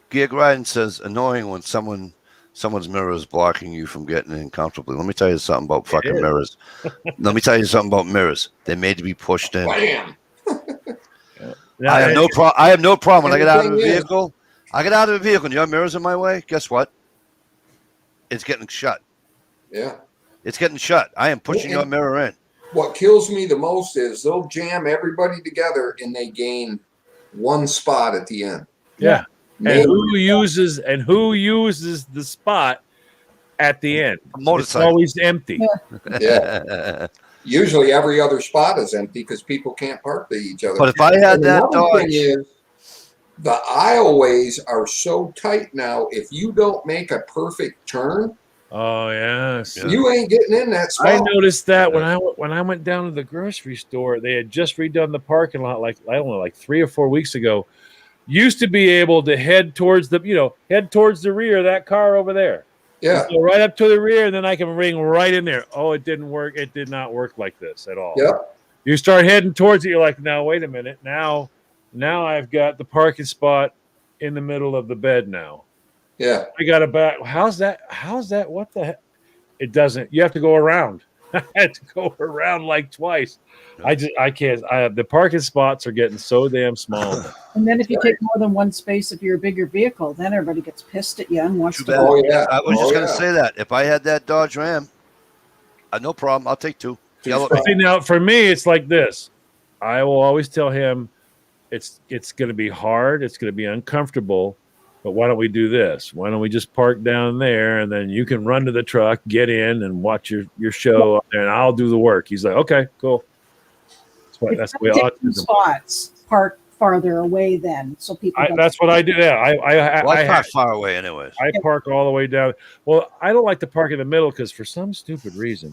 Gear Griden says annoying when someone's mirror is blocking you from getting in comfortably. Let me tell you something about fucking mirrors. Let me tell you something about mirrors. They're made to be pushed in. Bam. I have no problem when I get out of the vehicle. I get out of the vehicle and your mirror's in my way. Guess what? It's getting shut. Yeah. It's getting shut. I am pushing your mirror in. What kills me the most is they'll jam everybody together and they gain one spot at the end. Yeah. And who uses the spot at the end? It's always empty. Yeah. Usually every other spot is empty because people can't park to each other. But if I had that Dodge, thing is, the aisleways are so tight now. If you don't make a perfect turn, oh yes, you ain't getting in that spot. I noticed that when I went down to the grocery store, they had just redone the parking lot like 3 or 4 weeks ago. Used to be able to head towards the rear of that car over there. Yeah. So right up to the rear, and then I can ring right in there. Oh, it didn't work. It did not work like this at all. Yep. You start heading towards it, you're like, now wait a minute. Now I've got the parking spot in the middle of the bed now. Yeah. I got a back. How's that? What the heck? It doesn't. You have to go around. I had to go around like twice. I can't. The parking spots are getting so damn small. And then if you take more than one space of your bigger vehicle, then everybody gets pissed at you and wants to. Oh yeah. I was just gonna say that if I had that Dodge Ram, no problem. I'll take two. See, now for me, it's like this. I will always tell him, it's going to be hard. It's going to be uncomfortable. But why don't we do this? Why don't we just park down there and then you can run to the truck, get in, and watch your show up there, and I'll do the work. He's like, okay, cool. That's the way I spots park farther away then, so people. That's what I do. Yeah, I park far away anyways. I park all the way down. Well, I don't like to park in the middle because for some stupid reason,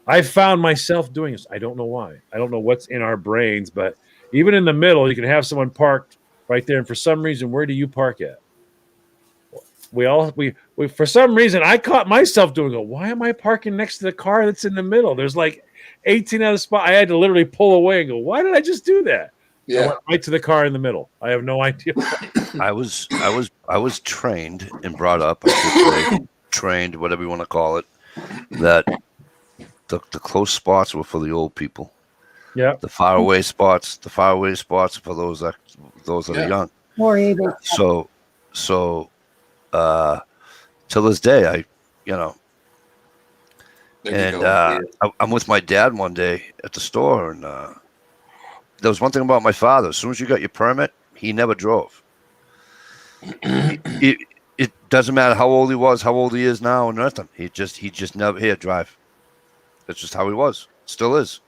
I found myself doing this. I don't know why. I don't know what's in our brains, but even in the middle, you can have someone parked right there, and for some reason, where do you park at? We for some reason I caught myself doing it. Why am I parking next to the car that's in the middle? There's like 18 other spots. I had to literally pull away and go, why did I just do that? Yeah. I went right to the car in the middle. I have no idea. I was trained and brought up, I should say, trained, whatever you want to call it, that the close spots were for the old people. Yeah. The faraway spots for those that are young. More able. So till this day, I'm with my dad one day at the store, and there was one thing about my father. As soon as you got your permit, he never drove. It doesn't matter how old he was, how old he is now, or nothing. He just never here drive. That's just how he was. Still is.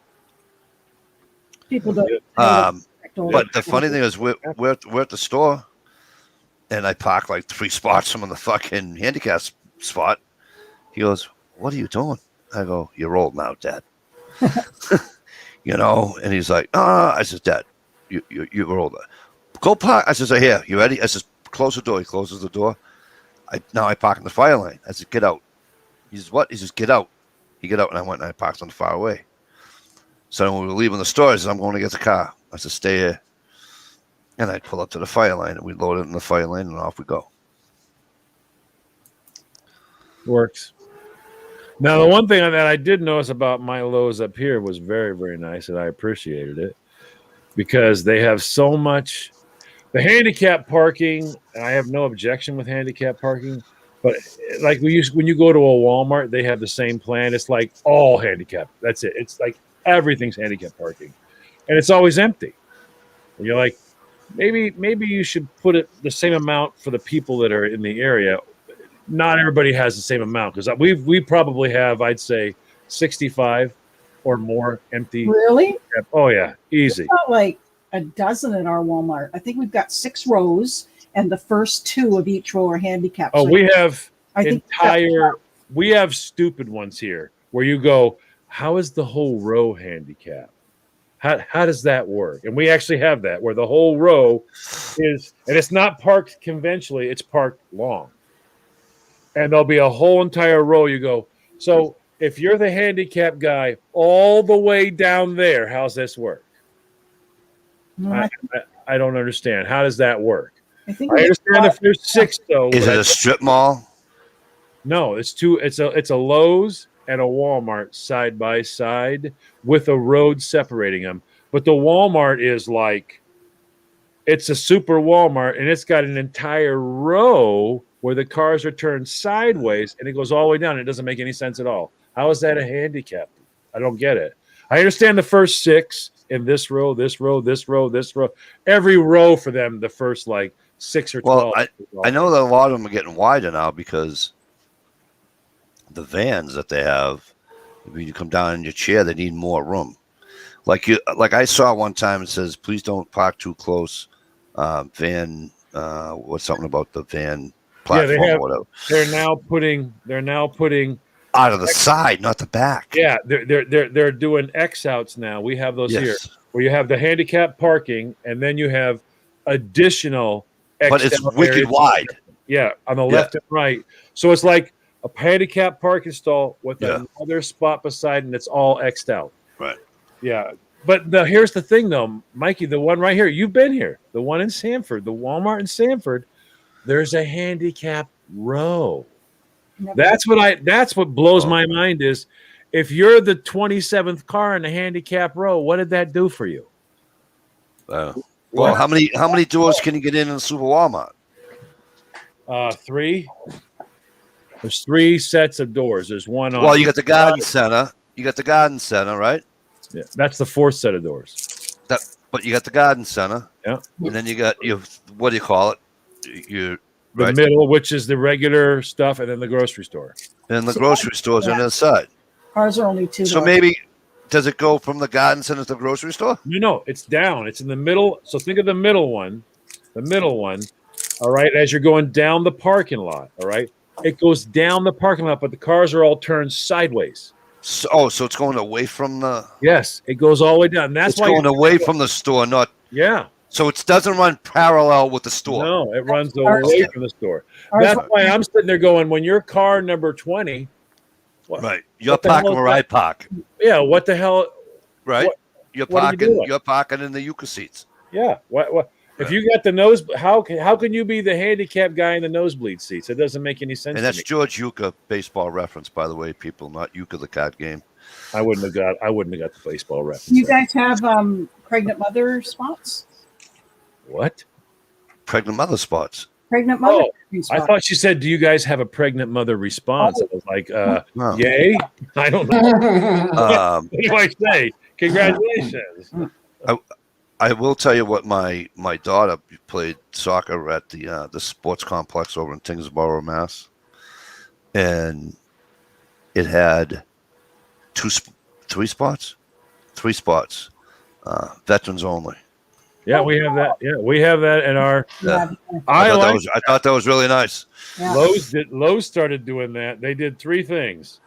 People don't. But the funny thing is, we're at the store, and I park like 3 spots from the fucking handicap spot. He goes, "What are you doing?" I go, "You're old now, Dad." And he's like, I says, "Dad, you're older. Go park." I says, "Here, you ready?" I says, "Close the door." He closes the door. I park in the fire lane. I said, get out. He says, what? He says, get out. He get out, and I went and I parked on the far away. So when we were leaving the store, I said, I'm going to get the car. I said, stay here. And I'd pull up to the fire lane, and we'd load it in the fire lane, and off we go. Works. Now, the one thing that I did notice about my Lowe's up here was very, very nice, and I appreciated it because they have so much. The handicap parking, and I have no objection with handicap parking, but like when you go to a Walmart, they have the same plan. It's like all handicap. That's it. It's like everything's handicap parking, and it's always empty. And you're like, maybe you should put it the same amount for the people that are in the area. Not everybody has the same amount because we probably have, I'd say, 65 or more empty. Really? Oh yeah, easy. About like a dozen at our Walmart. I think we've got 6 rows, and the first 2 of each row are handicapped. Oh, So we have I think we have stupid ones here where you go, how is the whole row handicap? How does that work? And we actually have that where the whole row is, and it's not parked conventionally, it's parked long. And there'll be a whole entire row. You go, so if you're the handicap guy all the way down there, how's this work? I don't understand. How does that work? I think I understand the first 6 though. Is but it a strip mall? No, it's two. It's a Lowe's and a Walmart side by side with a road separating them. But the Walmart is like, it's a super Walmart, and it's got an entire row where the cars are turned sideways, and it goes all the way down. It doesn't make any sense at all. How is that a handicap? I don't get it. I understand the first 6 in this row, this row, this row, this row. Every row for them, the first like 6 or 12. Well, I know that a lot of them are getting wider now because the vans that they have, when you come down in your chair, they need more room. Like I saw one time, it says, please don't park too close. Van, what's something about the van platform or whatever. They're now putting Out of the side, not the back. Yeah, they're doing X outs now. We have those here where you have the handicap parking, and then you have additional X. But it's wicked wide. Yeah, on the left and right. So it's like a handicap parking stall with another spot beside, and it's all X'd out. Right. Yeah. But here's the thing, though, Mikey, the one right here, you've been here, the one in Sanford, the Walmart in Sanford, there's a handicap row. That's what blows my mind is if you're the 27th car in the handicap row, what did that do for you? Well, how many doors can you get in a super Walmart? 3. There's 3 sets of doors. There's one on. Well, you got the garden center. You got the garden center, right? Yeah, that's the 4th set of doors. But you got the garden center. Yeah. And then you got your, what do you call it? Your The middle, which is the regular stuff, and then the grocery store. And the grocery stores on the other side. Ours are only 2. So maybe, does it go from the garden center to the grocery store? No, it's down. It's in the middle. So think of the middle one. All right, as you're going down the parking lot. All right, it goes down the parking lot, but the cars are all turned sideways. So it's going away from the. Yes, it goes all the way down. And that's it's why going away from the store, not. Yeah. So it doesn't run parallel with the store. No, it runs away from the store. That's why I'm sitting there going, when your car number 20. Right. You're parking where I park. Yeah. What the hell? Right. You're parking in the Yucca seats. Yeah. What? If you got the nose, how can you be the handicap guy in the nosebleed seats? It doesn't make any sense. And that's George Yucca baseball reference, by the way, people, not Yucca the card game. I wouldn't have got the baseball reference. You guys have pregnant mother spots? What? Pregnant mother spots. Pregnant mother. I thought she said, "Do you guys have a pregnant mother response?" I was like, no. "Yay!" I don't know. What do I say? Congratulations. I will tell you what my daughter played soccer at the sports complex over in Tingsboro, Mass, and it had 3 spots, veterans only. Yeah, we have that. Yeah, we have that in our. Yeah. I thought that was really nice. Yeah. Lowe's started doing that. They did 3 things.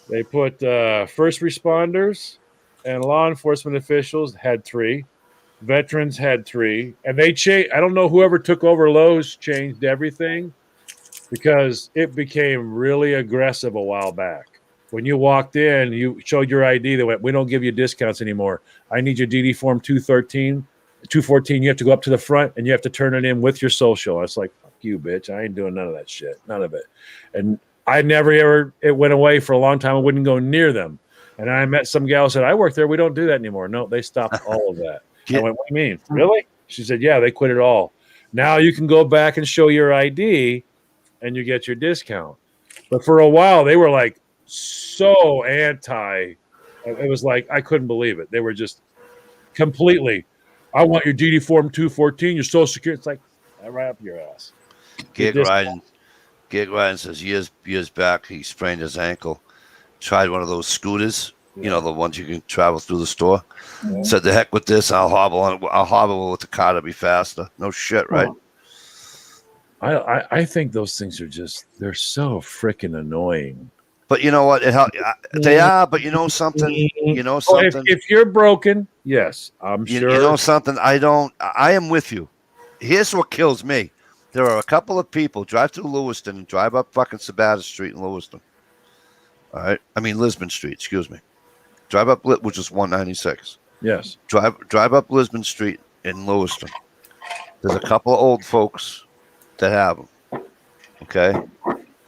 They put first responders and law enforcement officials had 3. Veterans had 3, and they changed. I don't know whoever took over Lowe's changed everything, because it became really aggressive a while back. When you walked in, you showed your ID. They went, "We don't give you discounts anymore. I need your DD form 214. You have to go up to the front and you have to turn it in with your social." I was like, "Fuck you, bitch. I ain't doing none of that shit. None of it." And I never ever, it went away for a long time. I wouldn't go near them. And I met some gal who said, "I work there. We don't do that anymore." No, they stopped all of that. I went, "What do you mean? Really?" She said, "Yeah, they quit it all. Now you can go back and show your ID and you get your discount." But for a while, they were like so anti. It was like, I couldn't believe it. They were just completely, "I want your DD form 214, your social security." It's like, right up your ass. Gig Ryan says years back he sprained his ankle. Tried one of those scooters, you know, the ones you can travel through the store. Mhm. Said, "The heck with this! I'll hobble with the car to be faster." No shit, right? I think those things are they're so freaking annoying. But you know what? They are. But you know something. You know Oh, something. if you're broken, yes, I'm You sure. know something. I am with you. Here's what kills me. There are a couple of people drive through Lewiston and drive up fucking Sabata Street in Lewiston. All right. I mean Lisbon Street. Excuse me. Drive up, which is 196. Yes. Drive up Lisbon Street in Lewiston. There's a couple of old folks that have them. Okay.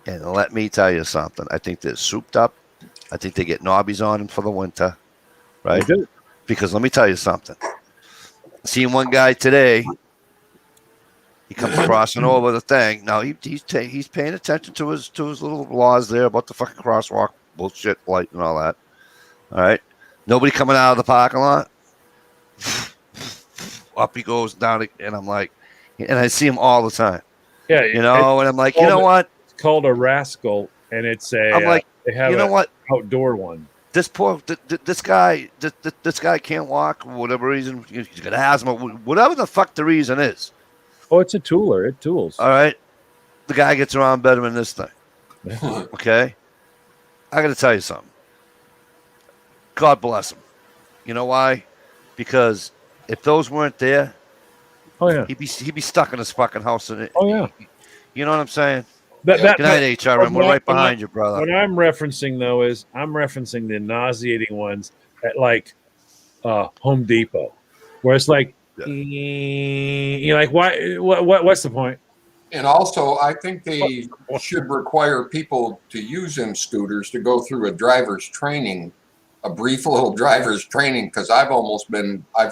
And let me tell you something. I think they're souped up. I think they get knobbies on them for the winter. Right. They do. Because let me tell you something. Seen one guy today. He comes crossing over the thing. Now he's paying attention to his little laws there about the fucking crosswalk bullshit light and all that. All right. Nobody coming out of the parking lot. Up he goes down, and I'm like, and I see him all the time. Yeah. You know, and I'm like, you know what? It's called a rascal, and it's a. I'm like, they have you know what? Outdoor one. This guy can't walk for whatever reason. He's got asthma, whatever the fuck the reason is. Oh, it's a tooler. It tools. All right. The guy gets around better than this thing. Okay. I got to tell you something. God bless him. You know why? Because if those weren't there, Oh yeah. he'd be stuck in his fucking house. Oh yeah. You know what I'm saying? That, Good night, HRM. We're right behind you, brother. What I'm referencing though is I'm referencing the nauseating ones at like Home Depot, where it's like, you're like, why? What's the point? And also, I think they should require people to use them scooters to go through a driver's training, a brief little driver's training, because I've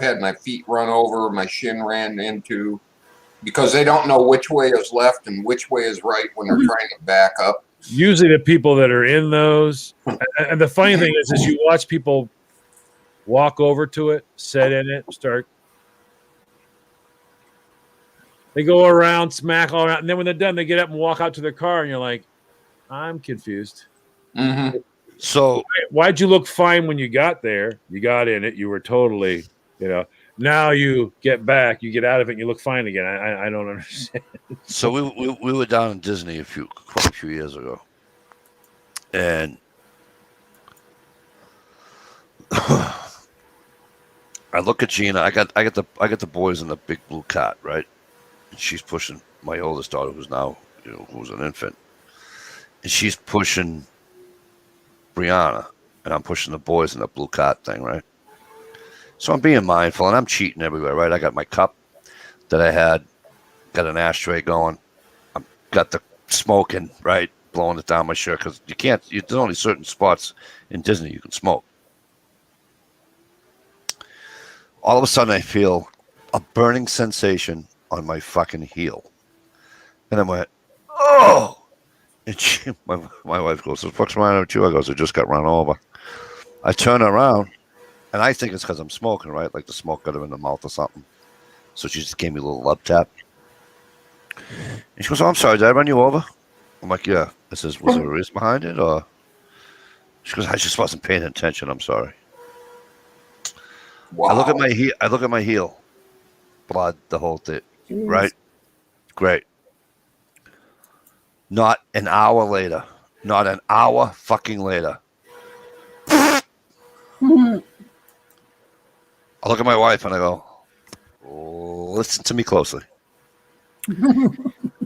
had my feet run over, my shin ran into, because they don't know which way is left and which way is right when they're trying to back up. Usually the people that are in those, and the funny thing is you watch people walk over to it, sit in it, start. They go around, smack all around, and then when they're done, they get up and walk out to their car, and you're like, I'm confused. Mm-hmm. So Why'd you look fine when you got there? You got in it. You were totally, now you get back, you get out of it, and you look fine again. I don't understand. So we were down in Disney quite a few years ago, and I look at Gina. I got the boys in the big blue cart, right? And she's pushing my oldest daughter, who's now who's an infant, and she's pushing Brianna, and I'm pushing the boys in the blue cart thing, right? So I'm being mindful, and I'm cheating everywhere, right? I got my cup that I had, got an ashtray going, I've got the smoking, right, blowing it down my shirt, because you can't. There's only certain spots in Disney you can smoke. All of a sudden, I feel a burning sensation on my fucking heel, and I went, "Oh!" And my wife goes, "What the fuck's wrong with you?" I goes, "I just got run over." I turn around, and I think it's because I'm smoking, right? Like the smoke got her in the mouth or something. So she just gave me a little love tap. And she goes, "Oh, I'm sorry, did I run you over?" I'm like, "Yeah." I says, "Was there a reason behind it?" Or she goes, "I just wasn't paying attention. I'm sorry." Wow. I look at my heel. Blood, the whole thing. Right? Great. Not an hour later. Not an hour fucking later. I look at my wife and I go, "Listen to me closely."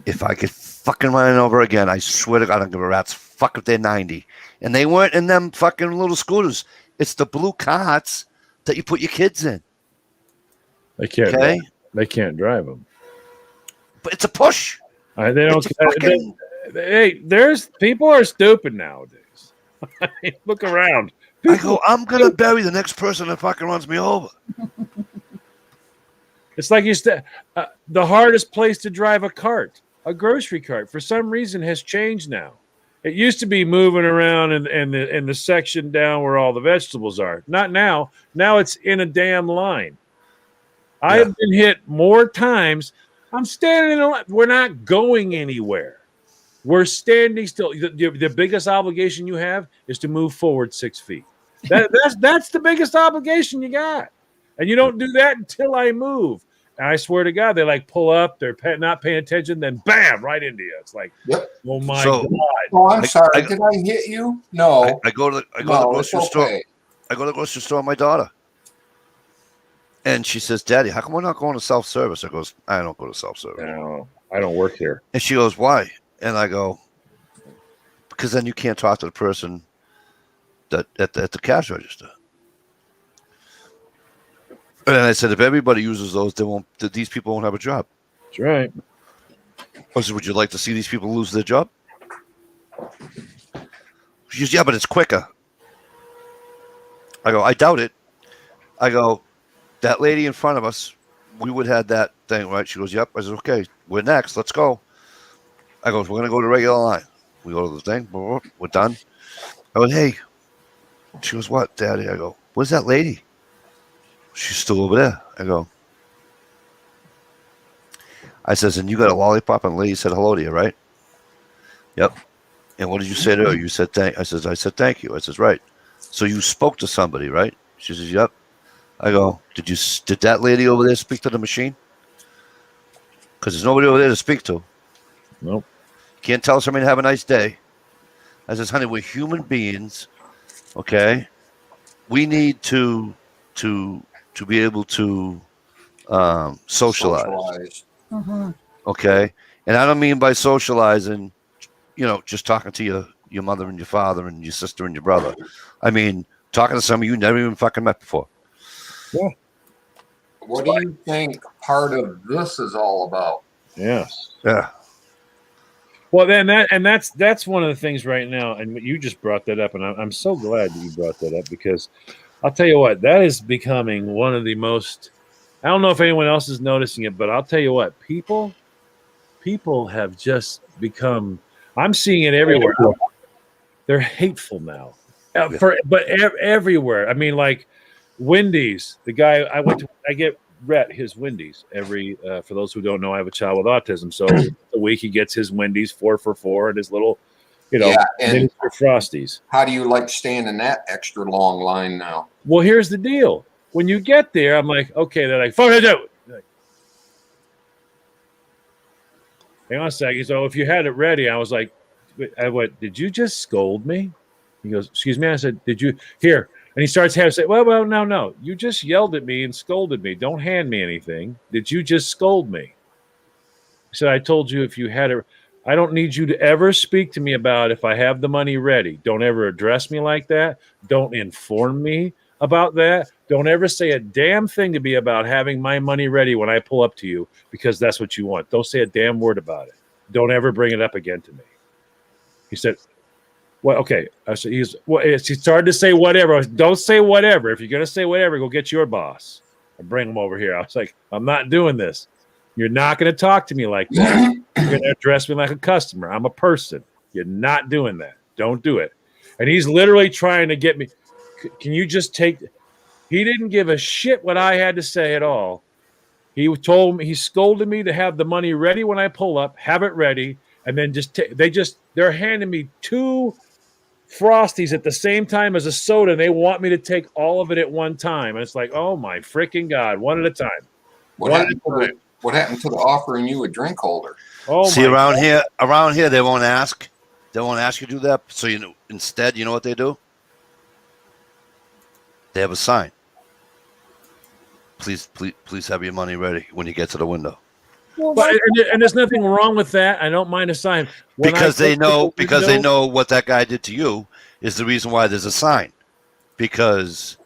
If I get fucking running over again, I swear to God, I don't give a rat's fuck if they're 90. And they weren't in them fucking little scooters. It's the blue carts that you put your kids in. They can't. Okay? They can't drive them. But it's a push. They don't. It's a fucking, Hey, there's people are stupid nowadays. I mean, look around. I go, I'm going to bury the next person that fucking runs me over. It's like the hardest place to drive a cart, a grocery cart, for some reason has changed now. It used to be moving around in the section down where all the vegetables are. Not now. Now it's in a damn line. I have been hit more times. I'm standing in a line. We're not going anywhere. We're standing still. The biggest obligation you have is to move forward 6 feet. That's the biggest obligation you got. And you don't do that until I move. And I swear to God, they like pull up, they're not paying attention, then bam, right into you. It's like, oh my God. Oh, I'm sorry. Did I hit you? No. I go to the grocery store. I go to the grocery store with my daughter. And she says, Daddy, how come we're not going to self-service? I goes, I don't go to self-service. No, I don't work here. And she goes, why? And I go, because then you can't talk to the person that at the cash register. And I said, if everybody uses those, these people won't have a job. That's right. I said, would you like to see these people lose their job? She goes, yeah, but it's quicker. I go, I doubt it. I go, that lady in front of us, we would have that thing, right? She goes, yep. I said, okay, we're next. Let's go. I go, we're going to go to the regular line. We go to the thing. We're done. I go, hey. She goes, what, Daddy? I go, where's that lady? She's still over there. I go, I says, and you got a lollipop and the lady said hello to you, right? Yep. And what did you say to her? You said thank. I said thank you. I says, right. So you spoke to somebody, right? She says, yep. I go, did that lady over there speak to the machine? Because there's nobody over there to speak to. Nope. Can't tell somebody to have a nice day. I says, honey, we're human beings. Okay. We need to be able to socialize. Okay. And I don't mean by socializing, just talking to your mother and your father and your sister and your brother. I mean, talking to somebody you never even fucking met before. Yeah. What do you think part of this is all about? Yes. Yeah. Well, then that's one of the things right now, and you just brought that up, and I'm so glad that you brought that up, because I'll tell you what, that is becoming one of the most. I don't know if anyone else is noticing it, but I'll tell you what, people have just become. I'm seeing it everywhere. They're hateful now, everywhere. I mean, like Wendy's. The guy I get Rhett his Wendy's every. For those who don't know, I have a child with autism, so a week he gets his Wendy's 4 for $4 and his little, and Frosties. How do you like staying in that extra long line now? Well, here's the deal. When you get there, I'm like, okay, they're like, fuck it. Like, hang on a second. So if you had it ready, I was like, what? Did you just scold me? He goes, excuse me. I said, did you here? And he starts having to say, well, no. You just yelled at me and scolded me. Don't hand me anything. Did you just scold me? He said, I told you if you had it. I don't need you to ever speak to me about if I have the money ready. Don't ever address me like that. Don't inform me about that. Don't ever say a damn thing to me about having my money ready when I pull up to you, because that's what you want. Don't say a damn word about it. Don't ever bring it up again to me. He said, well, okay. I said, he started to say whatever. Don't say whatever. If you're going to say whatever, go get your boss and bring him over here. I was like, I'm not doing this. You're not going to talk to me like that. You're going to address me like a customer. I'm a person. You're not doing that. Don't do it. And he's literally trying to get me. Can you just take? He didn't give a shit what I had to say at all. He told me, he scolded me to have the money ready when I pull up, have it ready, and then they're handing me 2 Frosties at the same time as a soda, and they want me to take all of it at one time. And it's like, oh my freaking God, one at a time. What happened to the offering you a drink holder? Oh, see, around here, they won't ask. They won't ask you to do that. So instead, you know what they do? They have a sign. Please have your money ready when you get to the window. Well, But and there's nothing wrong with that. I don't mind a sign When I because they go to the know window- what that guy did to you is the reason why there's a sign. Because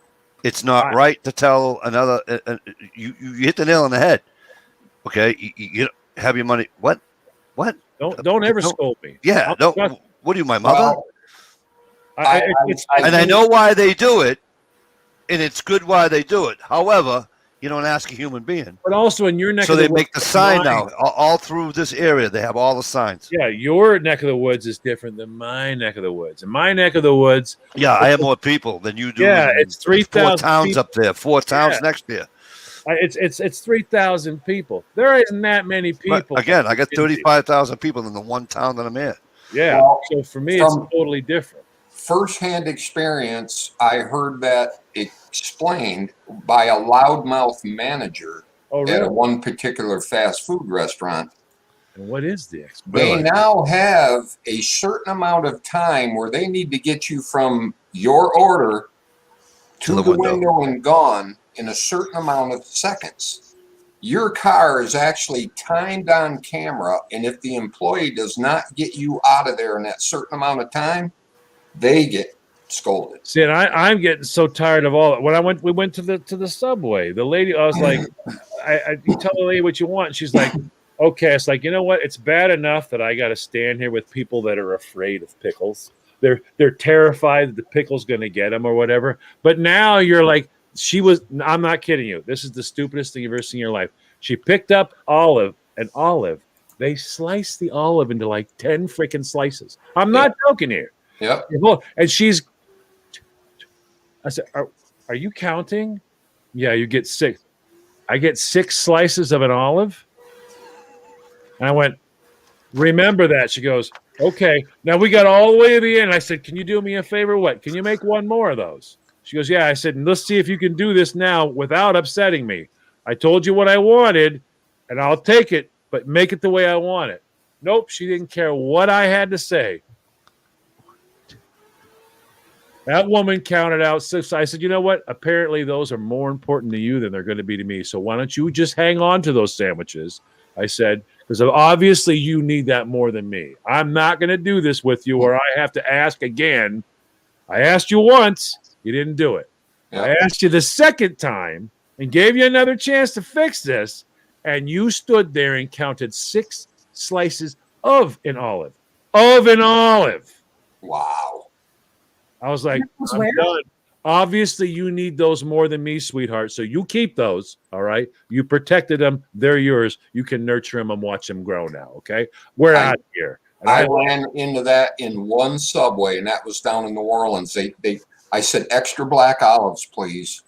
it's not right to tell another. You hit the nail on the head. Okay, you have your money. What? Don't ever scold me. Yeah, I'm don't. not- What are you, my mother? Well, And I know why they do it, and it's good why they do it. However, you don't ask a human being. But also in your neck So of the they woods, make the sign mine- now all through this area. They have all the signs. Yeah, your neck of the woods is different than my neck of the woods. In my neck of the woods, Yeah, I have more people than you do. Yeah, in it's 3,000 4 towns people. up there. 4 towns Yeah. next year. it's 3,000 people. There isn't that many But people. again, I got 35,000 people in the one town that I'm in. Yeah. Well, So for me, it's from- totally different. Firsthand experience, I heard that explained by a loudmouth manager Oh, at a really? one particular fast food restaurant. And what is the They explanation? now have a certain amount of time where they need to get you from your order to the window and gone in a certain amount of seconds. Your car is actually timed on camera, and if the employee does not get you out of there in that certain amount of time, they get scolded. See, and I'm getting so tired of all. When we went to the subway. The lady, I was like, you tell the lady what you want. And she's like, okay. It's like, you know what? It's bad enough that I got to stand here with people that are afraid of pickles. They're terrified that the pickle's going to get them or whatever. But now you're like, I'm not kidding you. This is the stupidest thing you've ever seen in your life. She picked up an olive. They sliced the olive into like 10 freaking slices. I'm not joking here. Yep. And I said, are you counting? Yeah, you get 6. I get 6 slices of an olive. And I went, remember that. She goes, okay. Now we got all the way to the end. I said, can you do me a favor? What? Can you make one more of those? She goes, yeah. I said, let's see if you can do this now without upsetting me. I told you what I wanted, and I'll take it, but make it the way I want it. Nope, she didn't care what I had to say. That woman counted out 6. I said, you know what? Apparently those are more important to you than they're going to be to me. So why don't you just hang on to those sandwiches? I said, because obviously you need that more than me. I'm not going to do this with you or I have to ask again. I asked you once. You didn't do it. Yeah. I asked you the second time and gave you another chance to fix this. And you stood there and counted 6 slices of an olive. Of an olive. Wow. I was like, Nipples I'm where? done. Obviously, you need those more than me, sweetheart. So you keep those, all right? You protected them. They're yours. You can nurture them and watch them grow now, okay? We're out of here. And I ran into that in one Subway, and that was down in New Orleans. I said, extra black olives, please.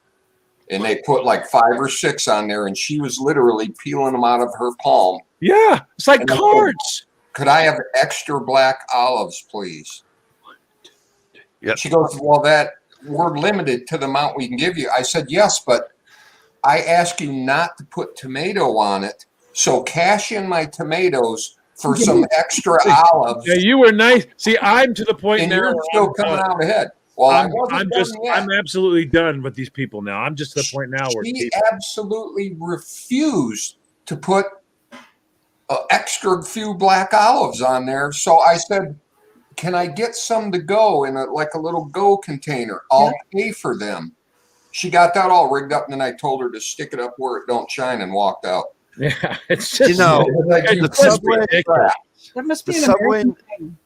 And they put like 5 or 6 on there, and she was literally peeling them out of her palm. yeah, it's like And they cards. Could I have extra black olives, please? Yep. She goes, well, we're limited to the amount we can give you. I said, yes, but I ask you not to put tomato on it. So cash in my tomatoes for some extra olives, Yeah, you were nice. See, I'm to the point and now. you're where still I'm coming done. out ahead. Well, I'm absolutely done with these people now. I'm just to the point now where She absolutely refused to put an extra few black olives on there. So I said, can I get some to go in a little go container? I'll pay for them. She got that all rigged up, and then I told her to stick it up where it don't shine and walked out. yeah, it's just You know, Like, you the pissed me Subway- off. That must be The an Subway- American thing.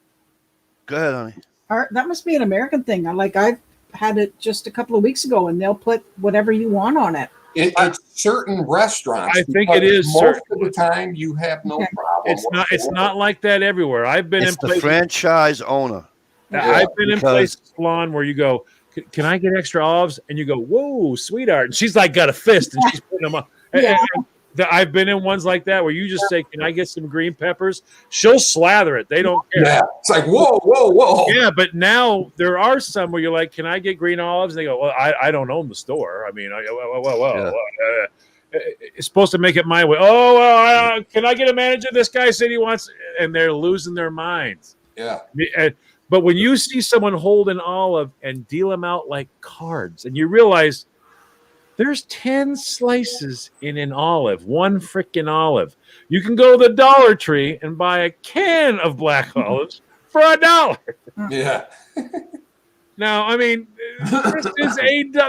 Go ahead, honey. That must be an American thing. I've had it just a couple of weeks ago, and they'll put whatever you want on it. It's certain restaurants. I think because it is most certain of the time you have no Okay. problem. it's not like that everywhere. I've been It's in the places. franchise owner. I've been in because- places, Lon, where you go, can I get extra olives? And you go, whoa, sweetheart. And she's like got a fist and she's putting them up. Yeah. I've been in ones like that where you just say, can I get some green peppers? She'll slather it. They don't care. Yeah, it's like whoa, whoa, whoa. Yeah, but now there are some where you're like, can I get green olives? And they go, well, I don't own the store. I mean, it's supposed to make it my way. Oh, well, can I get a manager? This guy said he wants, and they're losing their minds. Yeah. But when you see someone hold an olive and deal them out like cards, and you realize There's 10 slices in an olive, one freaking olive. You can go to the Dollar Tree and buy a can of black olives for $1. Yeah. Now, I mean,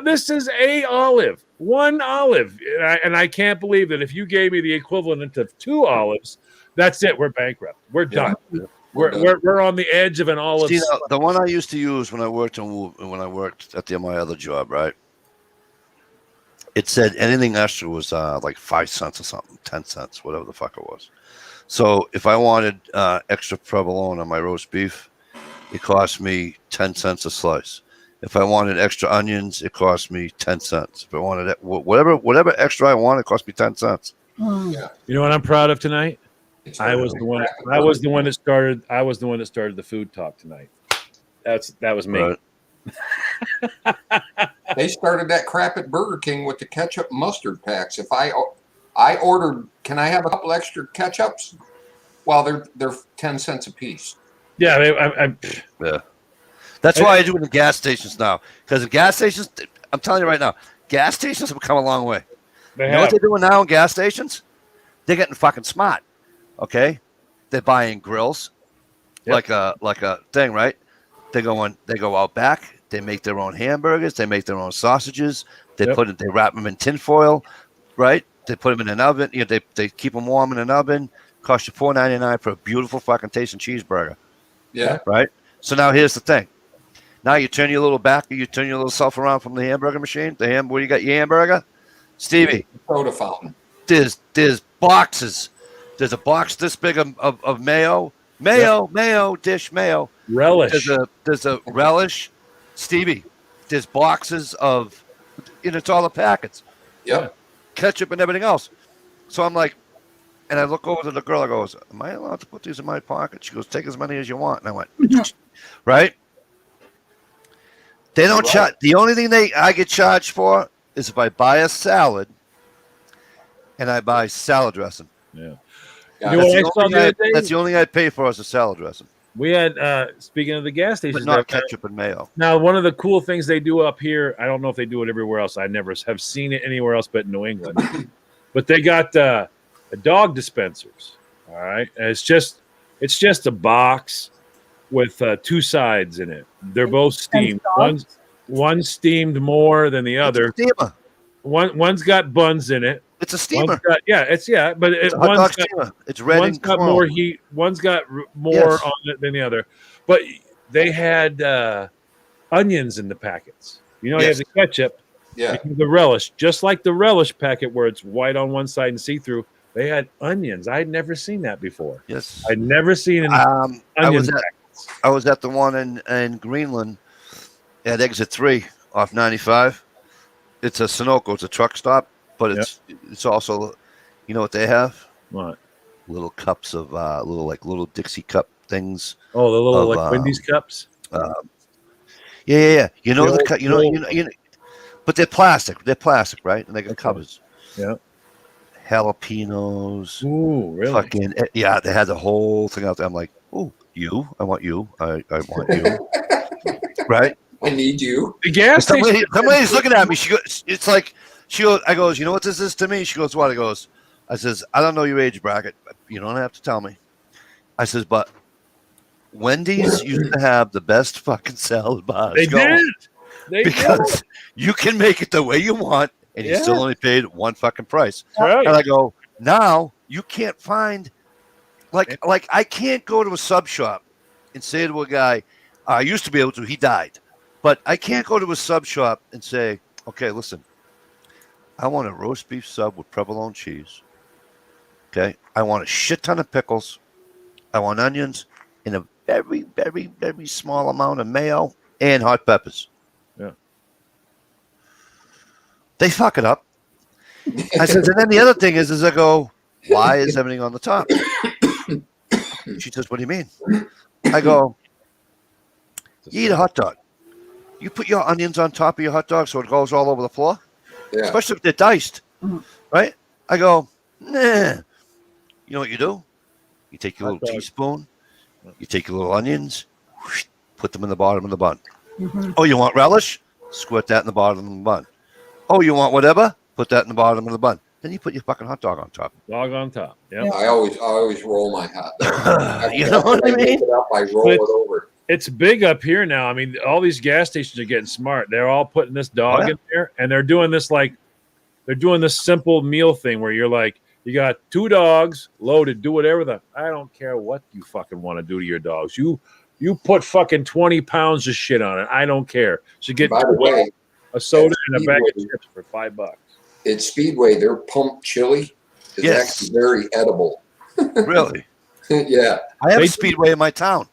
this is a olive, one olive, and I can't believe that if you gave me the equivalent of 2 olives, that's it. We're bankrupt. We're done. We're on the edge of an olive. See, the one I used to use when I worked at my other job, right? It said anything extra was like 5 cents or something, 10 cents, whatever the fuck it was. So if I wanted extra provolone on my roast beef, it cost me 10 cents a slice. If I wanted extra onions, it cost me 10 cents. If I wanted whatever extra I wanted, it cost me 10 cents. You know what I'm proud of tonight? I was the one that started the food talk tonight. That was me. Right. They started that crap at Burger King with the ketchup and mustard packs. If I ordered, can I have a couple extra ketchups? Well, they're 10 cents a piece. Yeah, Yeah. That's why I do it in the gas stations now. Because the gas stations, I'm telling you right now, gas stations have come a long way. You know what they're doing now in gas stations? They're getting fucking smart. Okay? They're buying grills. Yep. Like a thing, right? They go out back, they make their own hamburgers, they make their own sausages, they wrap them in tinfoil, right? They put them in an oven, they keep them warm in an oven, cost you $4.99 for a beautiful fucking tasting cheeseburger. Yeah. Right? So now here's the thing. Now you turn your little self around from the hamburger machine. Where you got your hamburger? Stevie. Soda fountain. There's boxes. There's a box this big of mayo. Dish mayo. relish. There's a relish. Stevie, there's boxes of, and it's all the packets. Yep. Ketchup and everything else. So I'm like, and I look over to the girl, I goes, am I allowed to put these in my pocket? She goes, take as many as you want. And I went, right? They don't charge. The only thing I get charged for is if I buy a salad and I buy salad dressing. Yeah. Yeah, You know what I saw the other day? That's the only thing I pay for is a salad dressing, We had, speaking of the gas but stations, not ketchup and mayo. now one of the cool things they do up here, I don't know if they do it everywhere else. I never have seen it anywhere else but in New England. But they got dog dispensers. All right, and it's just a box with 2 sides in it. They're both steamed. One's steamed more than the other. It's a steamer. One's got buns in it. It's a steamer. But It's a hot one's dog got, steamer. It's red one's and got chrome. more heat. One's got more Yes. on it than the other. But they had onions in the packets. You know, you have Yes. the ketchup, Yeah. the relish, just like the relish packet where it's white on one side and see-through. They had onions. I'd never seen that before. Yes. I'd never seen an I onion was at the one in Greenland at exit 3 off 95. It's a Sunoco. It's a truck stop, but it's also, you know what they have? What? Little cups of little Dixie cup things. Oh, the little Of, like Wendy's cups. Yeah. You know The the cup. You know. But they're plastic. They're plastic, right? And they got covers. Yeah. Jalapenos. Ooh, really? Fucking yeah. They had the whole thing out there. I'm like, oh, you. I want you. I want you. Right. I need you. The gas station. Somebody's looking at me. She goes, it's like, she goes, I goes, you know what this is to me? She goes, what? I goes, I says, I don't know your age bracket. You don't have to tell me. I says, but Wendy's used to have the best fucking salad bars. They going, did. They did. because you can make it the way you want, and you still only paid one fucking price. Right. And I go, now you can't find, like I can't go to a sub shop and say to a guy, I used to be able to, he died. But I can't go to a sub shop and say, okay, listen, I want a roast beef sub with provolone cheese. Okay. I want a shit ton of pickles. I want onions and a very, very, very small amount of mayo and hot peppers. Yeah. They fuck it up. I said, and then the other thing is I go, why is everything on the top? She says, what do you mean? I go, you eat a hot dog. You put your onions on top of your hot dog so it goes all over the floor, Yeah. especially if they're diced, right? I go, nah. You know what you do? You take your Hot little dog. teaspoon, you take your little onions, put them in the bottom of the bun. Mhm. Oh, you want relish? Squirt that in the bottom of the bun. Oh, you want whatever? Put that in the bottom of the bun. Then you put your fucking hot dog on top. Dog on top. Yeah. Yeah. I always roll my hot dog. You know what I After mean? pick it up, I roll it over. It's big up here now. I mean, all these gas stations are getting smart. They're all putting this dog Yeah. in there, and they're doing this simple meal thing where you're like, you got 2 dogs loaded, do whatever I don't care what you fucking want to do to your dogs. You put fucking 20 pounds of shit on it. I don't care. So get By the way, a soda at and a bag of Speedway- chips for $5. at Speedway, their pumped chili is Yes. actually very edible. Really? Yeah. I have They- a Speedway in my town.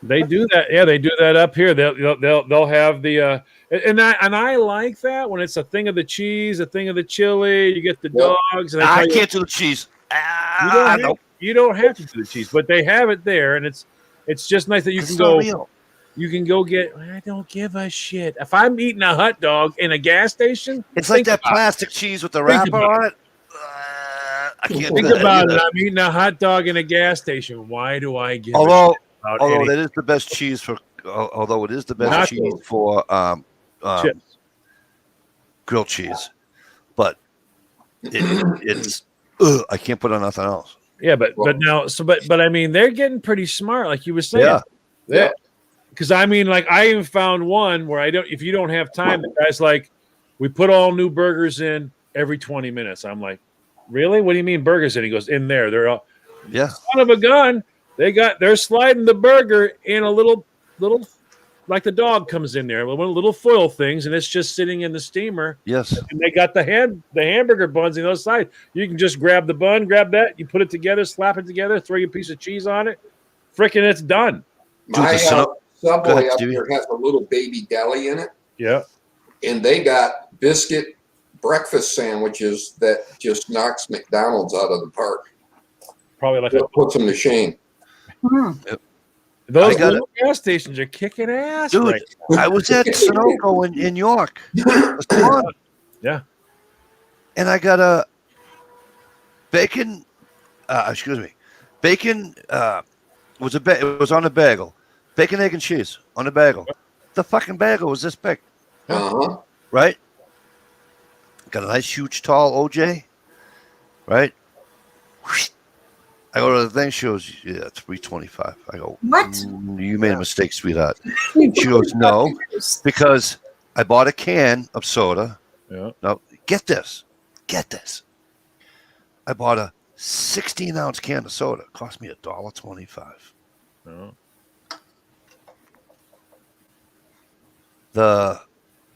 They do that. Yeah, they do that up here. They'll have the and I like that when it's a thing of the cheese, a thing of the chili. You get the Yep. dogs, and I tell you- can't do the cheese. You don't have to do the cheese, but they have it there, and it's just nice that you can go. You can go get. I don't give a shit if I'm eating a hot dog in a gas station. It's like think that about it. plastic cheese with the Think wrapper about on it. I can't Think do that about it. either. I'm eating a hot dog in a gas station. Why do I give? Although, a shit about although any that is the best cheese for. Although it is the best Not- cheese for chips? grilled cheese, but it's I can't put on nothing else. Yeah, but now, but I mean, they're getting pretty smart, like you were saying. Yeah. Because I mean, like I even found one where if you don't have time, the guy's like, we put all new burgers in every 20 minutes. I'm like, really? What do you mean burgers in? He goes, in there. They're all Yeah, son of a gun. They're sliding the burger in a little, like the dog comes in there, little foil things, and it's just sitting in the steamer. yes. And they got the hamburger buns on the other side. You can just grab the bun, grab that, you put it together, slap it together, throw your piece of cheese on it. Frickin' it's done. My the Go Subway ahead, up Jimmy. here has a little baby deli in it, Yeah. and they got biscuit breakfast sandwiches that just knocks McDonald's out of the park. Probably like That puts them to shame. those I got little gas stations are kicking ass. Dude, right I was at Sunoco in York. It was fun. Yeah. And I got a bacon. Bacon it was on a bagel. Bacon, egg, and cheese on a bagel. The fucking bagel was this big, Uh-huh. right? Got a nice, huge, tall OJ, right? I go to the thing. She goes, "Yeah, $3.25." I go, What? You made a mistake, sweetheart." She goes, "No, because I bought a can of soda." Yeah. Now, get this. I bought a 16-ounce can of soda. It cost me $1.25. Yeah.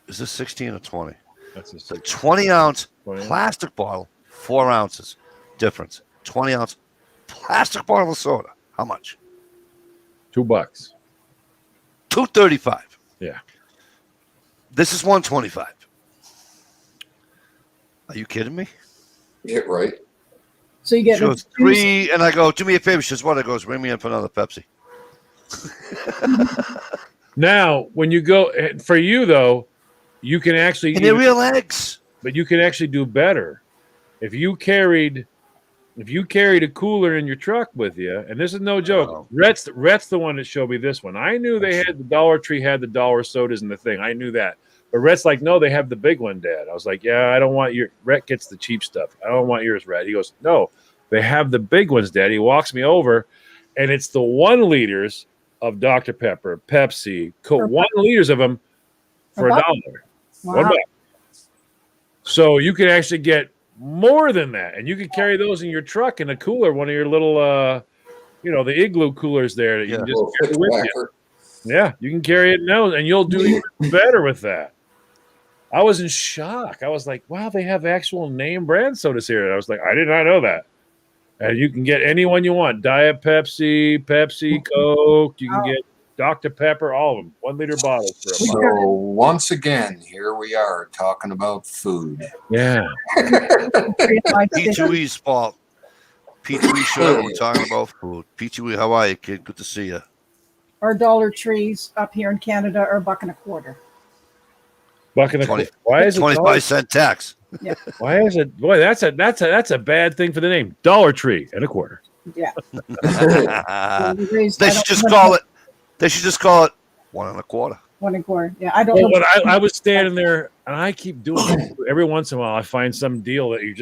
Is this 16 or 20? That's a The 20-ounce 20. plastic bottle, 4 ounces difference. 20-ounce plastic bottle of soda. How much? $2. $2.35. Yeah. This is $1.25. Are you kidding me? Yeah, right. So you get She goes, 3, and I go, "Do me a favor." She says, "What?" I goes, "Bring me in for another Pepsi." Now, when you go for you though, you can actually And they're real eggs. but you can actually do better. If you carried a cooler in your truck with you, and this is no joke, Oh. Rhett's the one that showed me this one. I knew they had the Dollar Tree had the dollar sodas and the thing. I knew that. But Rhett's like, "No, they have the big one, Dad." I was like, "Yeah, I don't want your." Rhett gets the cheap stuff. I don't want yours, Rhett. He goes, "No, they have the big ones, Dad." He walks me over, and it's the 1 liters of Dr. Pepper, Pepsi, Coke, 1 liters of them for $1. $1. Wow. $1. So you can actually get more than that, and you can carry those in your truck in a cooler, one of your little, the igloo coolers there that you Yeah. can just Little carry with you. Fitzpacker. Yeah, you can carry it now, and you'll do even better with that. I was in shock. I was like, "Wow, they have actual name brand sodas here." And I was like, "I did not know that." And you can get any one you want: Diet Pepsi, Pepsi, Coke. You can Wow. get Dr. Pepper, all of them, 1 liter bottles for a buck. So once again, here we are talking about food. Yeah. P2E's fault. P2E show. We're talking about food. P2E, how are you, kid? Good to see you. Our Dollar Trees up here in Canada are $1.25. Buck and a 20 quarter. Why is it 25-cent tax. Why is it? Boy, that's a bad thing for the name. Dollar Tree and a quarter. Yeah. They should just call it. They should just call it 1 1/4. One in Gore. Yeah, I don't Well, know. when I was standing there, and I keep doing it every once in a while, I find some deal that you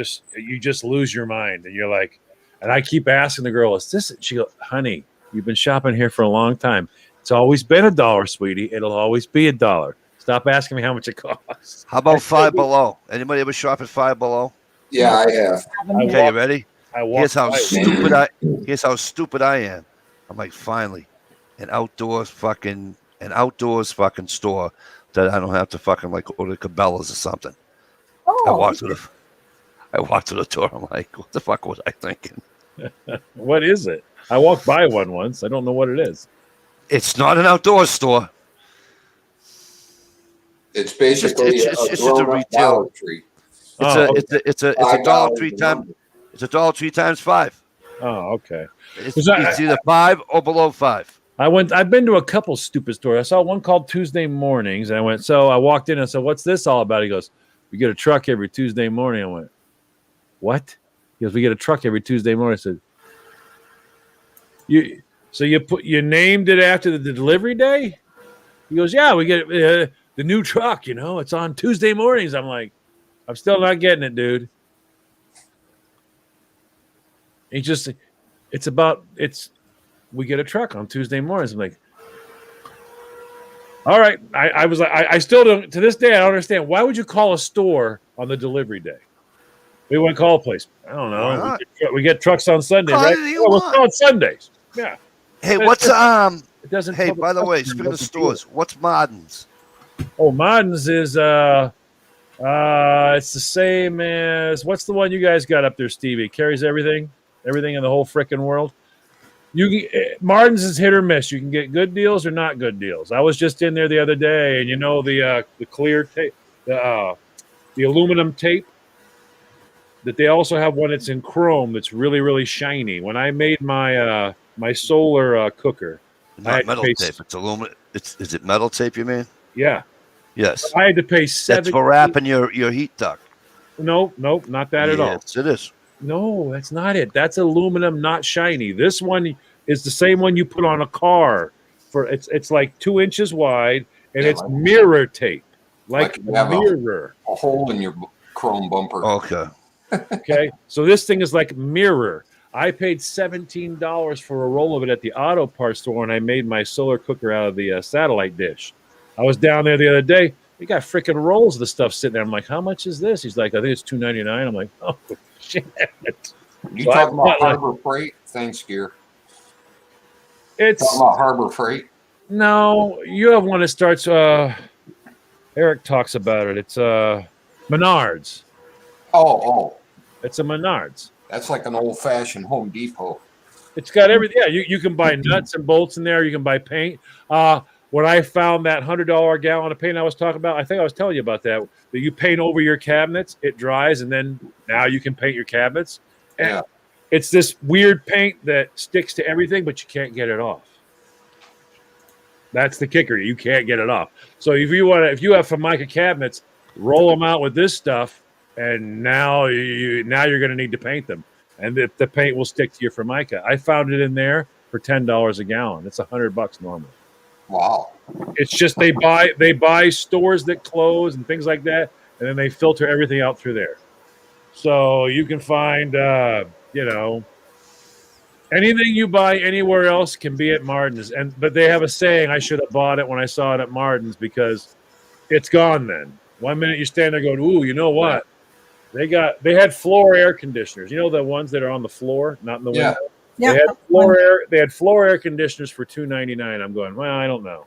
just lose your mind, and you're like, and I keep asking the girl, "Is this?" She goes, "Honey, you've been shopping here for a long time. It's always been $1, sweetie. It'll always be $1. Stop asking me how much it costs." How about Five Below? Anybody ever shop at Five Below? Yeah, I have. Okay, you ready? I walk Here's how by it. stupid I am. I'm like, finally, an outdoors fucking store that I don't have to fucking like go to Cabela's or something. I Oh, walked to the door. I'm like, what the fuck was I thinking? What is it? I walked by one once. I don't know what it is. It's not an outdoor store. It's basically it's just a grown-up retail. Dollar Tree. It's a Dollar Tree time. It's a Dollar Tree times 5. Oh, okay. It's Was that- either 5 or below 5. I've been to a couple stupid stores. I saw one called Tuesday Mornings, and I walked in and said, "What's this all about?" He goes, "We get a truck every Tuesday morning." I went, "What?" He goes, "We get a truck every Tuesday morning." I said, you named it after the delivery day?" He goes, "Yeah, we get the new truck, it's on Tuesday mornings." I'm like, "I'm still not getting it, dude." We get a truck on Tuesday mornings. I'm like, all right. I was like, I still don't, to this day, I don't understand. Why would you call a store on the delivery day? We want to call a place. I don't Why know. not? We get trucks on Sunday, Call right? it you Well, let's want. call it Sundays. Yeah. Hey, what's It doesn't. Hey, tell by the way, customer speaking of what to do. stores, what's Martin's? Oh, Martin's is it's the same as what's the one you guys got up there, Stevie? Carries everything in the whole frickin' world. Martin's is hit or miss. You can get good deals or not good deals. I was just in there the other day, and the clear tape, the aluminum tape. That they also have one that's in chrome that's really really shiny. When I made my my solar cooker, I Not had to metal pay tape. It's aluminum. Is it metal tape? You mean? yeah, Yes. I had to pay That's for wrapping your heat duct. Nope, not that at all. Yes, it is. No, that's not it. That's aluminum, not shiny. This one is the same one you put on a car. It's like 2 inches wide, and Yeah, it's like- mirror tape, like you have mirror. a hole in your chrome bumper. Okay. Okay, so this thing is like mirror. I paid $17 for a roll of it at the auto parts store, and I made my solar cooker out of the satellite dish. I was down there the other day. They got freaking rolls of the stuff sitting there. I'm like, "How much is this?" He's like, "I think it's $2.99." I'm like, "Oh shit!" You So I talking about bought, like- Harbor Freight? Thanks, Gear. It's Talking about Harbor Freight? no. You have one that starts. Eric talks about it. It's Menards. Oh, It's a Menards. that's like an old-fashioned Home Depot. It's got everything. Yeah, you can buy nuts and bolts in there. You can buy paint. When I found that $100 gallon of paint I was talking about, I think I was telling you about that. That you paint over your cabinets, it dries, and then now you can paint your cabinets. And Yeah. it's this weird paint that sticks to everything, but you can't get it off. That's the kicker. You can't get it off. So if you have Formica cabinets, roll them out with this stuff, and now you're going to need to paint them, and the paint will stick to your Formica. I found it in there for $10 a gallon. It's $100 normally. Wow. It's just they buy stores that close and things like that, and then they filter everything out through there. So you can find anything you buy anywhere else can be at Martin's. But they have a saying, I should have bought it when I saw it at Martin's, because it's gone then. 1 minute you stand there going, ooh, you know what? They had floor air conditioners. You know, the ones that are on the floor, not in the Yeah. window. yeah. They had floor air conditioners for $2.99. I'm going, well, I don't know.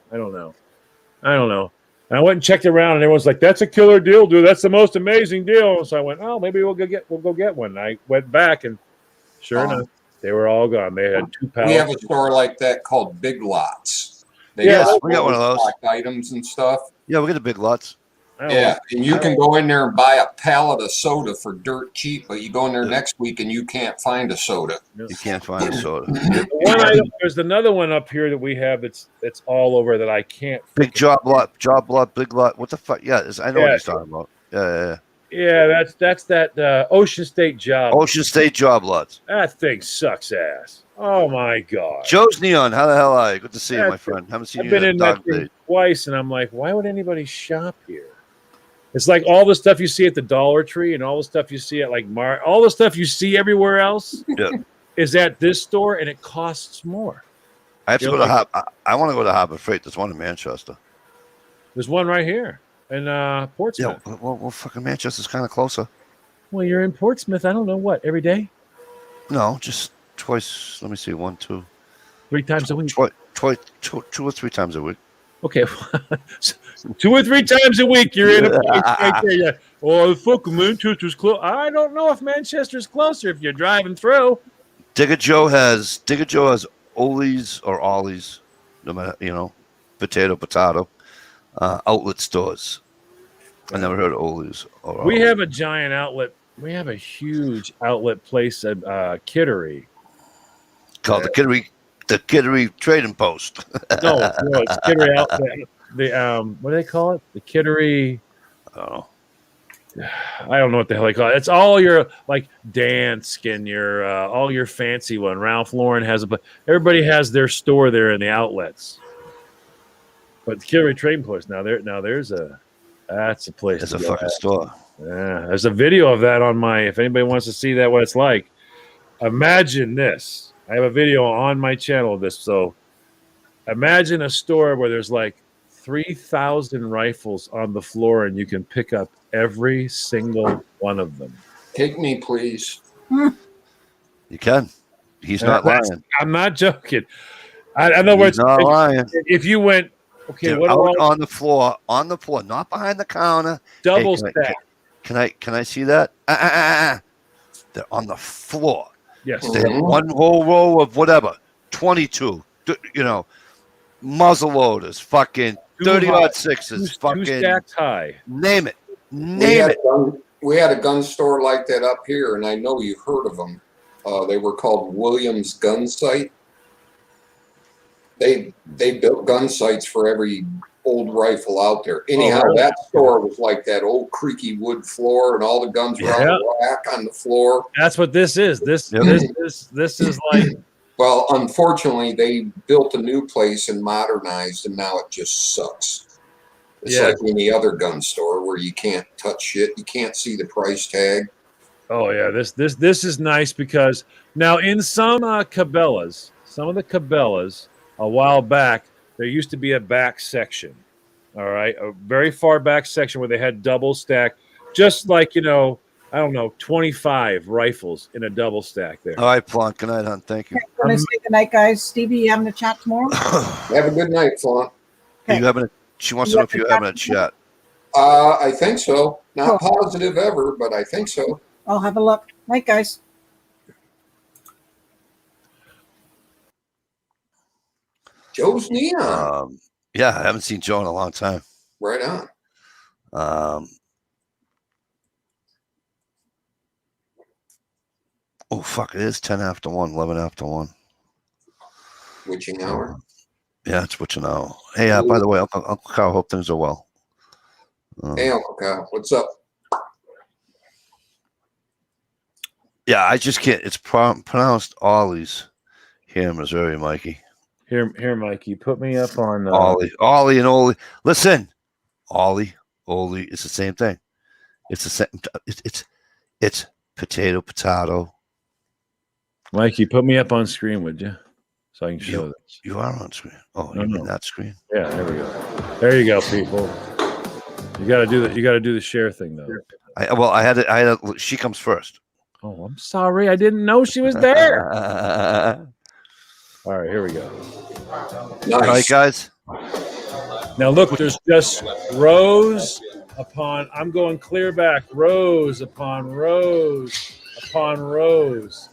And I went and checked around, and everyone's like, "That's a killer deal, dude. That's the most amazing deal." So I went, "Oh, maybe we'll go get one." And I went back, and sure enough, they were all gone. They had 2 We have pallets. a store like that called Big Lots. They Yes, got we got one of those. stock items and stuff. Yeah, we get the big lots. I don't Yeah, and you can go in there and buy a pallet of soda for dirt cheap, but you go in there Yeah. next week and you can't find a soda. You can't find a soda. There's another one up here that we have that's all over that I can't. Big job lot, big lot. What the fuck? Yeah, I know what Yeah. he's talking about. Yeah. Yeah, that's that Ocean State job. Ocean State Job Lots. That thing sucks ass. Oh my god. Joe's Neon. How the hell are you? Good to see you, my That's- friend. Haven't seen I've you been in a in that dog thing day. twice, and I'm like, why would anybody shop here? It's like all the stuff you see at the Dollar Tree and all the stuff you see at like all the stuff you see everywhere else Yeah. is at this store, and it costs more. I have to You're go to like- I want to go to Harbor Freight. There's one in Manchester. There's one right here in Portsmouth. Yeah, well, fucking Manchester's kind of closer. Well, you're in Portsmouth. I don't know what every day, No, just twice. Let me see. 1, 2, 3 times a week. two or three times a week. Okay, 2 or 3 times a week you're in a place right there. Yeah. Oh, fuck, Manchester's close. I don't know if Manchester's closer if you're driving through. Digger Joe has Ollie's or Ollie's, no matter potato, outlet stores. I never heard of Ollie's. Or We have a giant outlet. We have a huge outlet place at Kittery. called the Kittery Trading Post. No, it's Kittery Outlet. What do they call it? The Kittery. Oh, I don't know what the hell they call it. It's all your like Dansk and your all your fancy one. Ralph Lauren has but everybody has their store there in the outlets. But the Kittery Trading Post that's a place. it's to a go fucking at. store. Yeah, there's a video of that on my. If anybody wants to see that, what it's like, imagine this. I have a video on my channel of this. So, imagine a store where there's like 3,000 rifles on the floor, and you can pick up every single one of them. Take me, please. You can. He's not lying. I'm not joking. I know where He's not lying. if you went. Okay, They're what out about on the floor, not behind the counter. double Hey, stack? Can I see that? They're on the floor. Yes. They have one whole row of whatever, 22, muzzle loaders, fucking 30-odd sixes, Two fucking stacks high. name it. We had a gun store like that up here, and I know you've heard of them. They were called Williams Gun Sight. They built gun sights for every old rifle out there. Anyhow, really? that store was like that old creaky wood floor, and all the guns were on the rack on the floor. That's what this is. This is like Well, unfortunately, they built a new place and modernized, and now it just sucks. It's like any other gun store where you can't touch shit. You can't see the price tag. oh yeah, this is nice because now in some Cabela's, some of the Cabela's a while back, there used to be a back section. All right, a very far back section where they had double stack, just like I don't know, 25 rifles in a double stack there. All right, Plonk. Good night, hon. Thank you. I'm going to say good night, guys. Stevie, you having a chat tomorrow? Have a good night, Flaunt. She wants to know if you're having a chat. I think so. Not positive ever, but I think so. I'll have a look. Night, guys. Joe's Neon. Yeah, I haven't seen Joe in a long time. Right on. Oh, fuck. It is 10 after 1, 11 after 1. Witching hour. Yeah, it's what you know. Hey, by the way, Uncle Carl, hope things are well. Hey, Uncle Kyle, what's up? Yeah, I just can't. It's pronounced Ollie's here in Missouri, Mikey. Here, Mikey, put me up on Ollie and Oli. Listen, Oli, it's the same thing. It's the same. It's potato. Mikey, put me up on screen, would you? So I can show this. You are on screen. Oh, No, you mean no. that screen? Yeah, there we go. There you go, people. You gotta do that. You gotta do the share thing though. I had it. She comes first. Oh, I'm sorry. I didn't know she was there. All right, here we go. Nice. All right, guys. Now look, there's just rows upon. I'm going clear back. Rows upon rows upon rows.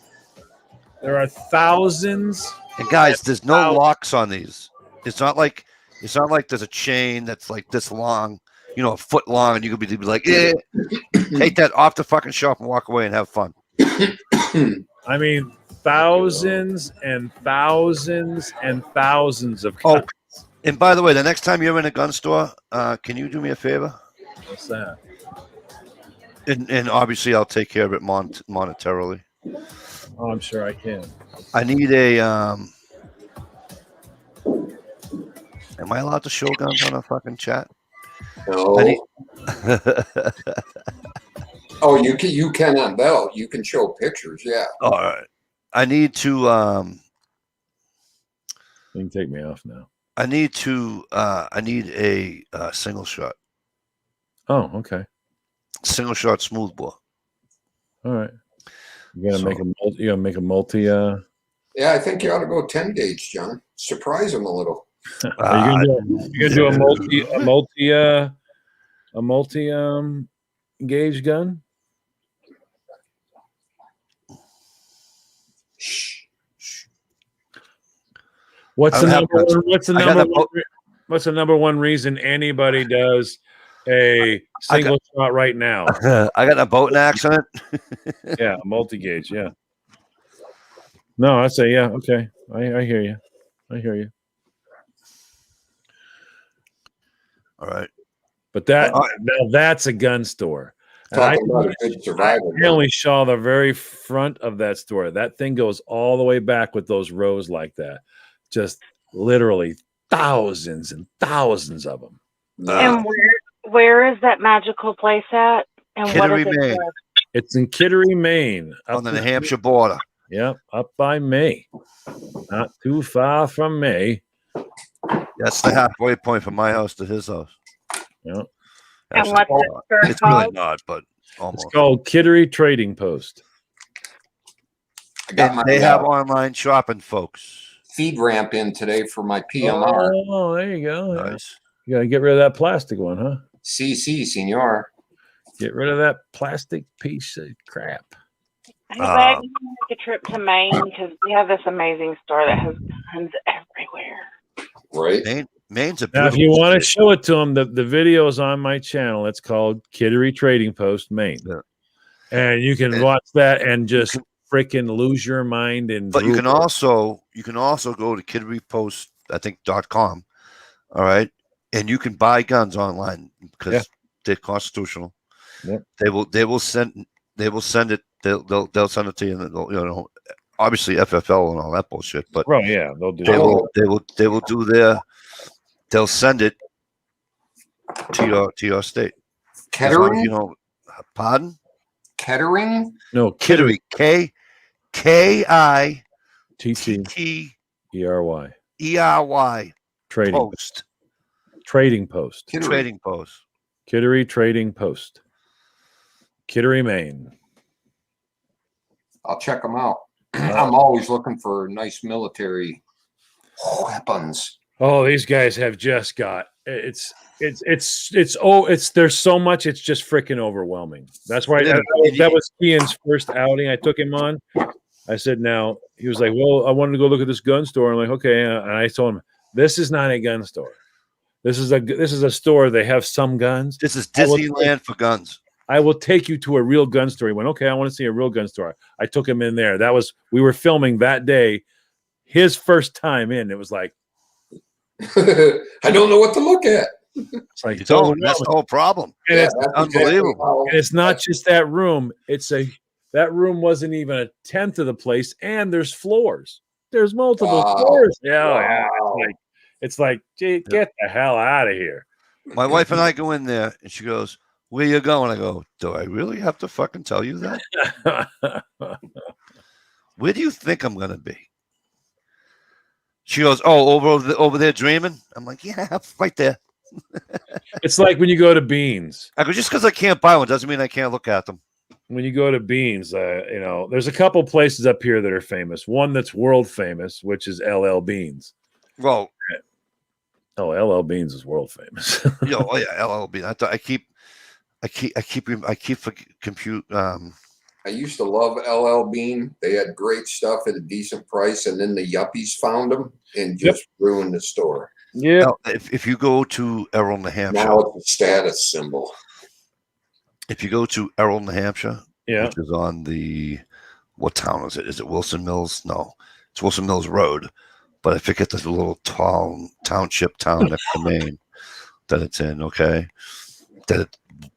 There are thousands. And guys, there's no locks on these. It's not like there's a chain that's like this long, a foot long, and you could be like, take that off the fucking shop and walk away and have fun. I mean, thousands and thousands and thousands of guns. Oh, and by the way, the next time you're in a gun store, can you do me a favor? What's that? And obviously I'll take care of it monetarily. Oh, I'm sure I can. I need a am I allowed to show guns on a fucking chat? No. I need Oh, you can on Bell. You can show pictures. Yeah. all right. I need to You can take me off now. I need a single shot. Oh, okay. Single shot smoothbore. All right. You gonna So- make a multi? You gonna make a multi? Yeah, I think you ought to go 10 gauge, John. Surprise them a little. Are you gonna do a multi gauge gun? Shh. What's I the don't have number guns. one? What's the I got number a one? What's the number one reason anybody does a single shot right now? I got a boat in accident. Yeah, multi gauge. Yeah. No, I say yeah. Okay, I hear you. I hear you. All right. But that All right. now that's a gun store. And I Talking about a good survival. only saw the very front of that store. That thing goes all the way back with those rows like that. Just literally thousands and thousands of them. And where is that magical place at? And Kittery, what is it Maine. called? It's in Kittery, Maine. On the New Hampshire border. Yep, up by May. Not too far from May. That's the halfway point from my house to his house. Yep. And Actually, what's that store it's really called? not, but It's almost. called Kittery Trading Post. I got And my they have online shopping, folks. feed ramp in today for my PMR. Oh, there you go. Nice. You gotta get rid of that plastic one, huh? CC, senor. Get rid of that plastic piece of crap. Hey, Greg, I want to make a trip to Maine because we have this amazing store that has guns everywhere. Right? Maine's a Now, if beautiful you want to state. show it to them, the video is on my channel. It's called Kittery Trading Post, Maine. Yeah. And you can And watch that and just freaking lose your mind. And But you can also go to kitterypost, I think .com. All right. And you can buy guns online because Yeah. they're constitutional. Yep. They will send it. They'll send it to you. And obviously FFL and all that bullshit. But Oh, yeah, they'll do they that. will do they'll send it to your state. As long as Kettering? you know, pardon? Kettering? No, Kittery. Kittery. K-I-T-T-E-R-Y. TTERY. Trading Post. Trading Post. Kittery. Trading post. Kittery Trading Post. Kittery, Maine. I'll check them out. I'm always looking for nice military weapons. Oh, these guys have just got it's there's so much, it's just freaking overwhelming. That's why that was Ian's first outing. I took him on. I said, now he was like, well, I wanted to go look at this gun store. I'm like, okay, and I told him, this is not a gun store. This is a store. They have some guns. This is I will Disneyland for guns. I will take you to a real gun store. He went, okay, I want to see a real gun store. I took him in there. We were filming that day. His first time in, it was like, I don't know what to look at. it's like, You don't. That's the whole problem. and it's, that's unbelievable. how- and it's not just that room. That room wasn't even a tenth of the place, and there's floors. There's multiple Wow. floors. Yeah. Wow. It's like, gee, get the hell out of here. My wife and I go in there, and she goes, "Where you going?" I go, "Do I really have to fucking tell you that? Where do you think I'm gonna be?" She goes, "Oh, over there dreaming." I'm like, "Yeah, right there." It's like when you go to Beans. I go, "Just because I can't buy one doesn't mean I can't look at them." When you go to Beans, there's a couple places up here that are famous. One that's world famous, which is LL Beans. Well, Oh, LL Beans is world famous. oh yeah, LLB. I keep compute. I used to love LL Bean. They had great stuff at a decent price, and then the yuppies found them and just ruined the store. Yeah. Now, if you go to Errol, New Hampshire, Now it's a status symbol. if you go to Errol, New Hampshire, Yeah. which is on what town is it? Is it Wilson Mills? No, it's Wilson Mills Road. But I forget the little township town next to Maine that it's in. Okay,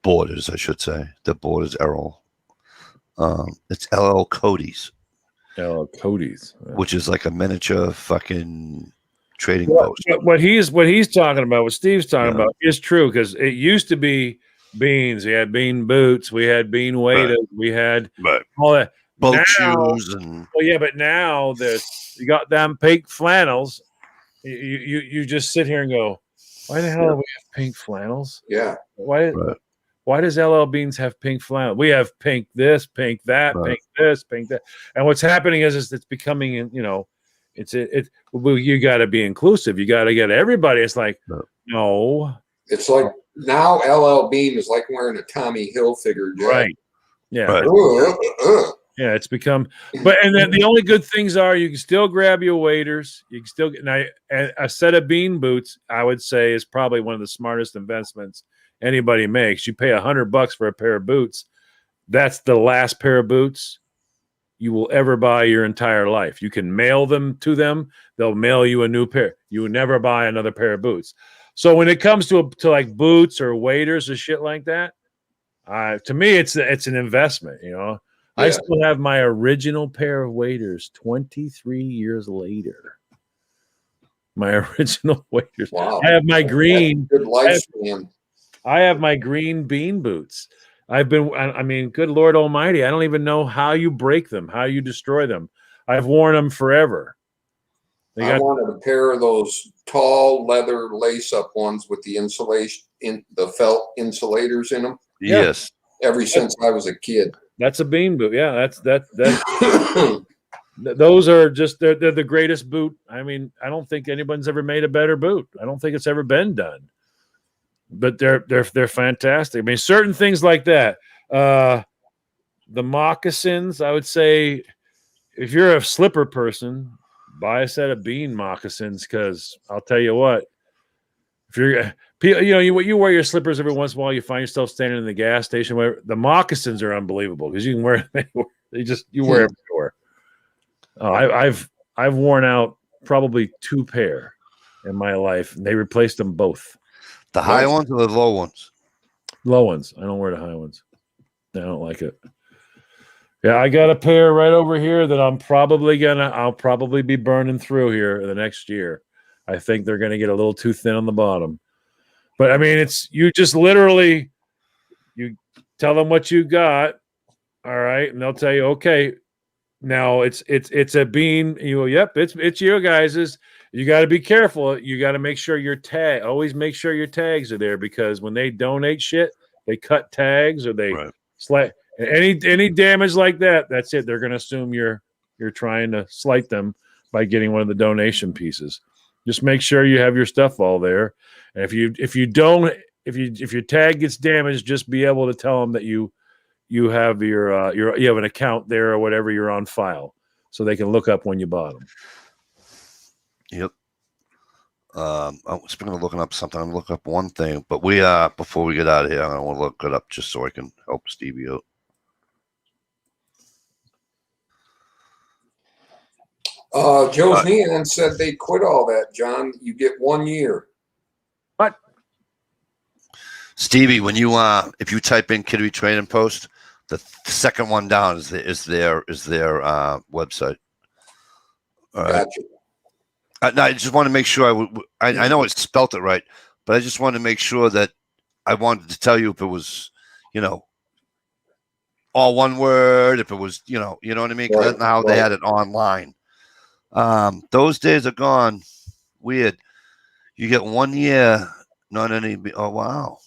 borders, I should say. The borders Errol. It's LL Cody's, Oh, Cody's. which is like a miniature fucking trading What, post. what he's talking about, what Steve's talking Yeah. about, is true because it used to be beans. We had bean boots, we had bean waders, we had Right. all that. Boat Now- shoes and Well, yeah, but now you got them pink flannels. You just sit here and go, why the hell do we have pink flannels? Yeah. Why? Right. Why does LL Beans have pink flannel? We have pink this, pink that, Right. pink this, pink that. And what's happening is it's becoming, well, you got to be inclusive. You got to get everybody. It's like, No. no, It's like now LL Bean is like wearing a Tommy Hilfiger jacket. right? Yeah, Right. yeah. It's become, and then the only good things are you can still grab your waders. You can still get now a set of bean boots. I would say is probably one of the smartest investments anybody makes. You pay $100 for a pair of boots. That's the last pair of boots you will ever buy your entire life. You can mail them to them. They'll mail you a new pair. You will never buy another pair of boots. So when it comes to like boots or waders or shit like that, to me, it's an investment, I Yeah. still have my original pair of waders 23 years later. My original waders. Wow. I have my green. Good lifespan. I have my green bean boots. I mean, good Lord Almighty, I don't even know how you break them, how you destroy them. I've worn them forever. I wanted a pair of those tall leather lace-up ones with the insulation in the felt insulators in them. Yeah. yes. Ever since I was a kid. That's a bean boot. Yeah, those are just they're the greatest boot. I mean, I don't think anyone's ever made a better boot. I don't think it's ever been done. But they're fantastic. I mean, certain things like that. The moccasins, I would say, if you're a slipper person, buy a set of bean moccasins because I'll tell you what, if you're you wear your slippers every once in a while, you find yourself standing in the gas station. Where the moccasins are unbelievable because you can wear them anywhere. You wear them everywhere. I've worn out probably 2 pair in my life, and they replaced them both. The high ones or the low ones? Low ones. I don't wear the high ones. I don't like it. Yeah, I got a pair right over here that I'll probably be burning through here the next year. I think they're going to get a little too thin on the bottom. But I mean, you just literally, you tell them what you got. All right. And they'll tell you, okay, now it's a bean. You go, yep, it's your guys's. You got to be careful. You got to make sure always make sure your tags are there because when they donate shit, they cut tags or they slight any damage like that. That's it. They're going to assume you're trying to slight them by getting one of the donation pieces. Just make sure you have your stuff all there. And if your tag gets damaged, just be able to tell them that you have you have an account there or whatever you're on file, so they can look up when you bought them. Yep. Speaking of looking up something, I'm gonna look up one thing, but before we get out of here, I want to look it up just so I can help Stevie out. Joe Hean said they quit all that, John. You get 1 year. What? Stevie, when you if you type in Kittery Trading Post, the second one down is their website. All right. Gotcha. No, I just want to make sure I know it spelt it right, but I just wanted to make sure that I wanted to tell you if it was, all one word, if it was, you know what I mean? 'Cause that's how they had it online. Those days are gone. Weird. You get 1 year, not any. Oh, wow.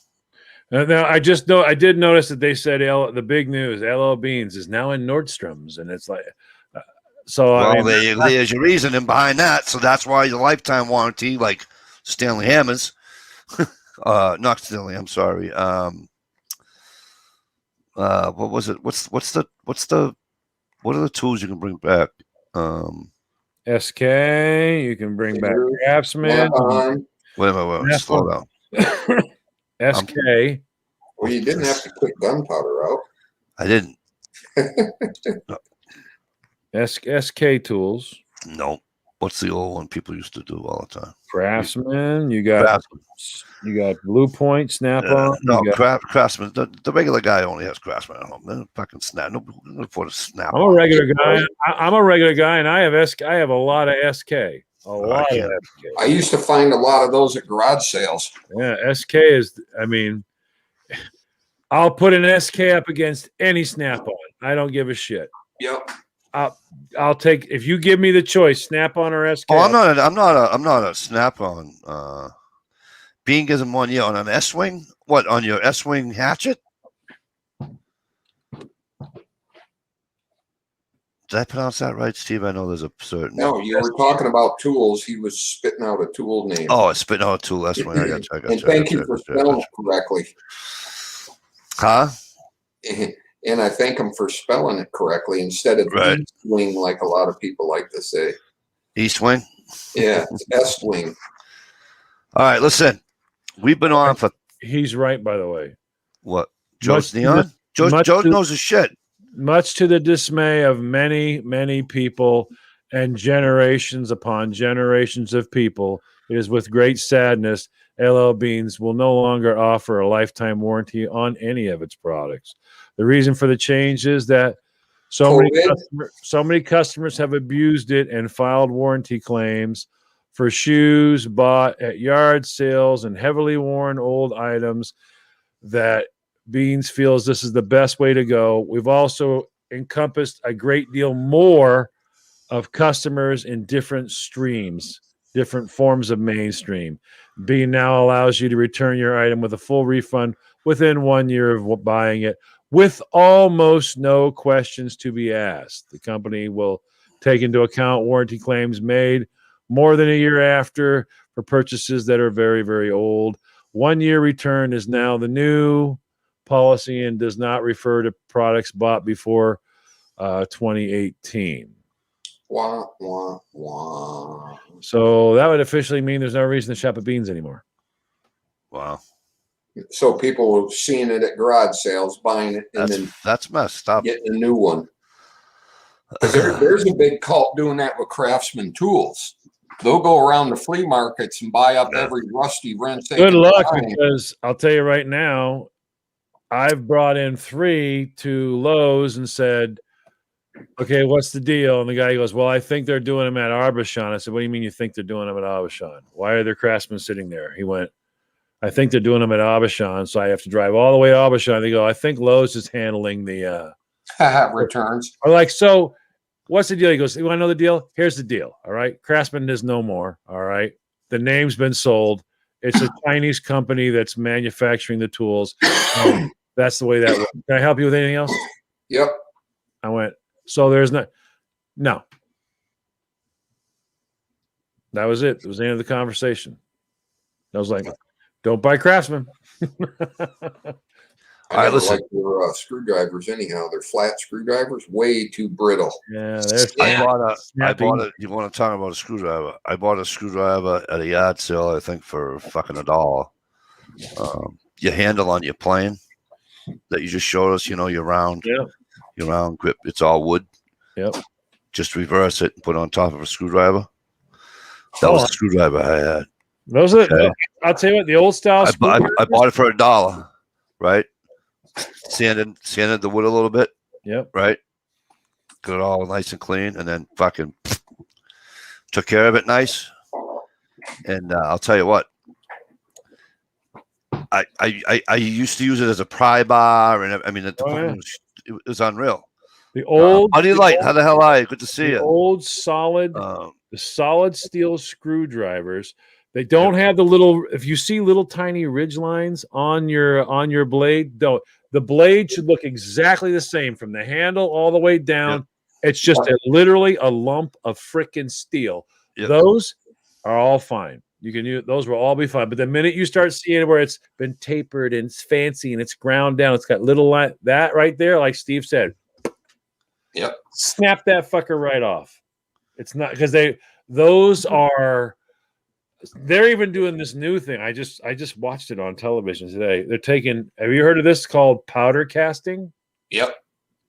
Now I did notice that they said the big news, LL Beans is now in Nordstrom's, and it's like, so Well, I mean, there's your reasoning behind that. So that's why the lifetime warranty, like Stanley Hammers, not Stanley. I'm sorry. What was it? What are the tools you can bring back? SK, you can bring back Craftsman. Wait a minute. Slow down. SK. Well, you didn't have to put gunpowder out. I didn't. SK tools. No. What's the old one people used to do all the time? Craftsman, you got Blue Point, Snap On. No, Craftsman. The regular guy only has Craftsman at home. Then fucking Snap. Nobody can afford a Snap. I'm a regular guy. I'm a regular guy, and I have I have a lot of SK. A lot of SK. I used to find a lot of those at garage sales. Yeah, SK is. I mean, I'll put an SK up against any Snap-on. I don't give a shit. Yep. I'll take, if you give me the choice, Snap-on or SK. Oh, I'm not a Snap-on. Bean gives him 1 year on an S-wing. What, on your S-wing hatchet? Did I pronounce that right, Steve? I know there's a certain. No, you were talking about tools. He was spitting out a tool name. Oh, it's spitting out a tool. S-wing. I got you. And thank you for spelling it correctly. Huh? And I thank him for spelling it correctly instead of Right. East-wing like a lot of people like to say. East-wing? Yeah, it's S-wing. All right, listen. We've been on for He's right, by the way. what? Joe's Much- Neon? Joe knows his shit. Much to the dismay of many, many people and generations upon generations of people, it is with great sadness LL Beans will no longer offer a lifetime warranty on any of its products. The reason for the change is that so many customers have abused it and filed warranty claims for shoes bought at yard sales and heavily worn old items that Beans feels this is the best way to go. We've also encompassed a great deal more of customers in different streams, different forms of mainstream. Bean now allows you to return your item with a full refund within 1 year of buying it, with almost no questions to be asked. The company will take into account warranty claims made more than a year after for purchases that are very, very old. 1 year return is now the new policy and does not refer to products bought before 2018. Wah, wah, wah. So that would officially mean there's no reason to shop at Beans anymore. Wow. So people were seeing it at garage sales, buying it, and then That's messed up. getting a new one. 'Cause there's a big cult doing that with Craftsman tools. They'll go around the flea markets and buy up every rusty wrench. they Good can luck, find. because I'll tell you right now, I've brought in 3 to Lowe's and said, okay, what's the deal? And the guy goes, well, I think they're doing them at Arbachon. I said, what do you mean you think they're doing them at Arbachon? Why are their Craftsmen sitting there? He went, I think they're doing them at Arbachon, so I have to drive all the way to Arbachon. They go, I think Lowe's is handling the Returns. I'm like, so what's the deal? He goes, you want to know the deal? Here's the deal. All right. Craftsman is no more. All right. The name's been sold. It's a Chinese company that's manufacturing the tools. That's the way that works. Can I help you with anything else? Yep. I went, so there's no. That was it. It was the end of the conversation. I was like, don't buy Craftsman. I right, never listen. like their screwdrivers anyhow. They're flat screwdrivers, way too brittle. Yeah, there's I bought a. snapping. You want to talk about a screwdriver? I bought a screwdriver at a yard sale. I think for fucking $1. Your handle on your plane that you just showed us. You know, your round grip. It's all wood. Yep. Just reverse it and put it on top of a screwdriver. That was a screwdriver I had. Those are. Okay. I'll tell you what. The old style. I bought it for $1. Right. Sanded the wood a little bit. Yep. Right. Got it all nice and clean, and then fucking took care of it nice. And I'll tell you what. I used to use it as a pry bar, and I mean, it was unreal. The old. Buddy Light, how the hell are you? Good to see the you. old solid. Um, The solid steel screwdrivers. They don't have the little. If you see little tiny ridge lines on your blade, don't. The blade should look exactly the same from the handle all the way down. It's just literally a lump of frickin' steel. Yep. Those are all fine. You can use those will all be fine. But the minute you start seeing where it's been tapered and it's fancy and it's ground down, it's got little line that right there, like Steve said. Yep. Snap that fucker right off. It's not because they're even doing this new thing. I just watched it on television today. They're taking. Have you heard of this called powder casting? Yep.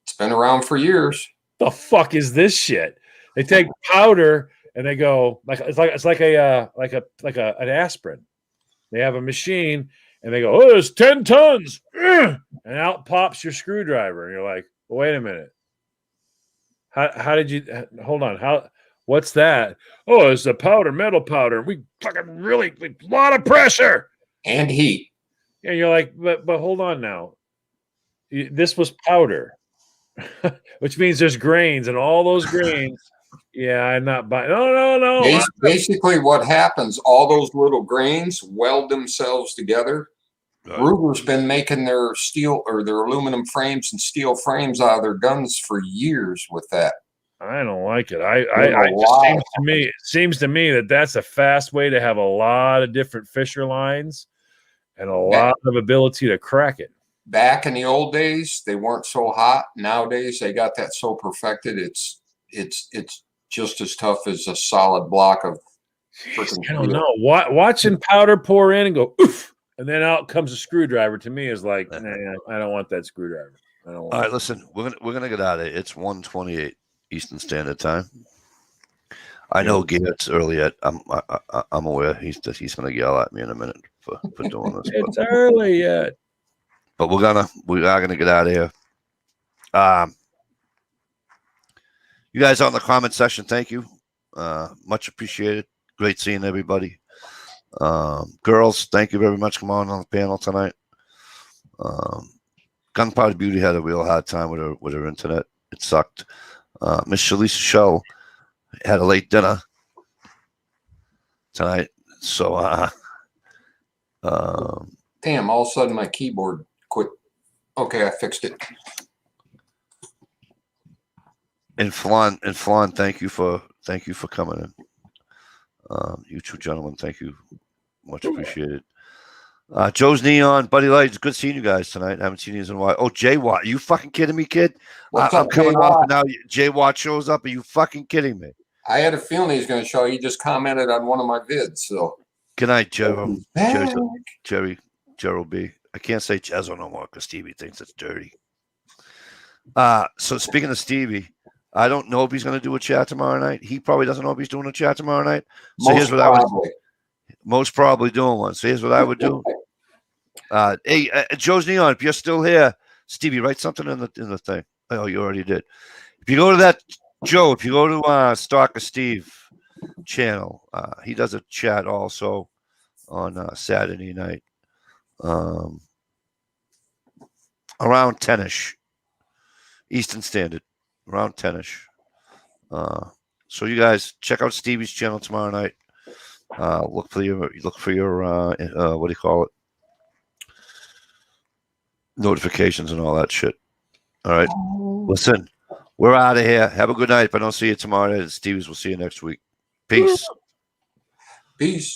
It's been around for years. The fuck is this shit? They take powder and they go it's like an aspirin. They have a machine, and they go, oh, it's 10 tons, and out pops your screwdriver, and you're like, well, wait a minute. How did you hold on? What's that? Oh, it's a powder, metal powder. We fucking really a lot of pressure And heat. and you're like, but hold on now. This was powder, which means there's grains, and all those grains. Yeah, I'm not buying. No. Basically, what happens, all those little grains weld themselves together. Right. Ruger's been making their steel or their aluminum frames and steel frames out of their guns for years with that. I don't like it. It seems to me that that's a fast way to have a lot of different Fisher lines and a lot of ability to crack it. Back in the old days, they weren't so hot. Nowadays, they got that so perfected. It's just as tough as a solid block of freaking I don't steel. know. Watching powder pour in and go oof, and then out comes a screwdriver. To me, is like, nah, I don't want that screwdriver. I don't want All right, listen, we're gonna get out of here. It's 1:28 Eastern Standard Time. I know Garrett's early yet. I'm aware he's gonna yell at me in a minute for doing this. It's early yet. But we are gonna get out of here. You guys on the comment section, thank you. Much appreciated. Great seeing everybody. Girls, thank you very much. Come on the panel tonight. Gunpowder Beauty had a real hard time with her internet. It sucked. Miss Shalisa Show had a late dinner tonight. So Damn, all of a sudden my keyboard quit. Okay, I fixed it. and Flan, thank you for coming in. You two gentlemen, thank you. Much appreciated. Joe's Neon, Buddy Light, it's good seeing you guys tonight. Haven't seen you in a while. Oh, Jay Watt, are you fucking kidding me, kid? What's I'm up, coming Jay off, Watt? and now Jay Watt shows up. Are you fucking kidding me? I had a feeling he was going to show. He just commented on one of my vids. So Good night, Gerald. Back. Gerald B. I can't say Jezzo no more because Stevie thinks it's dirty. So speaking of Stevie, I don't know if he's going to do a chat tomorrow night. He probably doesn't know if he's doing a chat tomorrow night. So here's what I was most probably doing one. So here's what I would do. Hey, Joe's Neon, if you're still here, Stevie, write something in the thing. Oh, you already did. If you go to that, Joe, if you go to Stalker Steve channel, he does a chat also on Saturday night. Around 10ish Eastern Standard, around 10ish. So you guys check out Stevie's channel tomorrow night. Look for your what do you call it? Notifications and all that shit. All right. Listen, we're out of here. Have a good night. If I don't see you tomorrow night, Stevie's, we'll see you next week. Peace. Peace.